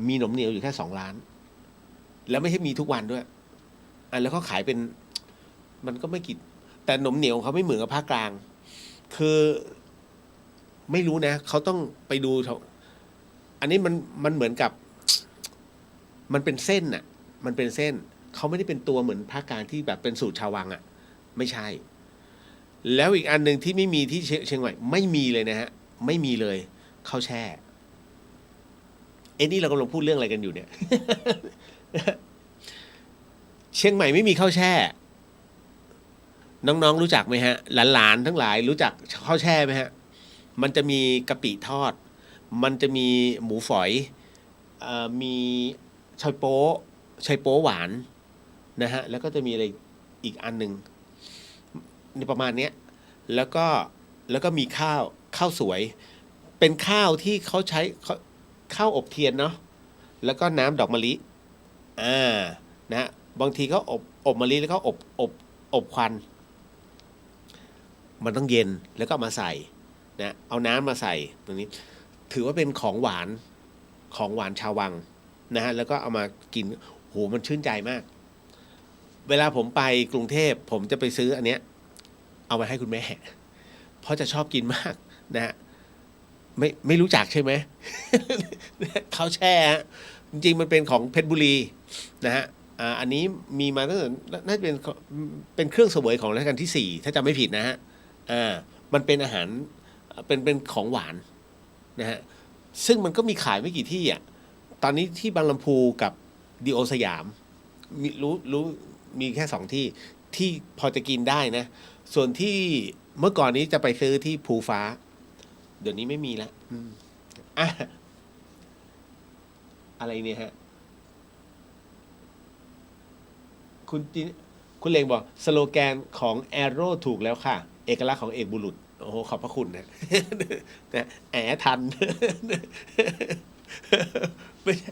มีหนมเหนียวอยู่แค่2 ร้านแล้วไม่ใช่มีทุกวันด้วยแล้วก็ขายเป็นมันก็ไม่กี่แต่หนมเหนียวเขาไม่เหมือนกับภาคกลางคือไม่รู้นะเขาต้องไปดูอันนี้มันเหมือนกับมันเป็นเส้นมันเป็นเส้นเขาไม่ได้เป็นตัวเหมือนภาคกลางที่แบบเป็นสูตรชาววังไม่ใช่แล้วอีกอันหนึ่งที่ไม่มีที่เชียงใหม่ไม่มีเลยนะฮะไม่มีเลยข้าวแช่นี่เรากำลังพูดเรื่องอะไรกันอยู่เนี่ย เชียงใหม่ไม่มีข้าวแช่น้องๆรู้จักไหมฮะหลานๆทั้งหลายรู้จักข้าวแช่ไหมฮะมันจะมีกะปิทอดมันจะมีหมูฝอยมีไชโป๊หวานนะฮะแล้วก็จะมีอะไรอีกอันหนึ่งในประมาณเนี้ยแล้วก็มีข้าวสวยเป็นข้าวที่เขาใช้ข้าวอบเทียนเนาะแล้วก็น้ำดอกมะลินะบางทีก็อบมะลิแล้วก็อบควันมันต้องเย็นแล้วก็มาใส่นะเอาน้ำมาใส่ตรงนี้ถือว่าเป็นของหวานชาววังนะฮะแล้วก็เอามากินโหมันชื่นใจมากเวลาผมไปกรุงเทพผมจะไปซื้ออันเนี้ยเอามาให้คุณแม่เพราะจะชอบกินมากนะฮะไม่รู้จักใช่ไหม ข้าวแช่จริงๆมันเป็นของเพชรบุรีนะฮะอันนี้มีมาตั้งแต่น่าจะเป็นเครื่องเสวยของรัชกาลที่4ถ้าจำไม่ผิดนะฮะมันเป็นอาหารเป็นของหวานนะฮะซึ่งมันก็มีขายไม่กี่ที่ตอนนี้ที่บางลำพูกับดีโอสยามรู้มีแค่2ที่พอจะกินได้นะส่วนที่เมื่อก่อนนี้จะไปซื้อที่ภูฟ้าเดี๋ยวนี้ไม่มีแล้วอะไรเนี่ยฮะคุณเลงบอกสโลแกนของแอโร่ถูกแล้วค่ะเอกลักษณ์ของเอกบุรุษโอ้โหขอบพระคุณนะ ทัน ไม่ใช่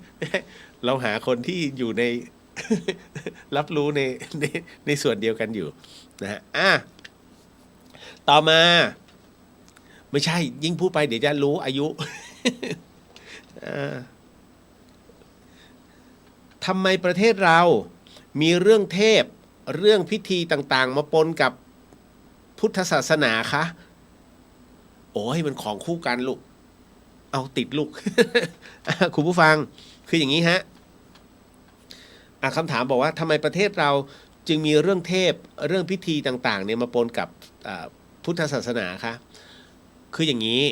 เราหาคนที่อยู่ใน รับรู้ในส่วนเดียวกันอยู่นะฮะต่อมาไม่ใช่ยิ่งพูดไปเดี๋ยวจะรู้อายุ ทำไมประเทศเรามีเรื่องเทพเรื่องพิธีต่างๆมาปนกับพุทธศาสนาคะโอ้ยมันของคู่กันลูกเอาติดลูก คุณผู้ฟังคืออย่างนี้ฮะคำถามบอกว่าทำไมประเทศเราจึงมีเรื่องเทพเรื่องพิธีต่างๆเนี่ยมาปนกับพุทธศาสนาคะคืออย่างนี้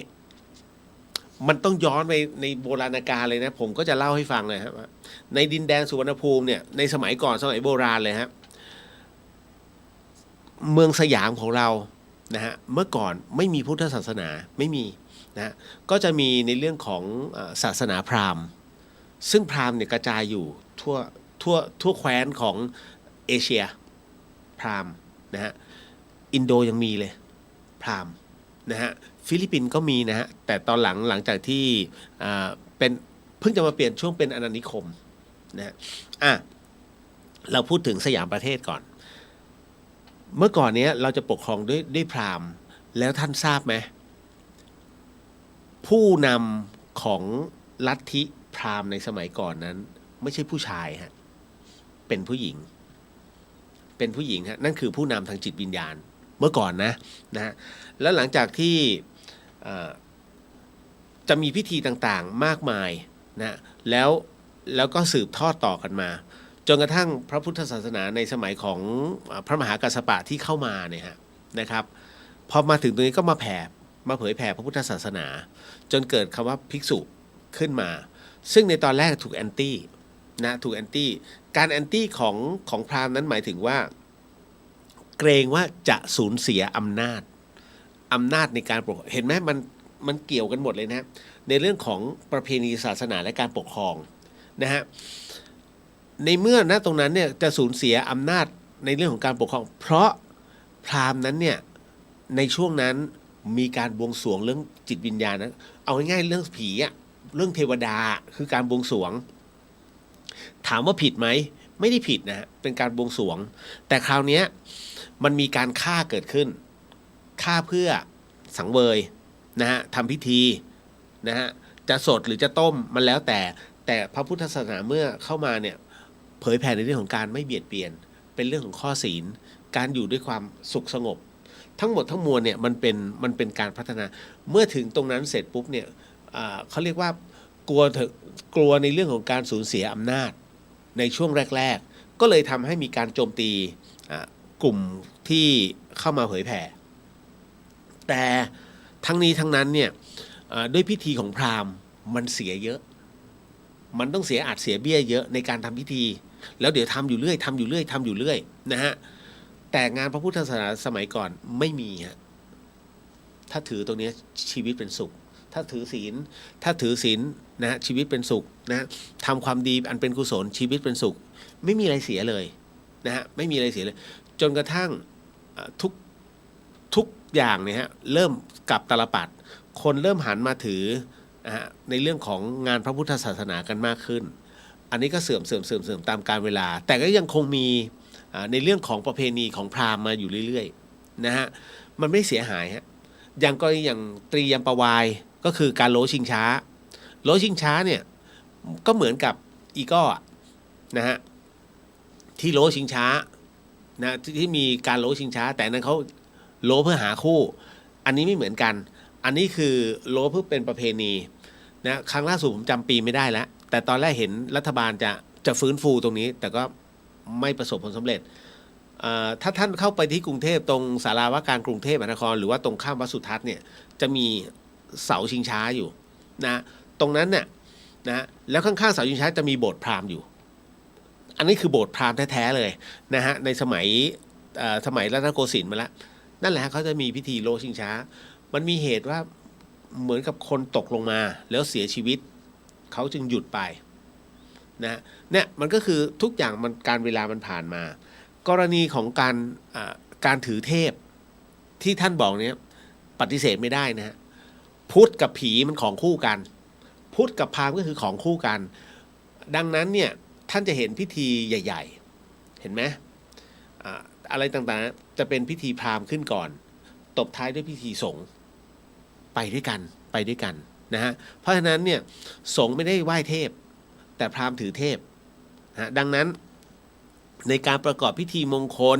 มันต้องย้อนไปในโบราณกาลเลยนะผมก็จะเล่าให้ฟังเลยครับว่าในดินแดนสุวรรณภูมิเนี่ยในสมัยก่อนสมัยโบราณเลยครับเมืองสยามของเรานะฮะเมื่อก่อนไม่มีพุทธศาสนาไม่มีนะก็จะมีในเรื่องของศาสนาพราหมณ์ซึ่งพราหมณ์เนี่ยกระจายอยู่ทั่วแคว้นของเอเชียพราหมณ์นะฮะอินโดยังมีเลยพราหมณ์นะฮะฟิลิปปินส์ก็มีนะฮะแต่ตอนหลังจากที่เป็นเพิ่งจะมาเปลี่ยนช่วงเป็นอาณานิคมนะฮะเราพูดถึงสยามประเทศก่อนเมื่อก่อนเนี้ยเราจะปกครองด้วยพราหมณ์แล้วท่านทราบไหมผู้นำของลัทธิพราหมณ์ในสมัยก่อนนั้นไม่ใช่ผู้ชายฮะเป็นผู้หญิงฮะนั่นคือผู้นำทางจิตวิญญาณเมื่อก่อนนะฮะแล้วหลังจากที่จะมีพิธีต่างๆมากมายนะแล้วก็สืบทอดต่อกันมาจนกระทั่งพระพุทธศาสนาในสมัยของพระมหากัสสปะที่เข้ามาเนี่ยนะครับพอมาถึงตรงนี้ก็มาเผยแผ่พระพุทธศาสนาจนเกิดคำว่าภิกษุขึ้นมาซึ่งในตอนแรกถูกแอนตี้นะถูกแอนตี้การแอนตี้ของพราหมณ์นั้นหมายถึงว่าเกรงว่าจะสูญเสียอำนาจในการปกครองเห็นไหมมันเกี่ยวกันหมดเลยนะในเรื่องของประเพณีศาสนาและการปกครองนะฮะในเมื่อตรงนั้นเนี่ยจะสูญเสียอำนาจในเรื่องของการปกครองเพราะพราหมณ์นั้นเนี่ยในช่วงนั้นมีการบวงสรวงเรื่องจิตวิญญาณนะเอาง่ายๆเรื่องผีอะเรื่องเทวดาคือการบวงสรวงถามว่าผิดไหมไม่ได้ผิดนะเป็นการบวงสรวงแต่คราวนี้มันมีการฆ่าเกิดขึ้นฆ่าเพื่อสังเวยนะฮะทำพิธีนะฮะจะสดหรือจะต้มมันแล้วแต่พระพุทธศาสนาเมื่อเข้ามาเนี่ยเผยแผ่ในเรื่องของการไม่เบียดเบียนเป็นเรื่องของข้อศีลการอยู่ด้วยความสุขสงบทั้งหมดทั้งมวลเนี่ยมันเป็นการพัฒนาเมื่อถึงตรงนั้นเสร็จปุ๊บเนี่ยเขาเรียกว่ากลัวในเรื่องของการสูญเสียอำนาจในช่วงแรกๆก็เลยทำให้มีการโจมตีกลุ่มที่เข้ามาเผยแผ่แต่ทั้งนี้ทั้งนั้นเนี่ยด้วยพิธีของพราหมณ์มันเสียเยอะมันต้องเสียเสียเบี้ยเยอะในการทำพิธีแล้วเดี๋ยวทำอยู่เรื่อยนะฮะแต่งานพระพุทธศาสนาสมัยก่อนไม่มีฮะถ้าถือตรงนี้ชีวิตเป็นสุขถ้าถือศีลนะฮะชีวิตเป็นสุขนะทำความดีอันเป็นกุศลชีวิตเป็นสุขไม่มีอะไรเสียเลยนะฮะไม่มีอะไรเสียเลยจนกระทั่งทุกอย่างเนี่ยฮะเริ่มกลับตาลปัดคนเริ่มหันมาถือในเรื่องของงานพระพุทธศาสนากันมากขึ้นอันนี้ก็เสื่อมตามกาลเวลาแต่ก็ยังคงมีในเรื่องของประเพณีของพราหมณ์มาอยู่เรื่อยๆนะฮะมันไม่เสียหายฮะอย่างกรณีอย่างตรียมปวายก็คือการโลชิงช้าเนี่ยก็เหมือนกับอีก้อนะฮะที่โลชิงช้านะที่มีการโลชิงช้าแต่นั้นเขาโลเพื่อหาคู่อันนี้ไม่เหมือนกันอันนี้คือโลเพื่อเป็นประเพณีนะครั้งล่าสุดผมจำปีไม่ได้แล้วแต่ตอนแรกเห็นรัฐบาลจะฟื้นฟูตรงนี้แต่ก็ไม่ประสบผลสำเร็จถ้าท่านเข้าไปที่กรุงเทพตรงศาลาว่าการกรุงเทพมหานครหรือว่าตรงข้ามวัดสุทัศน์เนี่ยจะมีเสาชิงช้าอยู่นะตรงนั้นเนี่ยนะแล้วข้างๆเสาชิงช้าจะมีโบสถ์พราหมณ์อยู่อันนี้คือโบสถ์พราหมณ์แท้ๆเลยนะฮะในสมัยรัตนโกสินทร์มาแล้วนั่นแหละเขาจะมีพิธีโลชิงช้ามันมีเหตุว่าเหมือนกับคนตกลงมาแล้วเสียชีวิตเขาจึงหยุดไปนะเนี่ยมันก็คือทุกอย่างมันการเวลามันผ่านมากรณีของการถือเทพที่ท่านบอกเนี้ยปฏิเสธไม่ได้นะฮะพุทธกับผีมันของคู่กันพุทธกับพราหมณ์ก็คือของคู่กันดังนั้นเนี่ยท่านจะเห็นพิธีใหญ่ๆเห็นไหมอะไรต่างๆจะเป็นพิธีพราหมณ์ขึ้นก่อนตบท้ายด้วยพิธีสงฆ์ไปด้วยกันนะฮะเพราะฉะนั้นเนี่ยสงฆ์ไม่ได้ไหว้เทพแต่พราหมณ์ถือเทพนะดังนั้นในการประกอบพิธีมงคล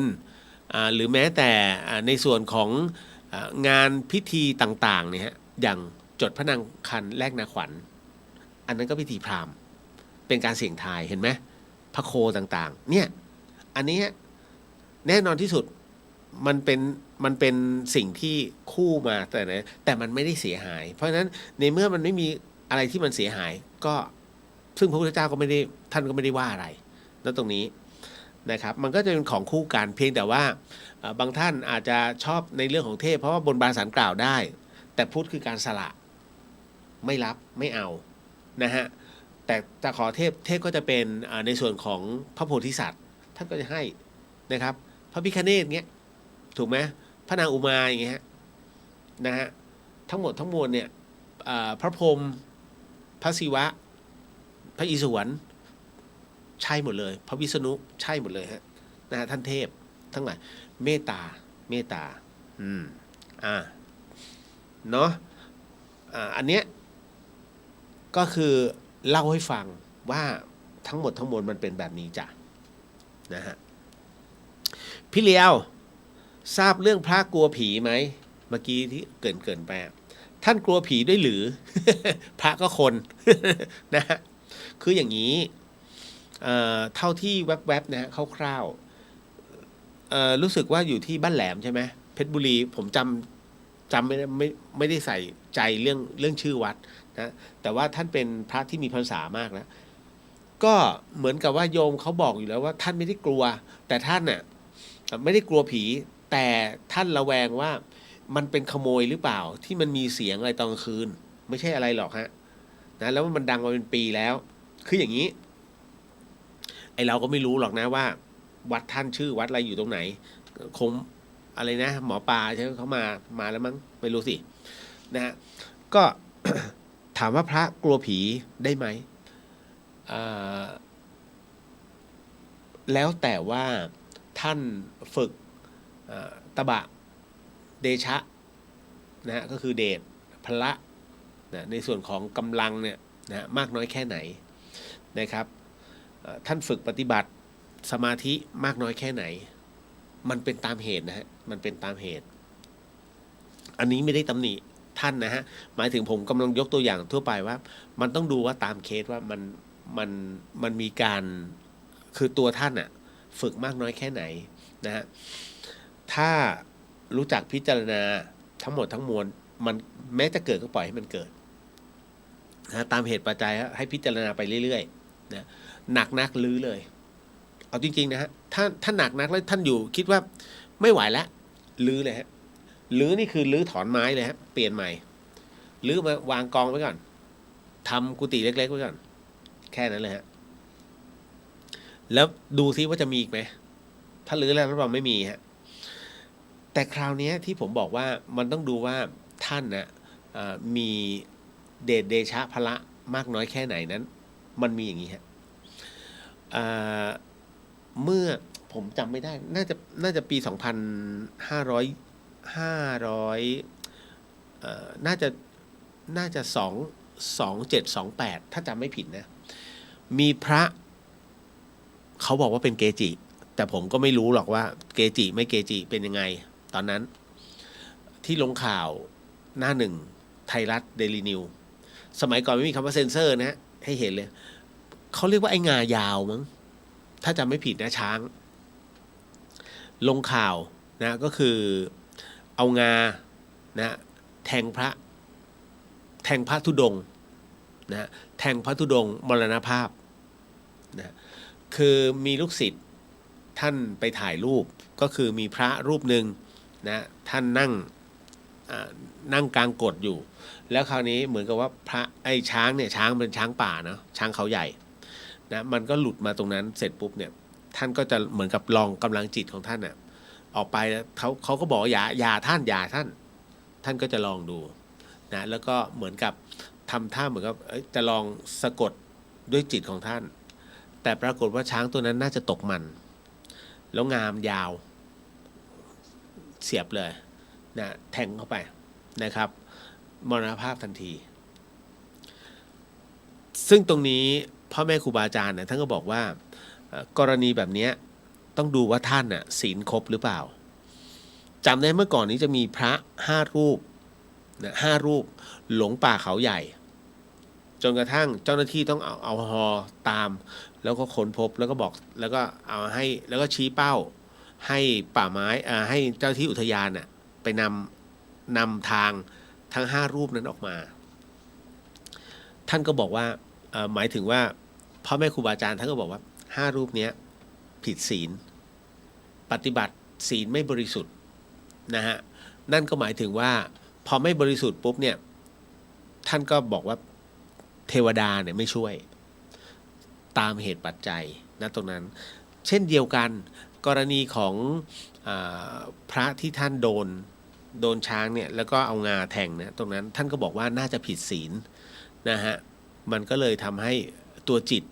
หรือแม้แต่ในส่วนของงานพิธีต่างๆเนี่ยฮะอย่างจดพระนางคันแลกนาขวัญอันนั้นก็พิธีพราหมณ์เป็นการเสี่ยงทายเห็นไหมพระโคต่างๆเนี่ยอันนี้แน่นอนที่สุดมันเป็น มันเป็นสิ่งที่คู่มาแต่มันไม่ได้เสียหาย เพราะฉะนั้นในเมื่อมันไม่มีอะไรที่มันเสียหายก็ซึ่งพระพุทธเจ้าก็ไม่ได้ท่านก็ไม่ได้ว่าอะไรแล้วตรงนี้นะครับมันก็จะเป็นของคู่กันเพียงแต่ว่าบางท่านอาจจะชอบในเรื่องของเทพเพราะว่าบนบานศาลกล่าวได้แต่พุทธคือการสละไม่รับไม่เอานะฮะแต่จะขอเทพก็จะเป็นในส่วนของพระโพธิสัตว์ท่านก็จะให้นะครับพระพิฆเนศเงี้ยถูกไหมพระนางอุมาอย่างเงี้ยนะฮะทั้งหมดทั้งมวลเนี่ยพระพรหมพระศิวะพระอิศวรใช่หมดเลยพระวิษณุใช่หมดเลยฮะนะฮะท่านเทพทั้งหลายเมตตาเนาะอันเนี้ยก็คือเล่าให้ฟังว่าทั้งหมดทั้งมวลมันเป็นแบบนี้จ้ะนะฮะพี่เลียวทราบเรื่องพระกลัวผีไหมเมื่อกี้ที่เกินไปท่านกลัวผีด้วยหรือ พระก็คน นะฮะคืออย่างนี้เท่าที่แวบๆนะฮะคร่าวๆรู้สึกว่าอยู่ที่บ้านแหลมใช่ไหมเพชรบุรีผมจำไม่ได้ใส่ใจเรื่องชื่อวัดนะแต่ว่าท่านเป็นพระที่มีพรรษามากนะก็เหมือนกับว่าโยมเขาบอกอยู่แล้วว่าท่านไม่ได้กลัวแต่ท่านน่ะไม่ได้กลัวผีแต่ท่านระแวงว่ามันเป็นขโมยหรือเปล่าที่มันมีเสียงอะไรตอนกลางคืนไม่ใช่อะไรหรอกฮะนะแล้วมันดังมาเป็นปีแล้วคืออย่างนี้ไอเราก็ไม่รู้หรอกนะว่าวัดท่านชื่อวัดอะไรอยู่ตรงไหนคงอะไรนะหมอปลาใช่ไหมเขามาแล้วมั้งไม่รู้สินะฮะก็ ถามว่าพระกลัวผีได้ไหมแล้วแต่ว่าท่านฝึกตบะเดชะนะฮะก็คือเดชพละนะในส่วนของกำลังเนี่ยนะมากน้อยแค่ไหนนะครับท่านฝึกปฏิบัติสมาธิมากน้อยแค่ไหนมันเป็นตามเหตุนะฮะมันเป็นตามเหตุอันนี้ไม่ได้ตำหนิท่านนะฮะหมายถึงผมกำลังยกตัวอย่างทั่วไปว่ามันต้องดูว่าตามเคสว่ามันมีการคือตัวท่านอะฝึกมากน้อยแค่ไหนนะฮะถ้ารู้จักพิจารณาทั้งหมดทั้งมวลมันแม้จะเกิดก็ปล่อยให้มันเกิดนะตามเหตุปัจจัยให้พิจารณาไปเรื่อยๆนะหนักนักลื้อเลยเอาจริงๆนะฮะถ้าหนักนักแล้วท่านอยู่คิดว่าไม่ไหวแล้วลื้อเลยฮะลื้อนี่คือลื้อถอนไม้เลยฮะเปลี่ยนใหม่ลื้อมาวางกองไว้ก่อนทำกุฏิเล็กๆไว้ก่อนแค่นั้นเลยฮะแล้วดูซิว่าจะมีอีกไหมถ้าลื้อแล้วรับรองไม่มีฮะแต่คราวนี้ที่ผมบอกว่ามันต้องดูว่าท่านนะมีเดชะพละมากน้อยแค่ไหนนั้นมันมีอย่างนี้ฮะเมื่อผมจำไม่ได้น่าจะปี2500น่าจะ2728ถ้าจำไม่ผิดนะมีพระเขาบอกว่าเป็นเกจิแต่ผมก็ไม่รู้หรอกว่าเกจิไม่เกจิเป็นยังไงตอนนั้นที่ลงข่าวหน้าหนึ่งไทยรัฐเดลินิวสมัยก่อนไม่มีคำว่าเซ็นเซอร์นะให้เห็นเลยเขาเรียกว่าไอ้งายาวมั้งถ้าจำไม่ผิดนะช้างลงข่าวนะก็คือเอางานะแทงพระธุดงค์นะแทงพระธุดงค์มรณภาพนะคือมีลูกศิษย์ท่านไปถ่ายรูปก็คือมีพระรูปหนึ่งนะท่านนั่งกลางกฎอยู่แล้วคราวนี้เหมือนกับว่าพระไอ้ช้างเนี่ยช้างเป็นช้างป่าเนาะช้างเขาใหญ่นะมันก็หลุดมาตรงนั้นเสร็จปุ๊บเนี่ยท่านก็จะเหมือนกับลองกำลังจิตของท่านน่ะออกไปเขาก็บอกอย่าท่านก็จะลองดูนะแล้วก็เหมือนกับทำท่าเหมือนกับจะลองสะกดด้วยจิตของท่านแต่ปรากฏว่าช้างตัวนั้นน่าจะตกมันแล้วงามยาวเสียบเลยนะแทงเข้าไปนะครับมรณภาพทันทีซึ่งตรงนี้พ่อแม่ครูบาอาจารย์ท่านก็บอกว่ากรณีแบบนี้ต้องดูว่าท่านศีลครบหรือเปล่าจำได้เมื่อก่อนนี้จะมีพระ5 รูปนะ5 รูปหลงป่าเขาใหญ่จนกระทั่งเจ้าหน้าที่ต้องเอาฮอตามแล้วก็ค้นพบแล้วก็บอกแล้วก็เอาให้แล้วก็ชี้เป้า ให้ป่าไม้ให้เจ้าที่อุทยานน่ะไปนำทางทั้ง5รูปนั้นออกมาท่านก็บอกว่าหมายถึงว่าพ่อแม่ครูบาอาจารย์ท่านก็บอกว่า5รูปนี้ผิดศีลปฏิบัติศีลไม่บริสุทธิ์นะฮะนั่นก็หมายถึงว่าพอไม่บริสุทธิ์ปุ๊บเนี่ยท่านก็บอกว่าเทวดาเนี่ยไม่ช่วยตามเหตุปัจจัยนะตรงนั้นเช่นเดียวกันกรณีของพระที่ท่านโดนช้างเนี่ยแล้วก็เอางาแทงเนี่ยตรงนั้นท่านก็บอกว่าน่าจะผิดศีลนะฮะมันก็เลยทำให้ตัวจิต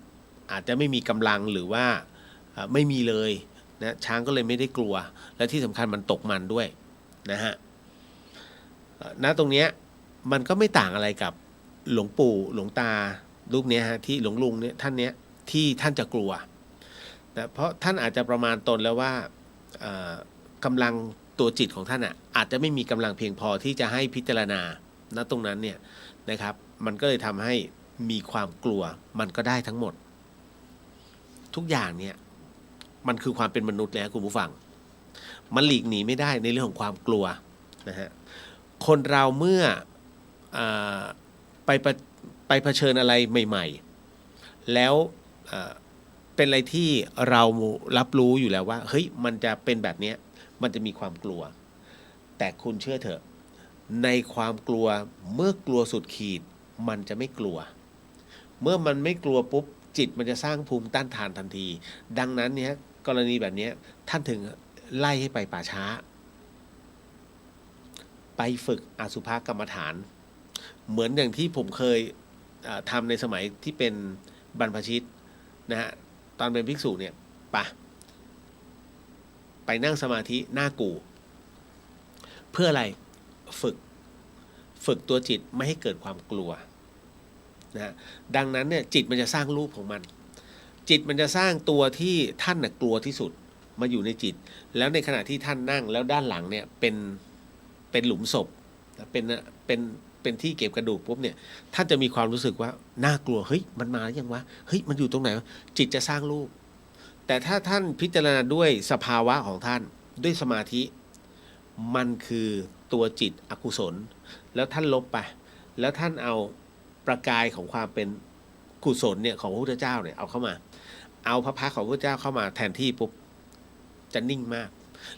อาจจะไม่มีกำลังหรือว่าไม่มีเลยนะช้างก็เลยไม่ได้กลัวและที่สำคัญมันตกมันด้วยนะฮะณตรงเนี้ยมันก็ไม่ต่างอะไรกับหลวงปู่หลวงตารูปเนี้ยฮะที่หลวงลุงเนี่ยท่านเนี้ยที่ท่านจะกลัวนะเพราะท่านอาจจะประมาณตนแล้วว่ากำลังตัวจิตของท่านอาจจะไม่มีกำลังเพียงพอที่จะให้พิจารณาณตรงนั้นเนี่ยนะครับมันก็เลยทำให้มีความกลัวมันก็ได้ทั้งหมดทุกอย่างเนี่ยมันคือความเป็นมนุษย์แล้วคุณผู้ฟังมันหลีกหนีไม่ได้ในเรื่องของความกลัวนะฮะคนเราเมื่อไปเผชิญอะไรใหม่ๆแล้วเป็นอะไรที่เรารับรู้อยู่แล้วว่าเฮ้ยมันจะเป็นแบบนี้มันจะมีความกลัวแต่คุณเชื่อเถอะในความกลัวเมื่อกลัวสุดขีดมันจะไม่กลัวเมื่อมันไม่กลัวปุ๊บจิตมันจะสร้างภูมิต้านทานทันทีดังนั้นเนี่ยกรณีแบบนี้ท่านถึงไล่ให้ไปป่าช้าไปฝึกอสุภกรรมฐานเหมือนอย่างที่ผมเคยทำในสมัยที่เป็นบรรพชิตนะฮะตอนเป็นภิกษุเนี่ยไปนั่งสมาธิหน้ากู่เพื่ออะไรฝึกตัวจิตไม่ให้เกิดความกลัวนะดังนั้นเนี่ยจิตมันจะสร้างรูปของมันจิตมันจะสร้างตัวที่ท่านกลัวที่สุดมาอยู่ในจิตแล้วในขณะที่ท่านนั่งแล้วด้านหลังเนี่ยเป็นหลุมศพเป็นที่เก็บกระดูกปุ๊บเนี่ยท่านจะมีความรู้สึกว่าน่ากลัวเฮ้ยมันมาหรือยังวะเฮ้ยมันอยู่ตรงไหนวะจิตจะสร้างรูปแต่ถ้าท่านพิจารณาด้วยสภาวะของท่านด้วยสมาธิมันคือตัวจิตอกุศลแล้วท่านลบไปแล้วท่านเอาประกายของความเป็นกุศลเนี่ยของพระพุทธเจ้าเนี่ยเอาเข้ามาเอาพระพักตร์ของพระพุทธเจ้าเข้ามาแทนที่ปุ๊บจะนิ่งมาก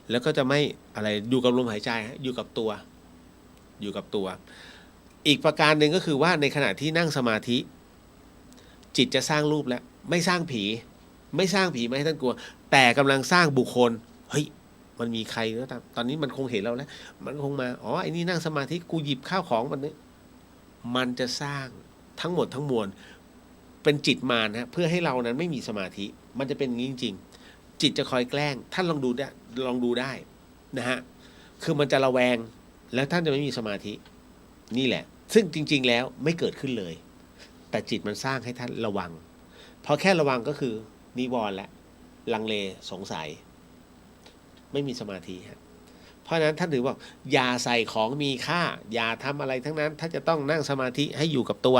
แล้วก็จะไม่อะไรอยู่กับลมหายใจอยู่กับตัวอีกประการหนึ่งก็คือว่าในขณะที่นั่งสมาธิจิตจะสร้างรูปแล้วไม่สร้างผีไม่ให้ท่านกลัวแต่กำลังสร้างบุคคลเฮ้ยมันมีใครก็ตามตอนนี้มันคงเห็นเราแล้วมันคงมาไอ้นี่นั่งสมาธิกูหยิบข้าวของมันจะสร้างทั้งหมดทั้งมวลเป็นจิตมารนะเพื่อให้เรานั้นไม่มีสมาธิมันจะเป็นอย่างนี้จริงๆจิตจะคอยแกล้งท่านลองดูได้นะฮะคือมันจะระแวงแล้วท่านจะไม่มีสมาธินี่แหละซึ่งจริงๆแล้วไม่เกิดขึ้นเลยแต่จิตมันสร้างให้ท่านระวังพอแค่ระวังก็คือนิวรณ์และลังเลสงสัยไม่มีสมาธิฮะเพราะฉะนั้นท่านถือว่าอย่าใส่ของมีค่าอย่าทำอะไรทั้งนั้นถ้าจะต้องนั่งสมาธิให้อยู่กับตัว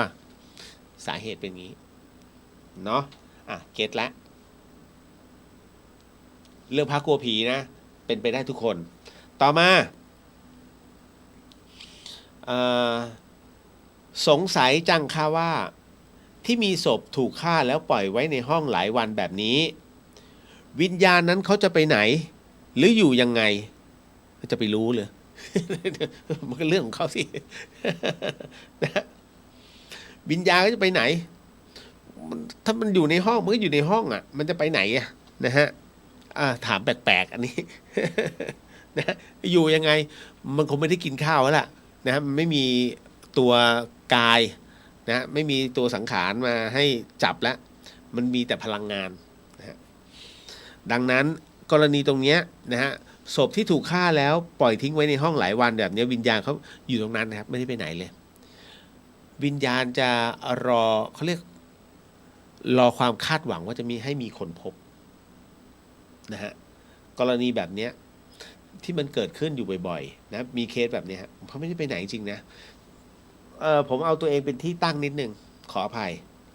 สาเหตุเป็นงี้เนาะเก็ตแล้วเรื่องพระกลัวผีนะเป็นไปได้ทุกคนต่อมาสงสัยจังค่ะว่าที่มีศพถูกฆ่าแล้วปล่อยไว้ในห้องหลายวันแบบนี้วิญญาณนั้นเขาจะไปไหนหรืออยู่ยังไงจะไปรู้เลย มันก็เรื่องของเขาสิ นะวิญญาณก็จะไปไหนถ้ามันอยู่ในห้องมันก็อยู่ในห้องมันจะไปไหนนะฮะถามแปลกๆอันนี้ นะอยู่ยังไงมันคงไม่ได้กินข้าวแล้วล่ะนะมันไม่มีตัวกายนะไม่มีตัวสังขารมาให้จับแล้วมันมีแต่พลังงานนะฮะดังนั้นกรณีตรงนี้นะฮะศพที่ถูกฆ่าแล้วปล่อยทิ้งไว้ในห้องหลายวันแบบนี้วิญญาณเขาอยู่ตรงนั้นนะครับไม่ได้ไปไหนเลยวิญญาณจะเขาเรียกรอความคาดหวังว่าจะมีคนพบนะฮะกรณีแบบนี้ที่มันเกิดขึ้นอยู่บ่อยๆนะมีเคสแบบนี้เขาไม่ได้ไปไหนจริงนะผมเอาตัวเองเป็นที่ตั้งนิดนึงขออภัย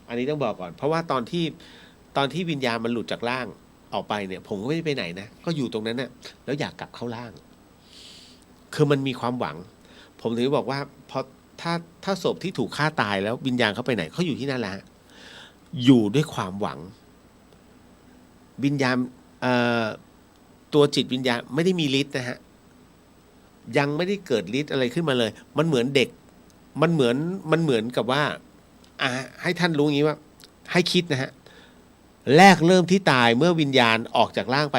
อันนี้ต้องบอกก่อนเพราะว่าตอนที่วิญญาณมันหลุดจากร่าง ออกไปเนี่ยผมก็ไม่ได้ไปไหนนะก็อยู่ตรงนั้นน่ะแล้วอยากกลับเข้าร่างคือมันมีความหวังผมถึงบอกว่าพอถ้าศพที่ถูกฆ่าตายแล้ววิญญาณเขาไปไหนเขาอยู่ที่นั่นแหละอยู่ด้วยความหวังวิญญาณตัวจิตวิญญาณไม่ได้มีฤทธิ์นะฮะยังไม่ได้เกิดฤทธิ์อะไรขึ้นมาเลยมันเหมือนเด็กมันเหมือนกับว่าให้ท่านรู้อย่างนี้ว่าให้คิดนะฮะแรกเริ่มที่ตายเมื่อวิญญาณออกจากร่างไป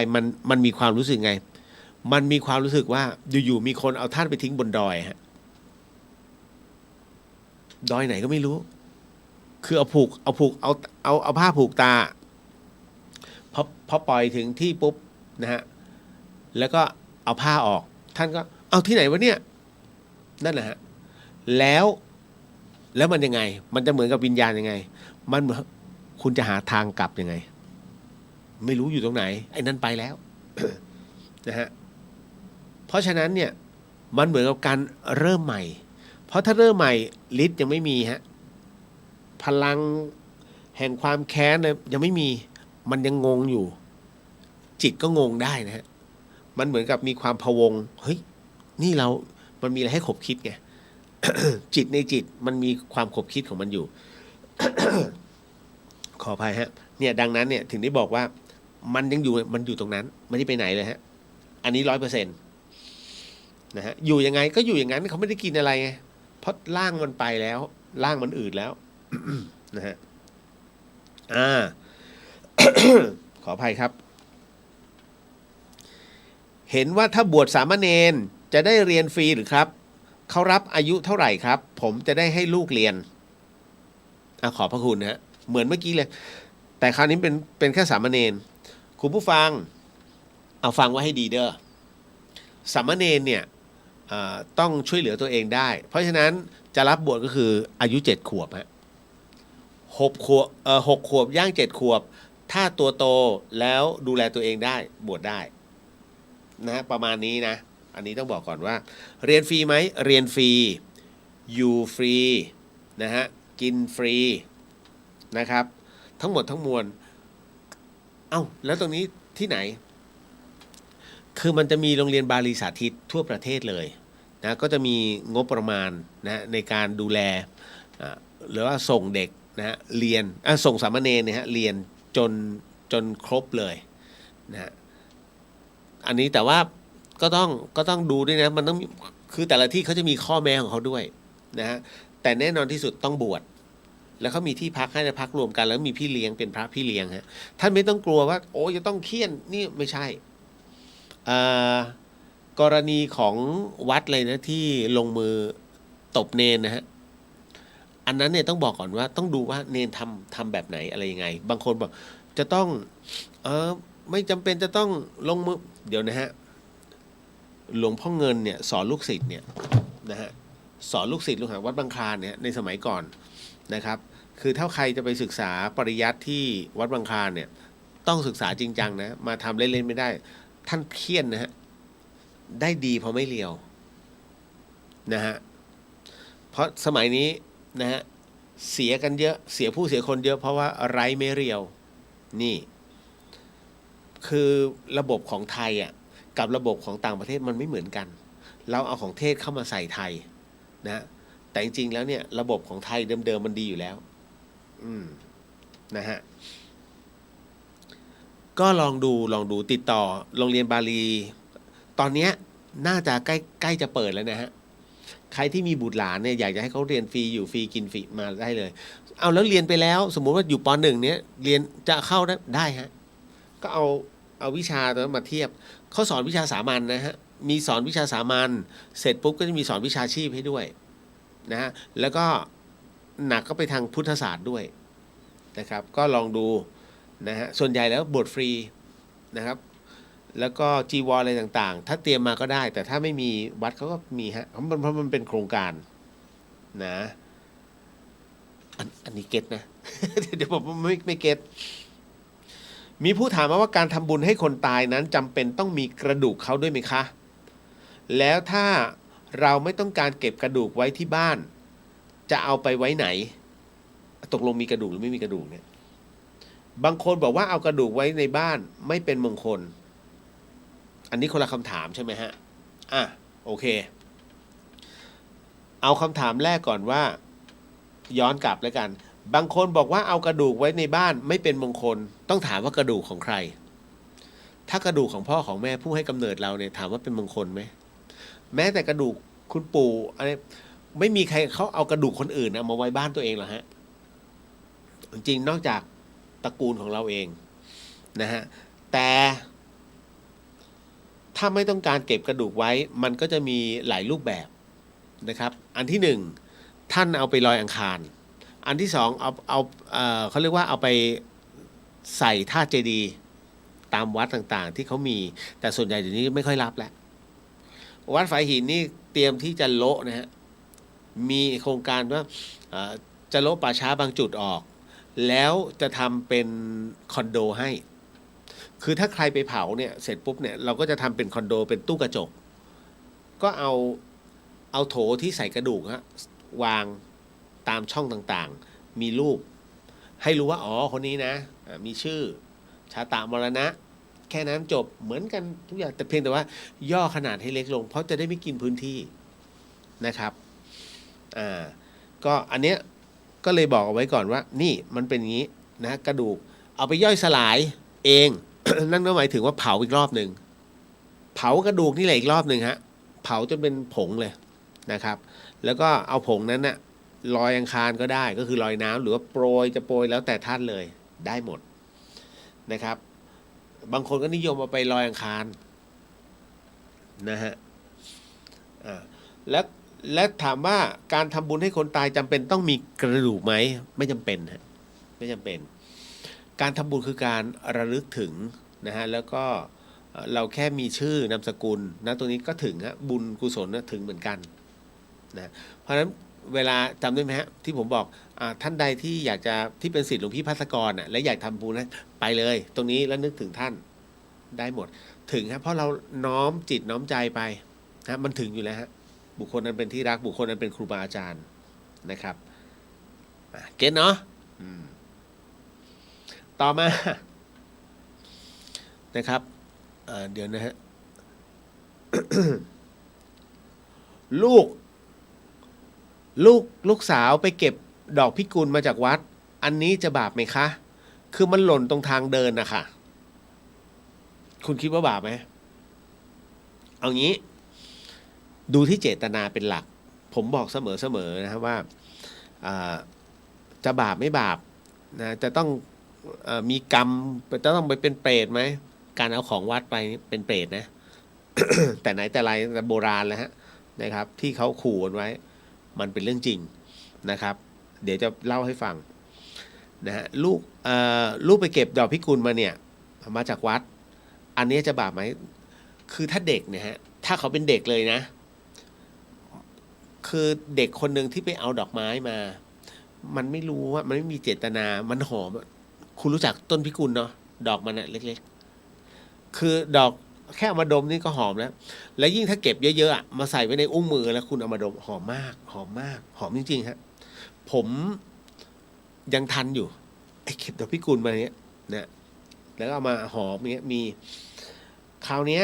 มันมีความรู้สึกไงมันมีความรู้สึกว่าอยู่ๆมีคนเอาท่านไปทิ้งบนดอยฮะดอยไหนก็ไม่รู้คือเอาผ้าผูกตาพอปล่อยถึงที่ปุ๊บนะฮะแล้วก็เอาผ้าออกท่านก็เอาที่ไหนวะเนี่ยนั่นแหละฮะแล้วมันยังไงมันจะเหมือนกับวิญญาณยังไงมันคุณจะหาทางกลับยังไงไม่รู้อยู่ตรงไหนไอ้นั่นไปแล้ว นะฮะเพราะฉะนั้นเนี่ยมันเหมือนกับการเริ่มใหม่เพราะถ้าเริ่มใหม่ฤทธิ์ยังไม่มีฮะพลังแห่งความแค้นเนี่ยยังไม่มีมันยังงงอยู่จิตก็งงได้นะฮะมันเหมือนกับมีความพะวงเฮ้ยนี่มันมีอะไรให้ขบคิดไง จิตในจิตมันมีความขบคิดของมันอยู่ ขออภัยฮะเนี่ยดังนั้นเนี่ยถึงได้บอกว่ามันยังอยู่มันอยู่ตรงนั้นไม่ได้ไปไหนเลยฮะอันนี้ 100%นะฮะอยู่ยังไงก็อยู่อย่างนั้นเขาไม่ได้กินอะไรไงเพราะร่างมันไปแล้วร่างมันอืดแล้ว นะฮะ ขออภัยครับ เห็นว่าถ้าบวชสามเณรจะได้เรียนฟรีหรือครับเขารับอายุเท่าไหร่ครับผมจะได้ให้ลูกเรียนขอบพระคุณนะฮะเหมือนเมื่อกี้เลยแต่คราวนี้เป็นแค่สามเณรคุณผู้ฟังเอาฟังไว้ให้ดีเด้อสามเณรเนี่ยต้องช่วยเหลือตัวเองได้เพราะฉะนั้นจะรับบวชก็คืออายุ7 ขวบฮะ6 ขวบย่าง7 ขวบถ้าตัวโตแล้วดูแลตัวเองได้บวชได้นะประมาณนี้นะอันนี้ต้องบอกก่อนว่าเรียนฟรีไหมเรียนฟรีอยู่ฟรีนะฮะกินฟรีนะครับทั้งหมดทั้งมวลแล้วตรงนี้ที่ไหนคือมันจะมีโรงเรียนบาลีสาธิตทั่วประเทศเลยนะก็จะมีงบประมาณนะในการดูแลหรือว่าส่งเด็กนะฮะเรียนส่งสามเณรเนี่ยฮะเรียนจนครบเลยนะอันนี้แต่ว่าก็ต้องดูด้วยนะมันต้องคือแต่ละที่เขาจะมีข้อแม้ของเขาด้วยนะฮะแต่แน่นอนที่สุดต้องบวชแล้วเขามีที่พักให้พักรวมกันแล้วมีพี่เลี้ยงเป็นพระพี่เลี้ยงฮะท่านไม่ต้องกลัวว่าโอ้จะต้องเคี่ยนนี่ไม่ใช่กรณีของวัดเลยนะที่ลงมือตบเนนนะฮะอันนั้นเนี่ยต้องบอกก่อนว่าต้องดูว่าเนนทำแบบไหนอะไรยังไงบางคนบอกจะต้องไม่จำเป็นจะต้องลงมือเดี๋ยวนะฮะหลวงพ่อเงินเนี่ยสอนลูกศิษย์เนี่ยนะฮะสอนลูกศิษย์ลูกหาวัดบางคลานเนี่ยในสมัยก่อนนะครับคือถ้าใครจะไปศึกษาปริยัติที่วัดบางคลานเนี่ยต้องศึกษาจริงจังนะมาทำเล่นๆไม่ได้ท่านเพี้ยนนะฮะได้ดีเพราะไม่เลียวนะฮะเพราะสมัยนี้นะฮะเสียกันเยอะเสียผู้เสียคนเยอะเพราะว่าไร้ไม่เรียวนี่คือระบบของไทยกับระบบของต่างประเทศมันไม่เหมือนกันเราเอาของเทศเข้ามาใส่ไทยนะแต่จริงๆแล้วเนี่ยระบบของไทยเดิมๆมันดีอยู่แล้วนะฮะก็ลองดูติดต่อโรงเรียนบาลีตอนนี้น่าจะใกล้จะเปิดแล้วนะฮะใครที่มีบุตรหลานเนี่ยอยากจะให้เขาเรียนฟรีอยู่ฟรีกินฟรีมาได้เลยเอาแล้วเรียนไปแล้วสมมุติว่าอยู่ป.1 เนี่ยเรียนจะเข้าได้ฮะก็เอาวิชาตัวนั้นมาเทียบเขาสอนวิชาสามัญนะฮะมีสอนวิชาสามัญเสร็จปุ๊บก็จะมีสอนวิชาชีพให้ด้วยนะฮะแล้วก็หนักก็ไปทางพุทธศาสตร์ด้วยนะครับก็ลองดูนะฮะส่วนใหญ่แล้วบวชฟรีนะครับแล้วก็จีวรอะไรต่างๆถ้าเตรียมมาก็ได้แต่ถ้าไม่มีวัดเขาก็มีฮะเพราะมันเป็นโครงการนะอันนี้เก็ตนะ เดี๋ยวผมไม่เก็ตมีผู้ถามมาว่าการทำบุญให้คนตายนั้นจำเป็นต้องมีกระดูกเขาด้วยไหมคะแล้วถ้าเราไม่ต้องการเก็บกระดูกไว้ที่บ้านจะเอาไปไว้ไหนตกลงมีกระดูกหรือไม่มีกระดูกเนี่ย บางคนบอกว่าเอากระดูกไว้ในบ้านไม่เป็นมงคล อันนี้คนละคำถามใช่ไหมฮะโอเคเอาคำถามแรกก่อนว่าย้อนกลับแล้วกันบางคนบอกว่าเอากระดูกไว้ในบ้านไม่เป็นมงคลต้องถามว่ากระดูกของใครถ้ากระดูกของพ่อของแม่ผู้ให้กำเนิดเราเนี่ยถามว่าเป็นมงคลไหมแม้แต่กระดูกคุณปู่อะไรไม่มีใครเขาเอากระดูกคนอื่นเอามาไว้บ้านตัวเองหรอฮะจริงๆนอกจากตระกูลของเราเองนะฮะแต่ถ้าไม่ต้องการเก็บกระดูกไว้มันก็จะมีหลายรูปแบบนะครับอันที่หนึ่งท่านเอาไปลอยอังคารอันที่สองเอาเขาเรียกว่าเอาไปใส่ธาตุเจดีย์ตามวัดต่างๆที่เขามีแต่ส่วนใหญ่เดี๋ยวนี้ไม่ค่อยรับแล้ววัดฝายหินนี่เตรียมที่จะโละนะฮะมีโครงการว่าจะโละป่าช้าบางจุดออกแล้วจะทำเป็นคอนโดให้คือถ้าใครไปเผาเนี่ยเสร็จปุ๊บเนี่ยเราก็จะทำเป็นคอนโดเป็นตู้กระจกก็เอาโถที่ใส่กระดูกฮะวางตามช่องต่างๆมีรูปให้รู้ว่าอ๋อคนนี้นะมีชื่อชาตามรณะแค่นั้นจบเหมือนกันทุกอย่างแต่เพียงแต่ว่าย่อขนาดให้เล็กลงเพราะจะได้ไม่กินพื้นที่นะครับก็อันเนี้ยก็เลยบอกเอาไว้ก่อนว่านี่มันเป็นอย่างนี้นะกระดูกเอาไปย่อยสลายเอง นั่นก็หมายถึงว่าเผาอีกรอบหนึ่งเผากระดูกนี่แหละอีกรอบหนึ่งฮะเผาจนเป็นผงเลยนะครับแล้วก็เอาผงนั้นน่ะลอยอังคารก็ได้ก็คือลอยน้ำหรือว่าโปรยจะโปรยแล้วแต่ท่านเลยได้หมดนะครับบางคนก็นิยมเอาไปลอยอังคารนะฮะและถามว่าการทำบุญให้คนตายจำเป็นต้องมีกระดูกไหมไม่จำเป็นฮะไม่จำเป็นการทำบุญคือการระลึกถึงนะฮะแล้วก็เราแค่มีชื่อนามสกุลนะตรงนี้ก็ถึงฮะบุญกุศลนะถึงเหมือนกันนะเพราะฉะนั้นเวลาจำได้ไหมฮะที่ผมบอกท่านใดที่อยากจะที่เป็นศิษย์หลวงพี่ภัสกรและอยากทำบุญนะไปเลยตรงนี้แล้วนึกถึงท่านได้หมดถึงฮะเพราะเราน้อมจิตน้อมใจไปนะมันถึงอยู่แล้วฮะบุคคลนั้นเป็นที่รักบุคคลนั้นเป็นครูบาอาจารย์นะครับเก็ตเนาะต่อมานะครับเดี๋ยวนะฮะ ลูกสาวไปเก็บดอกพิกุลมาจากวัดอันนี้จะบาปไหมคะคือมันหล่นตรงทางเดินนะคะคุณคิดว่าบาปไหมเอางี้ดูที่เจตนาเป็นหลักผมบอกเสมอนะครับว่าจะบาปไม่บาปนะจะต้องมีกรรมจะต้องไปเป็นเปรตไหมการเอาของวัดไปเป็นเปรตนะ แต่ไหนแต่ไรแต่โบราณแล้วฮะนะครับที่เขาขู่กันไว้มันเป็นเรื่องจริงนะครับเดี๋ยวจะเล่าให้ฟังนะฮะลูกไปเก็บดอกพิกุลมาเนี่ยมาจากวัดอันนี้จะบาปไหมคือถ้าเด็กเนี่ยฮะถ้าเขาเป็นเด็กเลยนะคือเด็กคนหนึ่งที่ไปเอาดอกไม้มามันไม่รู้ว่ามันไม่มีเจตนามันหอมคุณรู้จักต้นพิกุลเนาะดอกมันเล็กๆคือดอกแค่เอามาดมนี่ก็หอมแล้วยิ่งถ้าเก็บเยอะๆมาใส่ไว้ในอุ้งมือแล้วคุณเอามาดมหอมมากหอมจริงๆฮะผมยังทันอยู่ไอ้เก็บดอกพิกุลมาเนี้ยนะแล้วก็เอามาหอมเนี้ยมีคราวนี้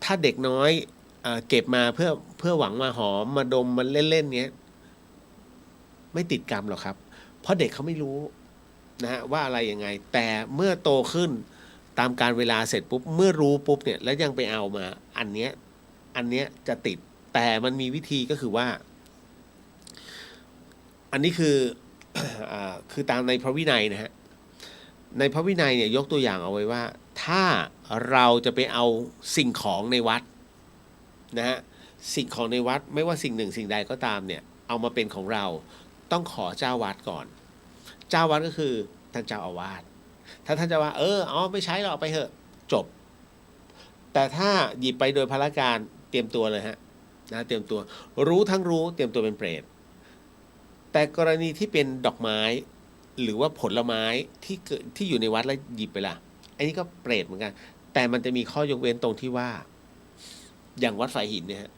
ถ้าเด็กน้อยเก็บมาเพื่อหวังมาหอมมาดมมันเล่นๆเนี้ยไม่ติดกรรมหรอกครับเพราะเด็กเขาไม่รู้นะฮะว่าอะไรยังไงแต่เมื่อโตขึ้นตามการเวลาเสร็จปุ๊บเมื่อรู้ปุ๊บเนี่ยแล้วยังไปเอามาอันเนี้ยจะติดแต่มันมีวิธีก็คือว่าอันนี้คือ คือตามในพระวินัยนะฮะในพระวินัยเนี่ยยกตัวอย่างเอาไว้ว่าถ้าเราจะไปเอาสิ่งของในวัดนะฮะสิ่งของในวัดไม่ว่าสิ่งหนึ่งสิ่งใดก็ตามเนี่ยเอามาเป็นของเราต้องขอเจ้าวัดก่อนเจ้าวัดก็คือท่านเจ้าอาวาสถ้าท่านจะว่าไม่ใช้เราเอาไปเถอะจบแต่ถ้าหยิบไปโดยพละการเตรียมตัวเลยฮะนะเตรียมตัวรู้ทั้งรู้เตรียมตัวเป็นเปรตแต่กรณีที่เป็นดอกไม้หรือว่าผลไม้ที่อยู่ในวัดแล้วหยิบไปล่ะอันนี้ก็เปรตเหมือนกันแต่มันจะมีข้อยกเว้นตรงที่ว่าอย่างวัดฝายหินเนี่ยฮะ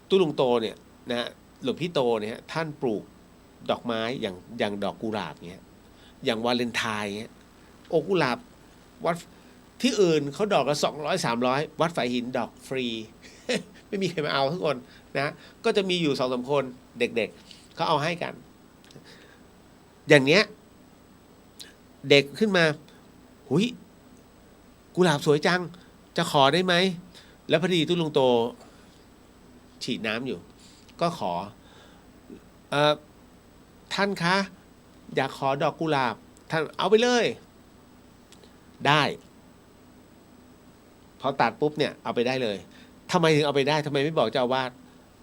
ตู้ลุงโตเนี่ยนะหลวงพี่โตเนี่ยท่านปลูกดอกไม้อย่างดอกกุหลาบเนี่ย อย่างวาเลนไทน์เงี้ยโอ้กุหลาบวัดที่อื่นเขาดอกละ200-300วัดฝายหินดอกฟรี ไม่มีใครมาเอาทุกคนนะก็จะมีอยู่2-3 คนเด็กๆเขาเอาให้กัน อย่างเนี้ยเด็กขึ้นมาหุยกุหลาบสวยจังจะขอได้ไหมแล้วพอดีตุ้ลุงโตฉีดน้ำอยู่ก็ขอท่านคะอยากขอดอกกุหลาบท่านเอาไปเลยได้พอตัดปุ๊บเนี่ยเอาไปได้เลยทำไมถึงเอาไปได้ทำไมไม่บอกเจ้าอาวาส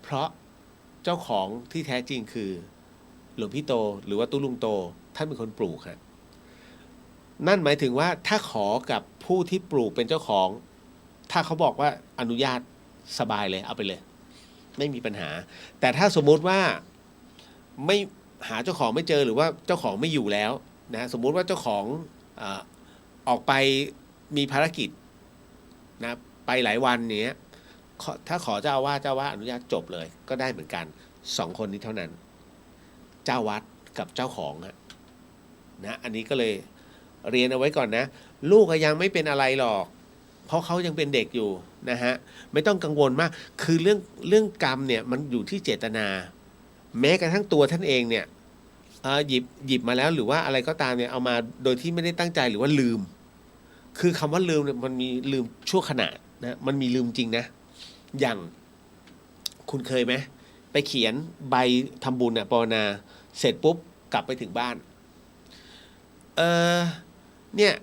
เพราะเจ้าของที่แท้จริงคือหลวงพี่โตหรือว่าตุ้ลุงโตท่านเป็นคนปลูกครับนั่นหมายถึงว่าถ้าขอกับผู้ที่ปลูกเป็นเจ้าของถ้าเขาบอกว่าอนุญาตสบายเลยเอาไปเลยไม่มีปัญหาแต่ถ้าสมมุติว่าไม่หาเจ้าของไม่เจอหรือว่าเจ้าของไม่อยู่แล้วนะสมมุติว่าเจ้าของออกไปมีภารกิจนะไปหลายวันเนี้ยถ้าขอเจ้าอาวาสอนุญาตจบเลยก็ได้เหมือนกัน2 คนนี้เท่านั้นเจ้าวัดกับเจ้าของนะอันนี้ก็เลยเรียนเอาไว้ก่อนนะลูกยังไม่เป็นอะไรหรอกเพราะเขายังเป็นเด็กอยู่นะฮะไม่ต้องกังวลมากคือเรื่องกรรมเนี่ยมันอยู่ที่เจตนาแม้กระทั่งตัวท่านเองเนี่ยหยิบมาแล้วหรือว่าอะไรก็ตามเนี่ยเอามาโดยที่ไม่ได้ตั้งใจหรือว่าลืมคือคำว่าลืมเนี่ยมันมีลืมชั่วขณะนะมันมีลืมจริงนะอย่างคุณเคยไหมไปเขียนใบทำบุญภาวนาเสร็จปุ๊บกลับไปถึงบ้านเนี่ย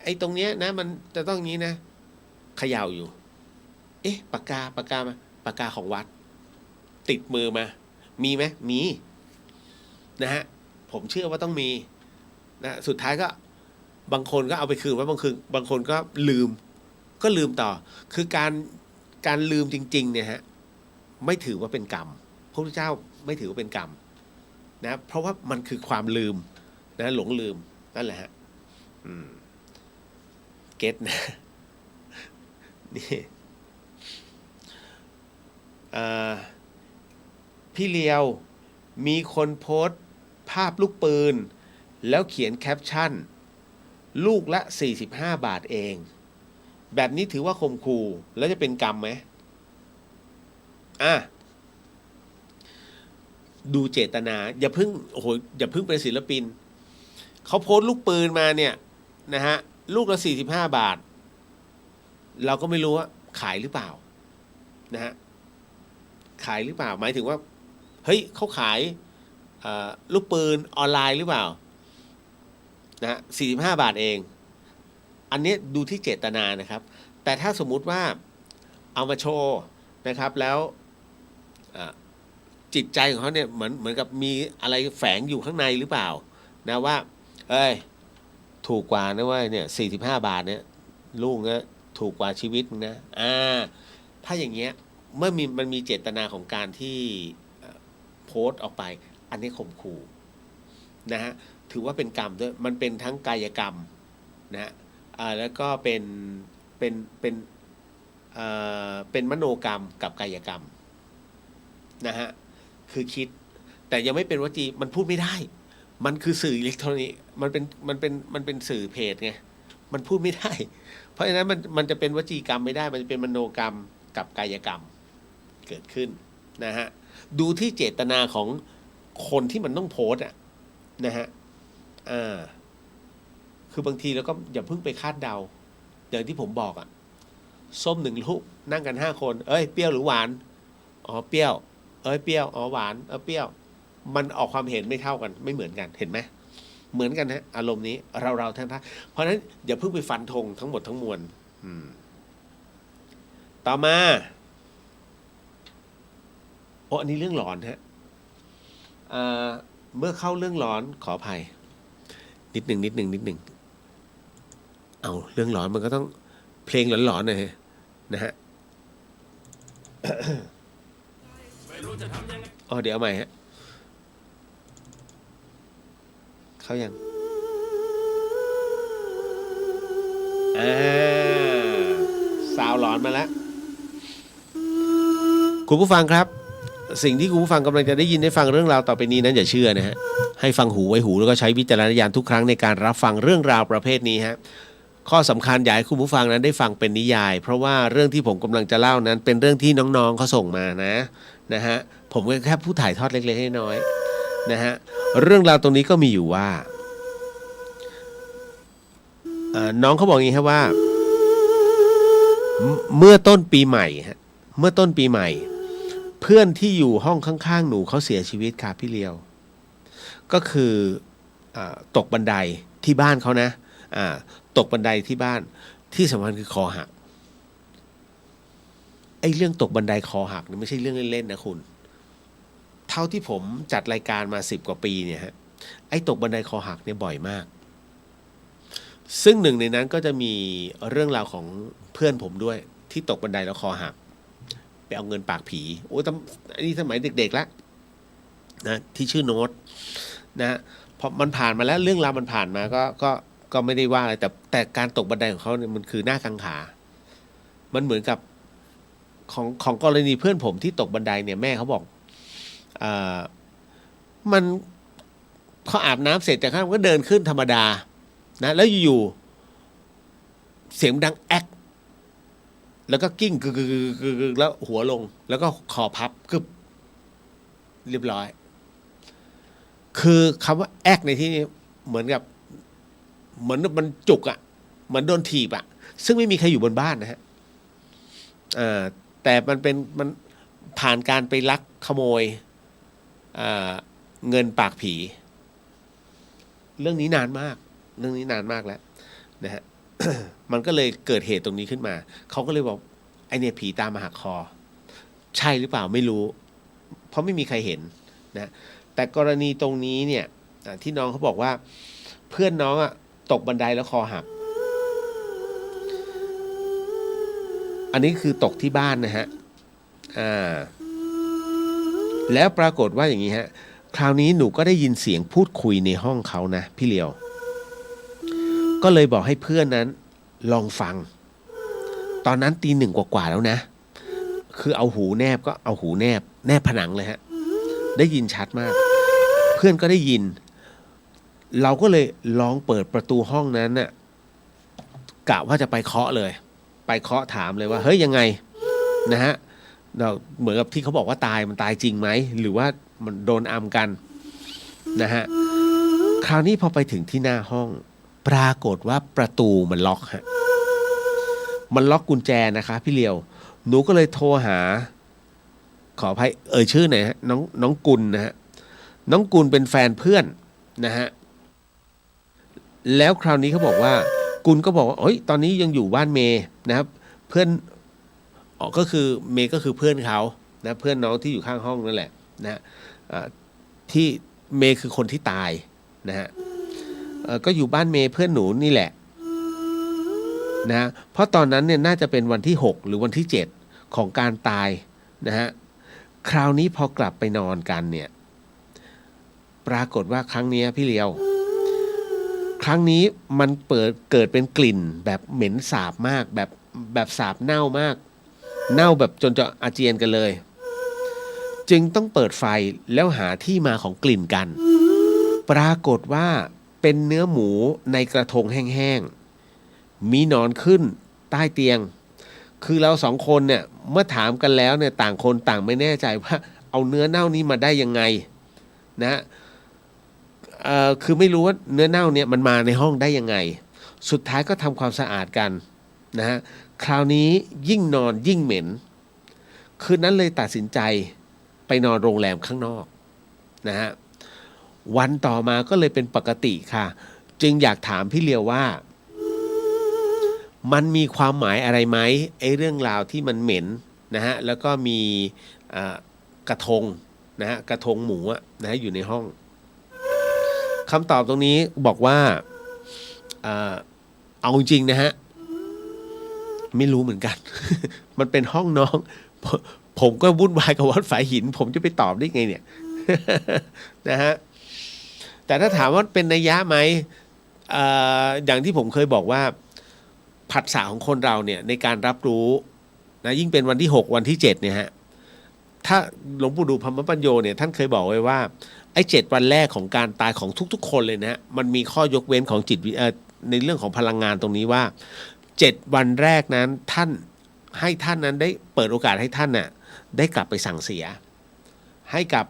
ไอ้ตรงเนี้ยนะมันจะต้องอย่างนี้นะเขย่าอยู่เอ๊ะปากกามาปากกาของวัดติดมือมามีไหมมีนะฮะผมเชื่อว่าต้องมีนะสุดท้ายก็บางคนก็เอาไปคืนว่าบางคนก็ลืมต่อคือการลืมจริงๆเนี่ยฮะไม่ถือว่าเป็นกรรมพระพุทธเจ้าไม่ถือว่าเป็นกรรมนะเพราะว่ามันคือความลืมนะหลงลืมนั่นแหละฮะเก็ตนะนี่พี่เลียวมีคนโพสต์ภาพลูกปืนแล้วเขียนแคปชั่นลูกละ45 บาทเองแบบนี้ถือว่าข่มขู่แล้วจะเป็นกรรมไหมดูเจตนาอย่าเพิ่งเป็นศิลปินเขาโพสต์ลูกปืนมาเนี่ยนะฮะลูกละ45 บาทเราก็ไม่รู้ว่าขายหรือเปล่านะฮะขายหรือเปล่าหมายถึงว่าเฮ้ยเขาขายลูกปืนออนไลน์หรือเปล่านะฮะ45 บาทเองอันนี้ดูที่เจตนานะครับแต่ถ้าสมมุติว่าเอามาโชว์นะครับแล้วจิตใจของเขาเนี่ยเหมือนกับมีอะไรแฝงอยู่ข้างในหรือเปล่านะว่าเอ้ยถูกกว่านะว่าเนี่ย45 บาทเนี่ยลูกเนี่ยถูกกว่าชีวิตนะถ้าอย่างเงี้ยเมื่อมันมีเจตนาของการที่โพสต์ออกไปอันนี้ข่มขู่นะฮะถือว่าเป็นกรรมด้วยมันเป็นทั้งกายกรรมนะแล้วก็เป็นมโนกรรมกับกายกรรมนะฮะคือคิดแต่ยังไม่เป็นวจีมันพูดไม่ได้มันคือสื่ออิเล็กทรอนิกส์มันเป็นสื่อเพจไงมันพูดไม่ได้เพราะฉะนั้นมันจะเป็นวจีกรรมไม่ได้มันจะเป็นมโนกรรมกับกายกรรมเกิดขึ้นนะฮะดูที่เจตนาของคนที่มันต้องโพสต์นะฮะคือบางทีเราก็อย่าเพิ่งไปคาดเดาอย่างที่ผมบอกส้ม1 ลูกนั่งกัน5 คนเอ้ยเปรี้ยวหรือหวานอ๋อเปรี้ยวเอ้ยเปรี้ยวอ๋อหวานเปรี้ยวมันออกความเห็นไม่เท่ากันไม่เหมือนกันเห็นไหมเหมือนกันฮะอารมณ์นี้เราท่านพระเพราะฉะนั้นอย่าเพิ่งไปฟันธงทั้งหมดทั้งมวลต่อมาอันนี้เรื่องหลอนฮะเมื่อเข้าเรื่องหลอนขออภัยนิดหนึ่งเอาเรื่องหลอนมันก็ต้องเพลงหลอนๆหน่อยนะฮะ เดี๋ยวเอาใหม่ฮะเข้ายังสาวหลอนมาแล้วคุณผู้ฟังครับสิ่งที่คุณผู้ฟังกำลังจะได้ยินได้ฟังเรื่องราวต่อไปนี้นั้นอย่าเชื่อนะฮะ ให้ฟังหูไว้หูแล้วก็ใช้วิจารณญาณทุกครั้งในการรับฟังเรื่องราวประเภทนี้ฮะข้อสำคัญอยากให้คุณผู้ฟังนั้นได้ฟังเป็นนิยายเพราะว่าเรื่องที่ผมกำลังจะเล่านั้นเป็นเรื่องที่น้องๆเขาส่งมานะฮะผมก็แค่ผู้ถ่ายทอดเล็กๆน้อยๆนะฮะเรื่องราวตรงนี้ก็มีอยู่ว่าน้องเขาบอกอย่างนี้ครับว่าเมื่อต้นปีใหม่ฮะเมื่อต้นปีใหม่เพื่อนที่อยู่ห้องข้างๆหนูเขาเสียชีวิตค่ะพี่เลียวก็คือตกบันไดที่บ้านเขานะตกบันไดที่บ้านที่สำคัญคือคอหักไอ้เรื่องตกบันไดคอหักนี่ไม่ใช่เรื่องเล่นๆนะคุณเท่าที่ผมจัดรายการมา10 กว่าปีเนี่ยฮะไอ้ตกบันไดคอหักเนี่ยบ่อยมากซึ่งหนึ่งในนั้นก็จะมีเรื่องราวของเพื่อนผมด้วยที่ตกบันไดแล้วคอหักไปเอาเงินปากผีโอ้ยอันนี้สมัยเด็กๆแล้วนะที่ชื่อโน้ตนะพอมันผ่านมาแล้วเรื่องราวมันผ่านมาก็ไม่ได้ว่าอะไรแต่การตกบันไดของเขาเนี่ยมันคือหน้ากังขามันเหมือนกับของกรณีเพื่อนผมที่ตกบันไดเนี่ยแม่เขาบอกมันเขาอาบน้ำเสร็จจากนั้นก็เดินขึ้นธรรมดานะแล้วอยู่ๆเสียงดังแอ๊กแล้วก็กิ้งกึกแล้วหัวลงแล้วก็คอพับกึบเรียบร้อยคือคำว่าแอ๊กในที่นี้เหมือนกับเหมือนมันจุกอ่ะเหมือนโดนถีบอ่ะซึ่งไม่มีใครอยู่บนบ้านนะฮะแต่มันผ่านการไปลักขโมยเงินปากผีเรื่องนี้นานมากแล้วนะฮะ มันก็เลยเกิดเหตุตรงนี้ขึ้นมาเขาก็เลยบอกไอเนี่ยผีตามมาหักคอใช่หรือเปล่าไม่รู้เพราะไม่มีใครเห็นนะแต่กรณีตรงนี้เนี่ยที่น้องเขาบอกว่าเพื่อนน้องอะตกบันไดแล้วคอหักอันนี้คือตกที่บ้านนะฮะแล้วปรากฏว่าอย่างนี้ฮะคราวนี้หนูก็ได้ยินเสียงพูดคุยในห้องเขานะพี่เลียวก็เลยบอกให้เพื่อนนั้นลองฟังตอนนั้น 1:00 กว่าแล้วนะคือเอาหูแนบก็เอาหูแนบผนังเลยฮะได้ยินชัดมากเพื่อนก็ได้ยินเราก็เลยลองเปิดประตูห้องนั้นน่ะกะว่าจะไปเคาะเลยไปเคาะถามเลยว่าเฮ้ยยังไงนะฮะเราเหมือนกับที่เขาบอกว่ามันตายจริงไหมหรือว่ามันโดนอำกันนะฮะคราวนี้พอไปถึงที่หน้าห้องปรากฏว่าประตูมันล็อกฮะมันล็อกกุญแจนะคะพี่เลียวหนูก็เลยโทรหาขออภัยชื่อหน่อยฮะน้องกุลนะฮะน้องกุลเป็นแฟนเพื่อนนะฮะแล้วคราวนี้เขาบอกว่ากุลก็บอกว่าเฮ้ยตอนนี้ยังอยู่บ้านเมย์นะครับเพื่อนก็คือเมย์ก็คือเพื่อนเขานะเพื่อนน้องที่อยู่ข้างห้องนั่นแหละนะที่เมย์คือคนที่ตายนะฮะก็อยู่บ้านเมย์เพื่อนหนูนี่แหละนะเพราะตอนนั้นเนี่ยน่าจะเป็นวันที่6หรือวันที่7ของการตายนะฮะคราวนี้พอกลับไปนอนกันเนี่ยปรากฏว่าครั้งนี้พี่เลียวครั้งนี้มันเกิดเป็นกลิ่นแบบเหม็นสาบมากแบบสาบเน่ามากเน่าแบบจนจะอาเจียนกันเลยจึงต้องเปิดไฟแล้วหาที่มาของกลิ่นกันปรากฏว่าเป็นเนื้อหมูในกระทงแห้งๆมีหนอนขึ้นใต้เตียงคือเรา2 คนเนี่ยเมื่อถามกันแล้วเนี่ยต่างคนต่างไม่แน่ใจว่าเอาเนื้อเน่านี้มาได้ยังไงนะคือไม่รู้ว่าเนื้อเน่าเนี่ยมันมาในห้องได้ยังไงสุดท้ายก็ทำความสะอาดกันนะฮะคราวนี้ยิ่งนอนยิ่งเหม็นคืนนั้นเลยตัดสินใจไปนอนโรงแรมข้างนอกนะฮะวันต่อมาก็เลยเป็นปกติค่ะจึงอยากถามพี่เลียวว่ามันมีความหมายอะไรไหมไอ้เรื่องราวที่มันเหม็นนะฮะแล้วก็มีกระทงนะฮะกระทงหมูนะฮะอยู่ในห้องคำตอบตรงนี้บอกว่าเอาจริงนะฮะไม่รู้เหมือนกัน มันเป็นห้องน้องผมก็วุ่นวายกับวัดฝายหินผมจะไปตอบได้ไงเนี่ย นะฮะแต่ถ้าถามว่าเป็นนัยยะไหมอย่างที่ผมเคยบอกว่าผัสสะของคนเราเนี่ยในการรับรู้นะยิ่งเป็นวันที่6วันที่7เนี่ยฮะ ถ้าหลวงปู่ดูธรรมปัญโยเนี่ยท่านเคยบอกไว้ว่าไอ้7 วันแรกของการตายของทุกๆคนเลยนะฮะมันมีข้อยกเว้นของจิตในเรื่องของพลังงานตรงนี้ว่า7 วันแรกนั้นท่านให้ท่านนั้นได้เปิดโอกาสให้ท่านน่ะได้กลับไปสั่งเสียให้กับ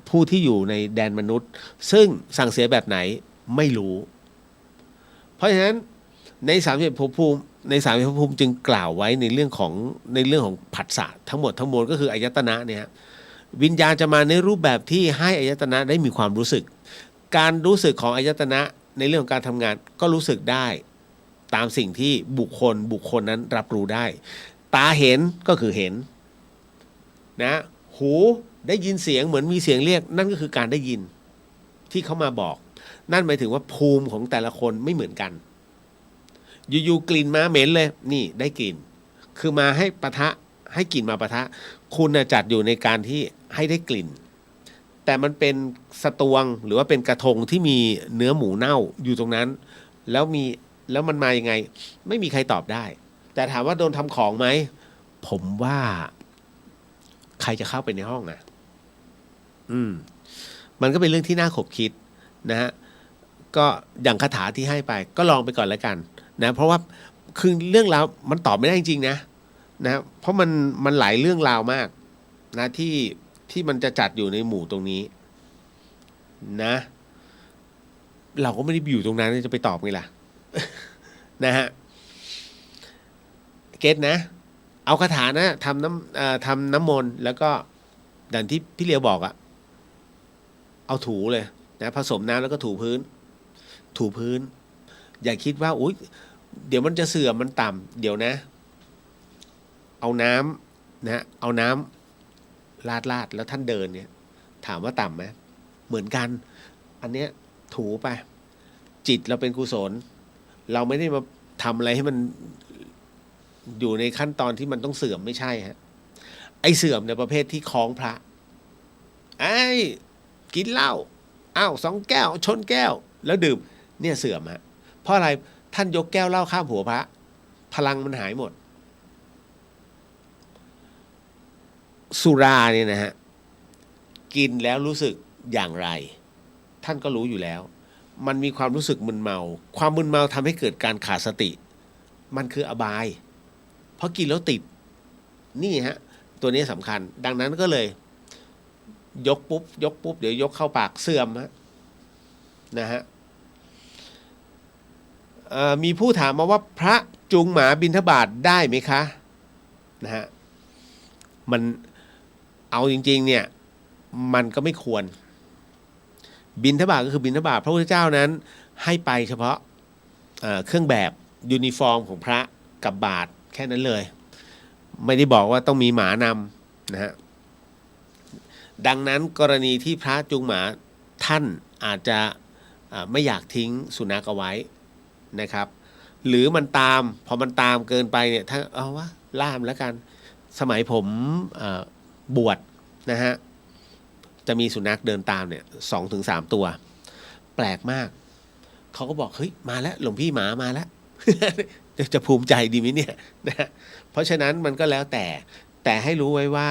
ผู้ที่อยู่ในแดนมนุษย์ซึ่งสั่งเสียแบบไหนไม่รู้เพราะฉะนั้นใน31ภพภูมิใน31ภพภูมิจึงกล่าวไว้ในเรื่องของผัสสะทั้งหมดทั้งมวลก็คืออายตนะเนี่ยวิญญาณจะมาในรูปแบบที่ให้อายตนะได้มีความรู้สึกการรู้สึกของอายตนะในเรื่องของการทำงานก็รู้สึกได้ตามสิ่งที่บุคคลนั้นรับรู้ได้ตาเห็นก็คือเห็นนะหูได้ยินเสียงเหมือนมีเสียงเรียกนั่นก็คือการได้ยินที่เขามาบอกนั่นหมายถึงว่าภูมิของแต่ละคนไม่เหมือนกันอยู่ๆกลิ่นมาเหม็นเลยนี่ได้กลิ่นคือมาให้ปะทะให้กลิ่นมาปะทะคุณจัดอยู่ในการที่ให้ได้กลิ่นแต่มันเป็นสตวงหรือว่าเป็นกระทงที่มีเนื้อหมูเน่าอยู่ตรงนั้นแล้วมันมายังไงไม่มีใครตอบได้แต่ถามว่าโดนทำของไหมผมว่าใครจะเข้าไปในห้องมันก็เป็นเรื่องที่น่าขบคิดนะฮะก็อย่างคาถาที่ให้ไปก็ลองไปก่อนแล้วกันนะเพราะว่าคือเรื่องราวมันตอบไม่ได้จริงๆนะเพราะมันหลายเรื่องราวมากนะที่มันจะจัดอยู่ในหมู่ตรงนี้นะเราก็ไม่ได้อยู่ตรงนั้นจะไปตอบไงล่ะ นะฮะเก็ตนะเอาคาถานะทำน้ำมนต์แล้วก็ดังที่พี่เลียวบอกเอาถูเลยนะผสมน้ำแล้วก็ถูพื้นอย่าคิดว่าอุ๊ยเดี๋ยวมันจะเสื่อมมันต่ำเดี๋ยวนะเอาน้ำนะเอาน้ำลาดแล้วท่านเดินเนี่ยถามว่าต่ำไหมเหมือนกันอันเนี้ยถูไปจิตเราเป็นกุศลเราไม่ได้มาทำอะไรให้มันอยู่ในขั้นตอนที่มันต้องเสื่อมไม่ใช่ฮะไอ้เสื่อมในประเภทที่คล้องพระไอ้กินเหล้า2 แก้วชนแก้วแล้วดื่มเนี่ยเสื่อมฮะเพราะอะไรท่านยกแก้วเหล้าข้ามหัวพระพลังมันหายหมดสุราเนี่ยนะฮะกินแล้วรู้สึกอย่างไรท่านก็รู้อยู่แล้วมันมีความรู้สึกมึนเมาความมึนเมาทำให้เกิดการขาดสติมันคืออบายเพราะกินแล้วติดนี่ฮะตัวนี้สำคัญดังนั้นก็เลยยกปุ๊บเดี๋ยวยกเข้าปากเสื่อมนะฮะมีผู้ถามมาว่าพระจูงหมาบิณฑบาตได้ไหมคะนะฮะมันเอาจริงๆเนี่ยมันก็ไม่ควรบิณฑบาตก็คือบิณฑบาตพระพุทธเจ้านั้นให้ไปเฉพาะเครื่องแบบยูนิฟอร์มของพระกับบาตรแค่นั้นเลยไม่ได้บอกว่าต้องมีหมานำนะฮะดังนั้นกรณีที่พระจูงหมาท่านอาจจะไม่อยากทิ้งสุนัขเอาไว้นะครับหรือมันตามพอมันตามเกินไปเนี่ยถ้าเอาวะล่ามแล้วกันสมัยผมบวชนะฮะจะมีสุนัขเดินตามเนี่ย2-3 ตัวแปลกมากเขาก็บอกเฮ้ยมาแล้วหลวงพี่หมามาแล้ว จะภูมิใจดีไหมเนี่ยนะเพราะฉะนั้นมันก็แล้วแต่ให้รู้ไว้ว่า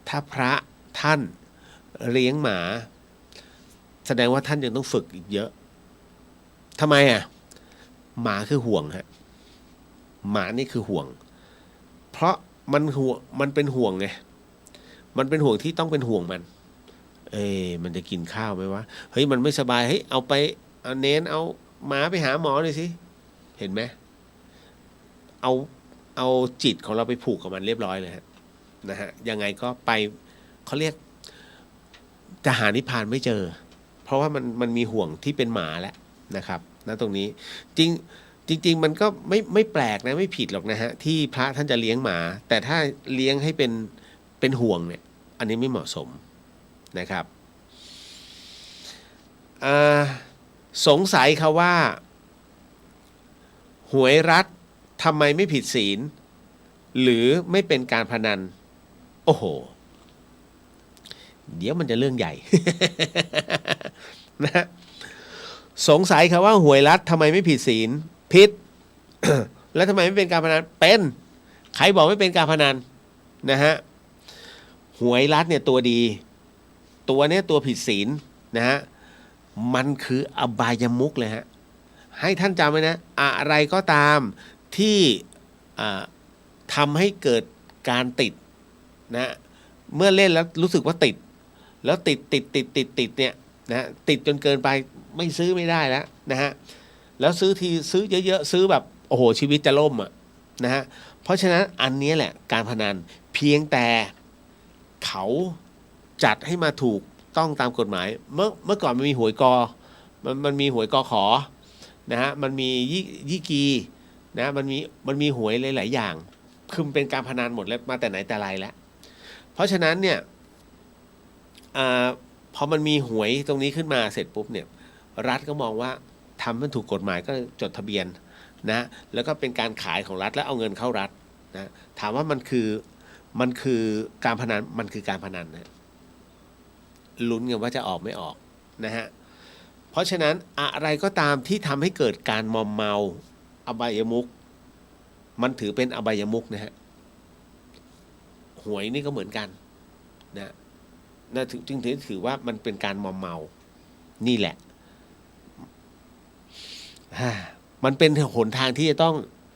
ถ้าพระท่านเลี้ยงหมาแสดงว่าท่านยังต้องฝึกอีกเยอะทำไมหมาคือห่วงฮะหมานี่คือห่วงเพราะมันเป็นห่วงไงมันเป็นห่วงที่ต้องเป็นห่วงมันจะกินข้าวไหมวะเฮ้ยมันไม่สบายเฮ้ยเอาเน้นเอาหมาไปหาหมอหน่อยสิเห็นไหมเอาจิตของเราไปผูกกับมันเรียบร้อยเลยนะฮะยังไงก็ไปเขาเรียกจะหานิพพานไม่เจอเพราะว่ามันมีห่วงที่เป็นหมาแล้วนะครับณตรงนี้จริงมันก็ไม่แปลกนะไม่ผิดหรอกนะฮะที่พระท่านจะเลี้ยงหมาแต่ถ้าเลี้ยงให้เป็นห่วงเนี่ยอันนี้ไม่เหมาะสมนะครับสงสัยค่ะว่าหวยรัฐทำไมไม่ผิดศีลหรือไม่เป็นการพนันโอ้โหเดี๋ยวมันจะเรื่องใหญ่ นะสงสัยค่ะว่าหวยรัฐทำไมไม่ผิดศีลผิด แล้วทำไมไม่เป็นการพนันเป็นใครบอกไม่เป็นการพนันนะฮะ หวยรัฐเนี่ยตัวดี ตัวเนี้ยตัวผิดศีลนะฮะมันคืออบายมุขเลยฮะให้ท่านจำไว้นะอะไรก็ตามที่ทำให้เกิดการติดนะเมื่อเล่นแล้วรู้สึกว่าติดแล้วติดเนี่ยนะติดจนเกินไปไม่ซื้อไม่ได้แล้วนะฮะแล้วซื้อทีซื้อเยอะๆซื้อแบบโอ้โหชีวิตจะล่มอ่ะนะฮะเพราะฉะนั้นอันนี้แหละการพนันเพียงแต่เขาจัดให้มาถูกต้องตามกฎหมายเมื่อก่อนมันมีหวยกอมันมีหวยกอขอนะฮะมันมียี่กีนะมันมีหวยหลายๆอย่างคือมันเป็นการพนันหมดแล้วมาแต่ไหนแต่ไรแล้วเพราะฉะนั้นเนี่ยพอมันมีหวยตรงนี้ขึ้นมาเสร็จปุ๊บเนี่ยรัฐก็มองว่าทำมันถูกกฎหมายก็จดทะเบียนนะแล้วก็เป็นการขายของรัฐแล้วเอาเงินเข้ารัฐนะถามว่ามันคือการพนันมันคือการพนันนะลุ้นกันว่าจะออกไม่ออกนะฮะเพราะฉะนั้นอะไรก็ตามที่ทำให้เกิดการมอมเมาอบายมุขมันถือเป็นอบายมุขนะฮะหวยนี่ก็เหมือนกันนะจึงถือว่ามันเป็นการมอมเมานี่แหละมันเป็นหนทางที่จะต้อง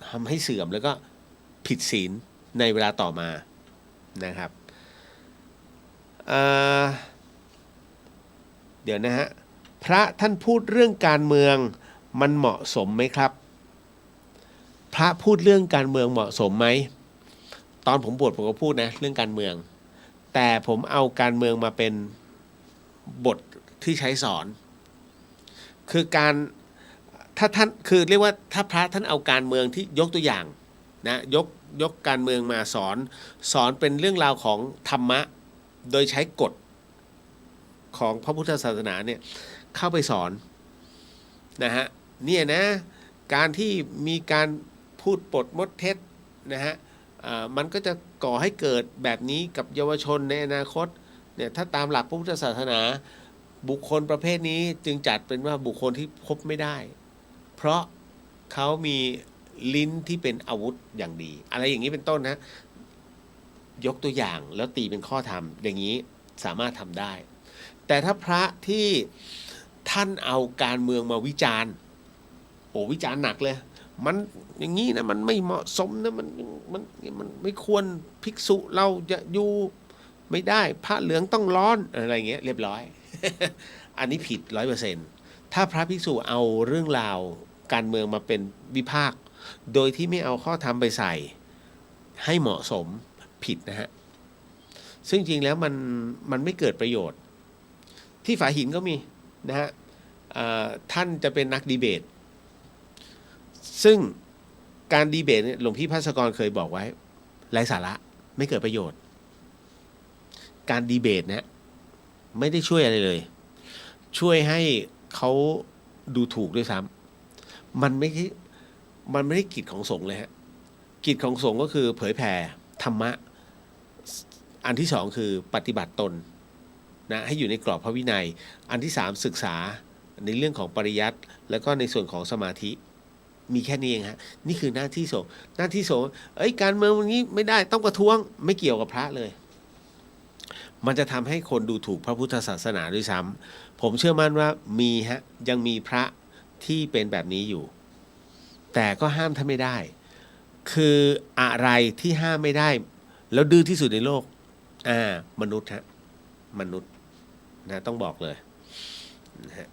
ทำให้เสื่อมแล้วก็ผิดศีลในเวลาต่อมานะครับเดี๋ยวนะฮะพระท่านพูดเรื่องการเมืองมันเหมาะสมไหมครับพระพูดเรื่องการเมืองเหมาะสมไหมตอนผมบวชผมก็พูดนะเรื่องการเมืองแต่ผมเอาการเมืองมาเป็นบทที่ใช้สอนคือการถ้าท่านคือเรียกว่าถ้าพระท่านเอาการเมืองที่ยกตัวอย่างนะยกการเมืองมาสอนเป็นเรื่องราวของธรรมะโดยใช้กฎของพระพุทธศาสนาเนี่ยเข้าไปสอนนะฮะเนี่ยนะการที่มีการพูดปดมดเท็จนะฮะมันก็จะก่อให้เกิดแบบนี้กับเยาวชนในอนาคตเนี่ยถ้าตามหลักพระพุทธศาสนาบุคคลประเภทนี้จึงจัดเป็นว่าบุคคลที่พบไม่ได้เพราะเขามีลิ้นที่เป็นอาวุธอย่างดีอะไรอย่างนี้เป็นต้นนะยกตัวอย่างแล้วตีเป็นข้อธรรมอย่างนี้สามารถทำได้แต่ถ้าพระที่ท่านเอาการเมืองมาวิจารณ์วิจารณ์หนักเลยมันอย่างนี้นะมันไม่เหมาะสมนะมันไม่ควรภิกษุเราจะอยู่ไม่ได้พระเหลืองต้องร้อนอะไรเงี้ยเรียบร้อย อันนี้ผิด 100% ถ้าพระภิกษุเอาเรื่องราวการเมืองมาเป็นวิพากษ์โดยที่ไม่เอาข้อธรรมไปใส่ให้เหมาะสมผิดนะฮะซึ่งจริงแล้วมันไม่เกิดประโยชน์ที่ฝาหินก็มีนะฮะท่านจะเป็นนักดีเบตซึ่งการดีเบตเนี่ยหลวงพี่ภัสกรเคยบอกไว้ไร้สาระไม่เกิดประโยชน์การดีเบตเนี่ยไม่ได้ช่วยอะไรเลยช่วยให้เขาดูถูกด้วยซ้ำมันไม่ได้กิจของสงฆ์เลยฮะกิจของสงฆ์ก็คือเผยแผ่ธรรมะอันที่สองคือปฏิบัติตนนะให้อยู่ในกรอบพระวินัยอันที่สามศึกษาในเรื่องของปริยัติแล้วก็ในส่วนของสมาธิมีแค่นี้เองฮะนี่คือหน้าที่สงฆ์หน้าที่สงฆ์การเมืองวันนี้ไม่ได้ต้องประท้วงไม่เกี่ยวกับพระเลยมันจะทำให้คนดูถูกพระพุทธศาสนาด้วยซ้ำผมเชื่อมั่นว่ามีฮะยังมีพระที่เป็นแบบนี้อยู่แต่ก็ห้ามท่านไม่ได้คืออะไรที่ห้ามไม่ได้แล้วดื้อที่สุดในโลกมนุษย์ฮะมนุษย์นะต้องบอกเลยนะฮะ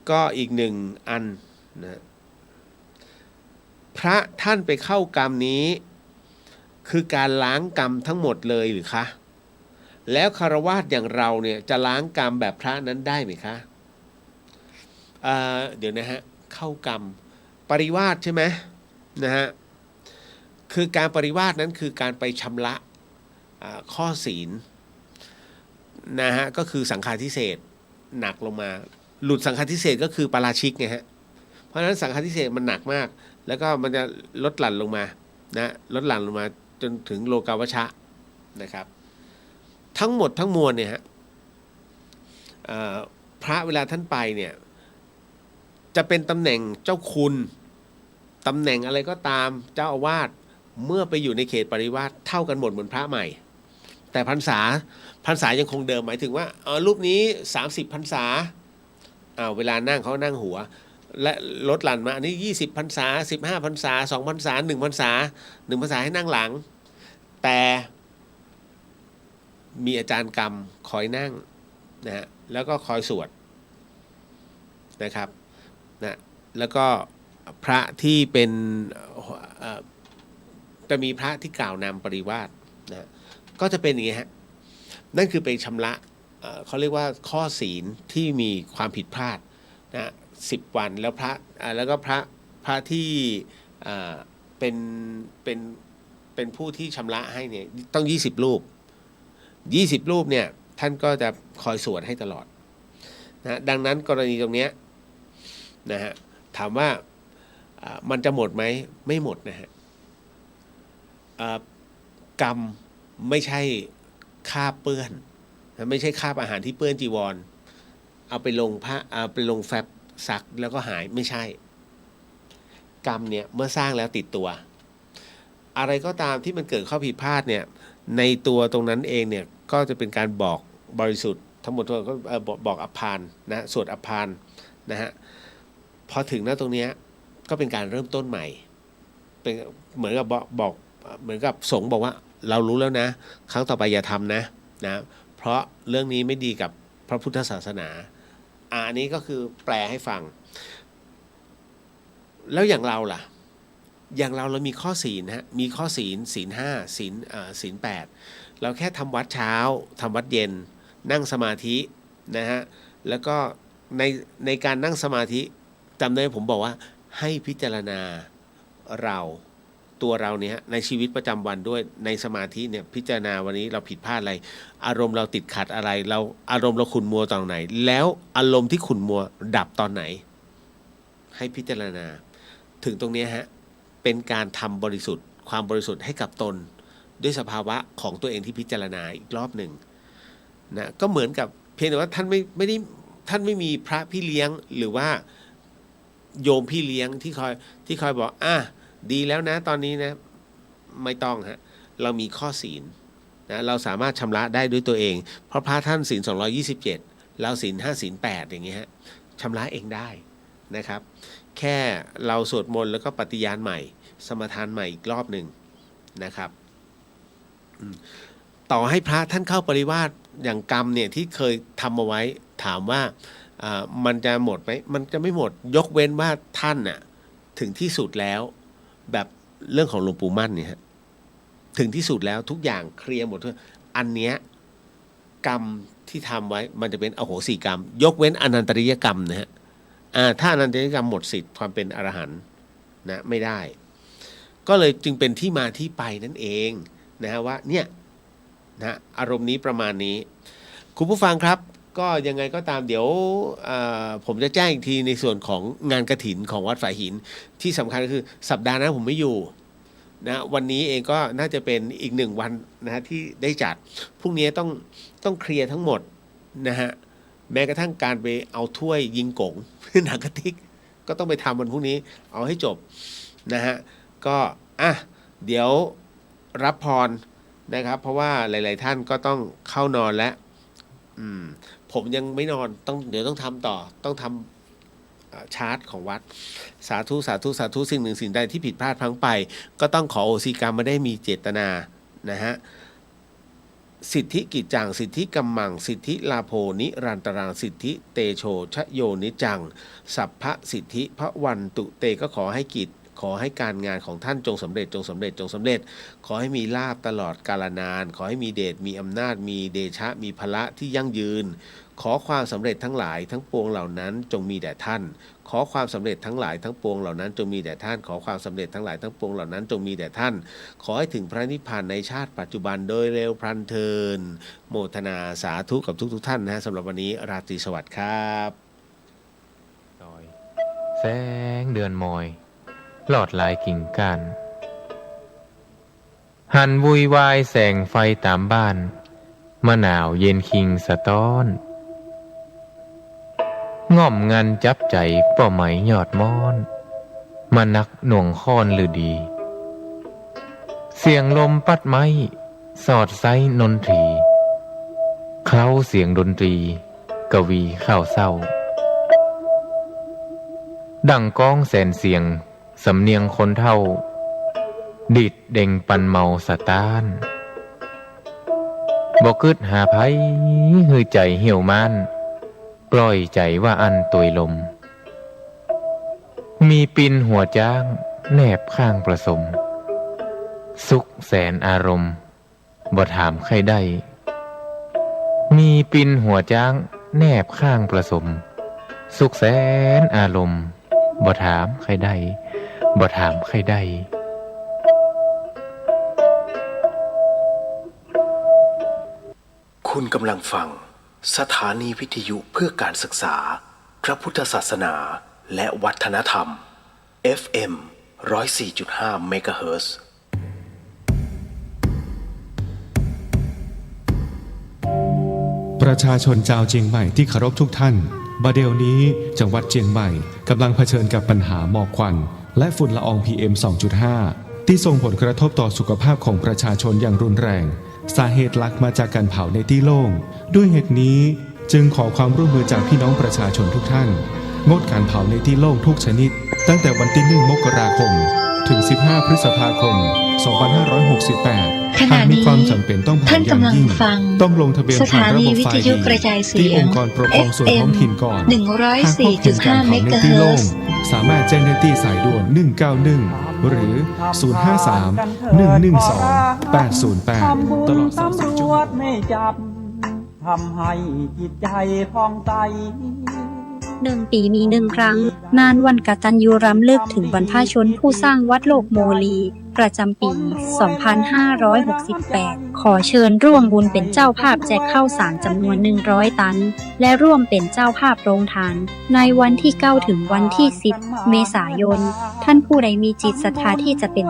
ก็อีกหนึ่งอันนะพระท่านไปเข้ากรรมนี้คือการล้างกรรมทั้งหมดเลยหรือคะแล้วคฤหัสถ์อย่างเราเนี่ยจะล้างกรรมแบบพระนั้นได้ไหมคะเดี๋ยวนะฮะเข้ากรรมปริวาสใช่ไหมนะฮะคือการปริวาสนั้นคือการไปชำระข้อศีลนะฮะก็คือสังฆาทิเศษหนักลงมาหลุดสังฆาทิเศษก็คือปาราชิกไงฮะเพราะฉะนั้นสังฆาทิเศษมันหนักมากแล้วก็มันจะลดหลั่นลงมานะลดหลั่นลงมาจนถึงโลกาวชะนะครับทั้งหมดทั้งมวลเนี่ยฮะพระเวลาท่านไปเนี่ยจะเป็นตำแหน่งเจ้าคุณตำแหน่งอะไรก็ตามเจ้าอาวาส เมื่อไปอยู่ในเขตปริวาสเท่ากันหมดเหมือนพระใหม่แต่พรรษายังคงเดิมหมายถึงว่ารูปนี้30พรรษาเวลานั่งเขานั่งหัวและลดหลั่นมาอันนี้20พรรษา15พรรษา2พรรษา1พรรษา1พรรษาให้นั่งหลังแต่มีอาจารย์กรรมคอยนั่งนะฮะแล้วก็คอยสวดนะครับนะแล้วก็พระที่เป็นจะมีพระที่กล่าวนำปริวาสนะก็จะเป็นอย่างนี้ฮะนั่นคือไปชำระเขาเรียกว่าข้อศีลที่มีความผิดพลาดนะ10 วันแล้วแล้วก็พระที่เป็นผู้ที่ชำระให้เนี่ยต้อง20 รูปเนี่ยท่านก็จะคอยสวดให้ตลอดนะดังนั้นกรณีตรงนี้นะฮะถามว่ามันจะหมดไหมไม่หมดนะฮะกรรมไม่ใช่คราบเปื้อนไม่ใช่คราบอาหารที่เปื้อนจีวรเอาไปลงไปลงแฟบซักแล้วก็หายไม่ใช่กรรมเนี่ยเมื่อสร้างแล้วติดตัวอะไรก็ตามที่มันเกิดข้อผิดพลาดเนี่ยในตัวตรงนั้นเองเนี่ยก็จะเป็นการบอกบริสุทธิ์ทั้งหมดก็บอกอภานนะสวดอภานนะฮะพอถึงหน้าตรงนี้ก็เป็นการเริ่มต้นใหม่เป็นเหมือนกับบอกเหมือนกับสงฆ์บอกว่าเรารู้แล้วนะครั้งต่อไปอย่าทำนะเพราะเรื่องนี้ไม่ดีกับพระพุทธศาสนาอันนี้ก็คือแปลให้ฟังแล้วอย่างเราล่ะอย่างเรามีข้อศีลฮะมีข้อศีล5ศีล8เราแค่ทำวัดเช้าทำวัดเย็นนั่งสมาธินะฮะแล้วก็ในการนั่งสมาธิจำได้ผมบอกว่าให้พิจารณาตัวเราเนี่ยในชีวิตประจำวันด้วยในสมาธิเนี่ยพิจารณาวันนี้เราผิดพลาดอะไรอารมณ์เราติดขัดอะไรอารมณ์เราขุ่นมัวตอนไหนแล้วอารมณ์ที่ขุ่นมัวดับตอนไหนให้พิจารณาถึงตรงนี้ฮะเป็นการทำบริสุทธิ์ความบริสุทธิ์ให้กับตนด้วยสภาวะของตัวเองที่พิจารณาอีกรอบหนึ่งนะก็เหมือนกับเพียงแต่ว่าท่านไม่มีพระพี่เลี้ยงหรือว่าโยมพี่เลี้ยงที่คอยบอกดีแล้วนะตอนนี้นะไม่ต้องฮะเรามีข้อศีลนะเราสามารถชำระได้ด้วยตัวเองเพราะพระท่านศีล227เราศีล5ศีล8อย่างเงี้ยฮะชำระเองได้นะครับแค่เราสวดมนต์แล้วก็ปฏิญาณใหม่สมทานใหม่อีกรอบหนึ่งนะครับต่อให้พระท่านเข้าปริวาสอย่างกรรมเนี่ยที่เคยทำเอาไว้ถามว่ามันจะหมดไหมมันจะไม่หมดยกเว้นว่าท่านน่ะถึงที่สุดแล้วแบบเรื่องของหลวงปู่มั่นเนี่ยฮะถึงที่สุดแล้วทุกอย่างเคลียร์หมดทุกอันเนี้ยกรรมที่ทำไว้มันจะเป็นอโหสิกรรมยกเว้นอนันตริยกรรมนะฮะถ้าอนันตริยกรรมหมดสิทธิ์ความเป็นอรหันต์นะไม่ได้ก็เลยจึงเป็นที่มาที่ไปนั่นเองนะฮะว่าเนี่ยนะอารมณ์นี้ประมาณนี้คุณผู้ฟังครับก็ยังไงก็ตามเดี๋ยวผมจะแจ้งอีกทีในส่วนของงานกฐินของวัดฝายหินที่สำคัญก็คือสัปดาห์หน้าผมไม่อยู่นะวันนี้เองก็น่าจะเป็นอีก1 วันนะฮะที่ได้จัดพรุ่งนี้ต้องเคลียร์ทั้งหมดนะฮะแม้กระทั่งการไปเอาถ้วยยิงกงหนังกระติกก็ต้องไปทำวันพรุ่งนี้เอาให้จบนะฮะก็เดี๋ยวรับพรนะครับเพราะว่าหลายๆท่านก็ต้องเข้านอนแล้วผมยังไม่นอนเดี๋ยวต้องทำต่อต้องทำชาร์ตของวัดสาธุสาธุสาธุสิ่งหนึ่งสิ่งใดที่ผิดพลาดพลั้งไปก็ต้องขอโอสิกรรมไม่ได้มีเจตนานะฮะสิทธิกิจจังสิทธิกัมมังสิทธิลาโภนิรันตรังสิทธิเตโชชโยนิจังสัพพะสิทธิพระวันตุเตก็ขอให้กิจขอให้การงานของท่านจงสำเร็จจงสำเร็จจงสำเร็จขอให้มีลาภตลอดกาลนานขอให้มีเดชมีอำนาจมีเดชะมีพละที่ยั่งยืนขอความสำเร็จทั้งหลายทั้งปวงเหล่านั้นจงมีแด่ท่านขอความสำเร็จทั้งหลายทั้งปวงเหล่านั้นจงมีแด่ท่านขอความสำเร็จทั้งหลายทั้งปวงเหล่านั้นจงมีแด่ท่านขอให้ถึงพระนิพพานในชาติปัจจุบันโดยเร็วพลันเทินโมทนาสาธุกับทุกท่านนะสำหรับวันนี้ราตรีสวัสดิ์ครับแสงเดือนมอยหลอดลายกิ่งก้านหันวุยวายแสงไฟตามบ้านมะนาวเย็นคิงสะต้อนง่อมงันจับใจป่อไหมยอดม้อนมานักหน่วงค้อนหรือดี เสียงลมปัดไม้สอดไซนนทรีเคล้าเสียงดนตรีกวีข้าวเศร้าดังก้องแสนเสียงสำเนียงคนเท่าดิดเด่งปันเมาสะตานบอกึดหาไผหือใจเหี่ยวมานปล่อยใจว่าอันตุยลมมีปินหัวจ้างแนบข้างประสมสุขแสนอารมณ์บ่ถามใครได้มีปินหัวจ้างแนบข้างประสมสุขแสนอารมณ์บ่ถามใครได้บ่ถามใครได้คุณกำลังฟังสถานีวิทยุเพื่อการศึกษาพระพุทธศาสนาและวัฒนธรรม FM 104.5 เมกะเฮิรตซ์ ประชาชนชาวเชียงใหม่ที่เคารพทุกท่านบัดเดี๋ยวนี้จังหวัดเชียงใหม่กำลังเผชิญกับปัญหาหมอกควันและฝุ่นละออง PM 2.5 ที่ส่งผลกระทบต่อสุขภาพของประชาชนอย่างรุนแรงสาเหตุหลักมาจากการเผาในที่โล่งด้วยเหตุนี้จึงขอความร่วมมือจากพี่น้องประชาชนทุกท่านงดการเผาในที่โล่งทุกชนิดตั้งแต่วันที่ 1 มกราคมถึง 15 พฤษภาคม 2568 ขณะ หากมี นี้ ความจำเป็นต้องเผา ท่าน อย่าง กำลัง ยิ่ง ฟัง ต้องลงทะเบียน ส ผ่า ถาน ระ นี บบ วิ ไฟ ทยุ ดี กระจายเสี ที่ ย อง งค์กรปกครองส่วนท้องถิ่นก่อน หากพบเห็นการเผาในที่โล่งสามารถแจ้งได้ที่สายด่วน 191 หรือ 053-112-808 ตลอด24 ชั่วโมง ไม่จับทำให้จิตใจผ่องใส 1 ปีมี 1 ครั้งงานวันกตัญญูรำลึกถึงบรรพชนผู้สร้างวัดโลกโมลี ประจำปี 2568 ขอเชิญร่วมบุญเป็นเจ้าภาพแจกข้าวสารจำนวน 100 ตัน และร่วมเป็นเจ้าภาพโรงทาน ในวันที่ 9 ถึงวันที่ 10 เมษายน ท่านผู้ใดมีจิตศรัทธาที่จะเป็น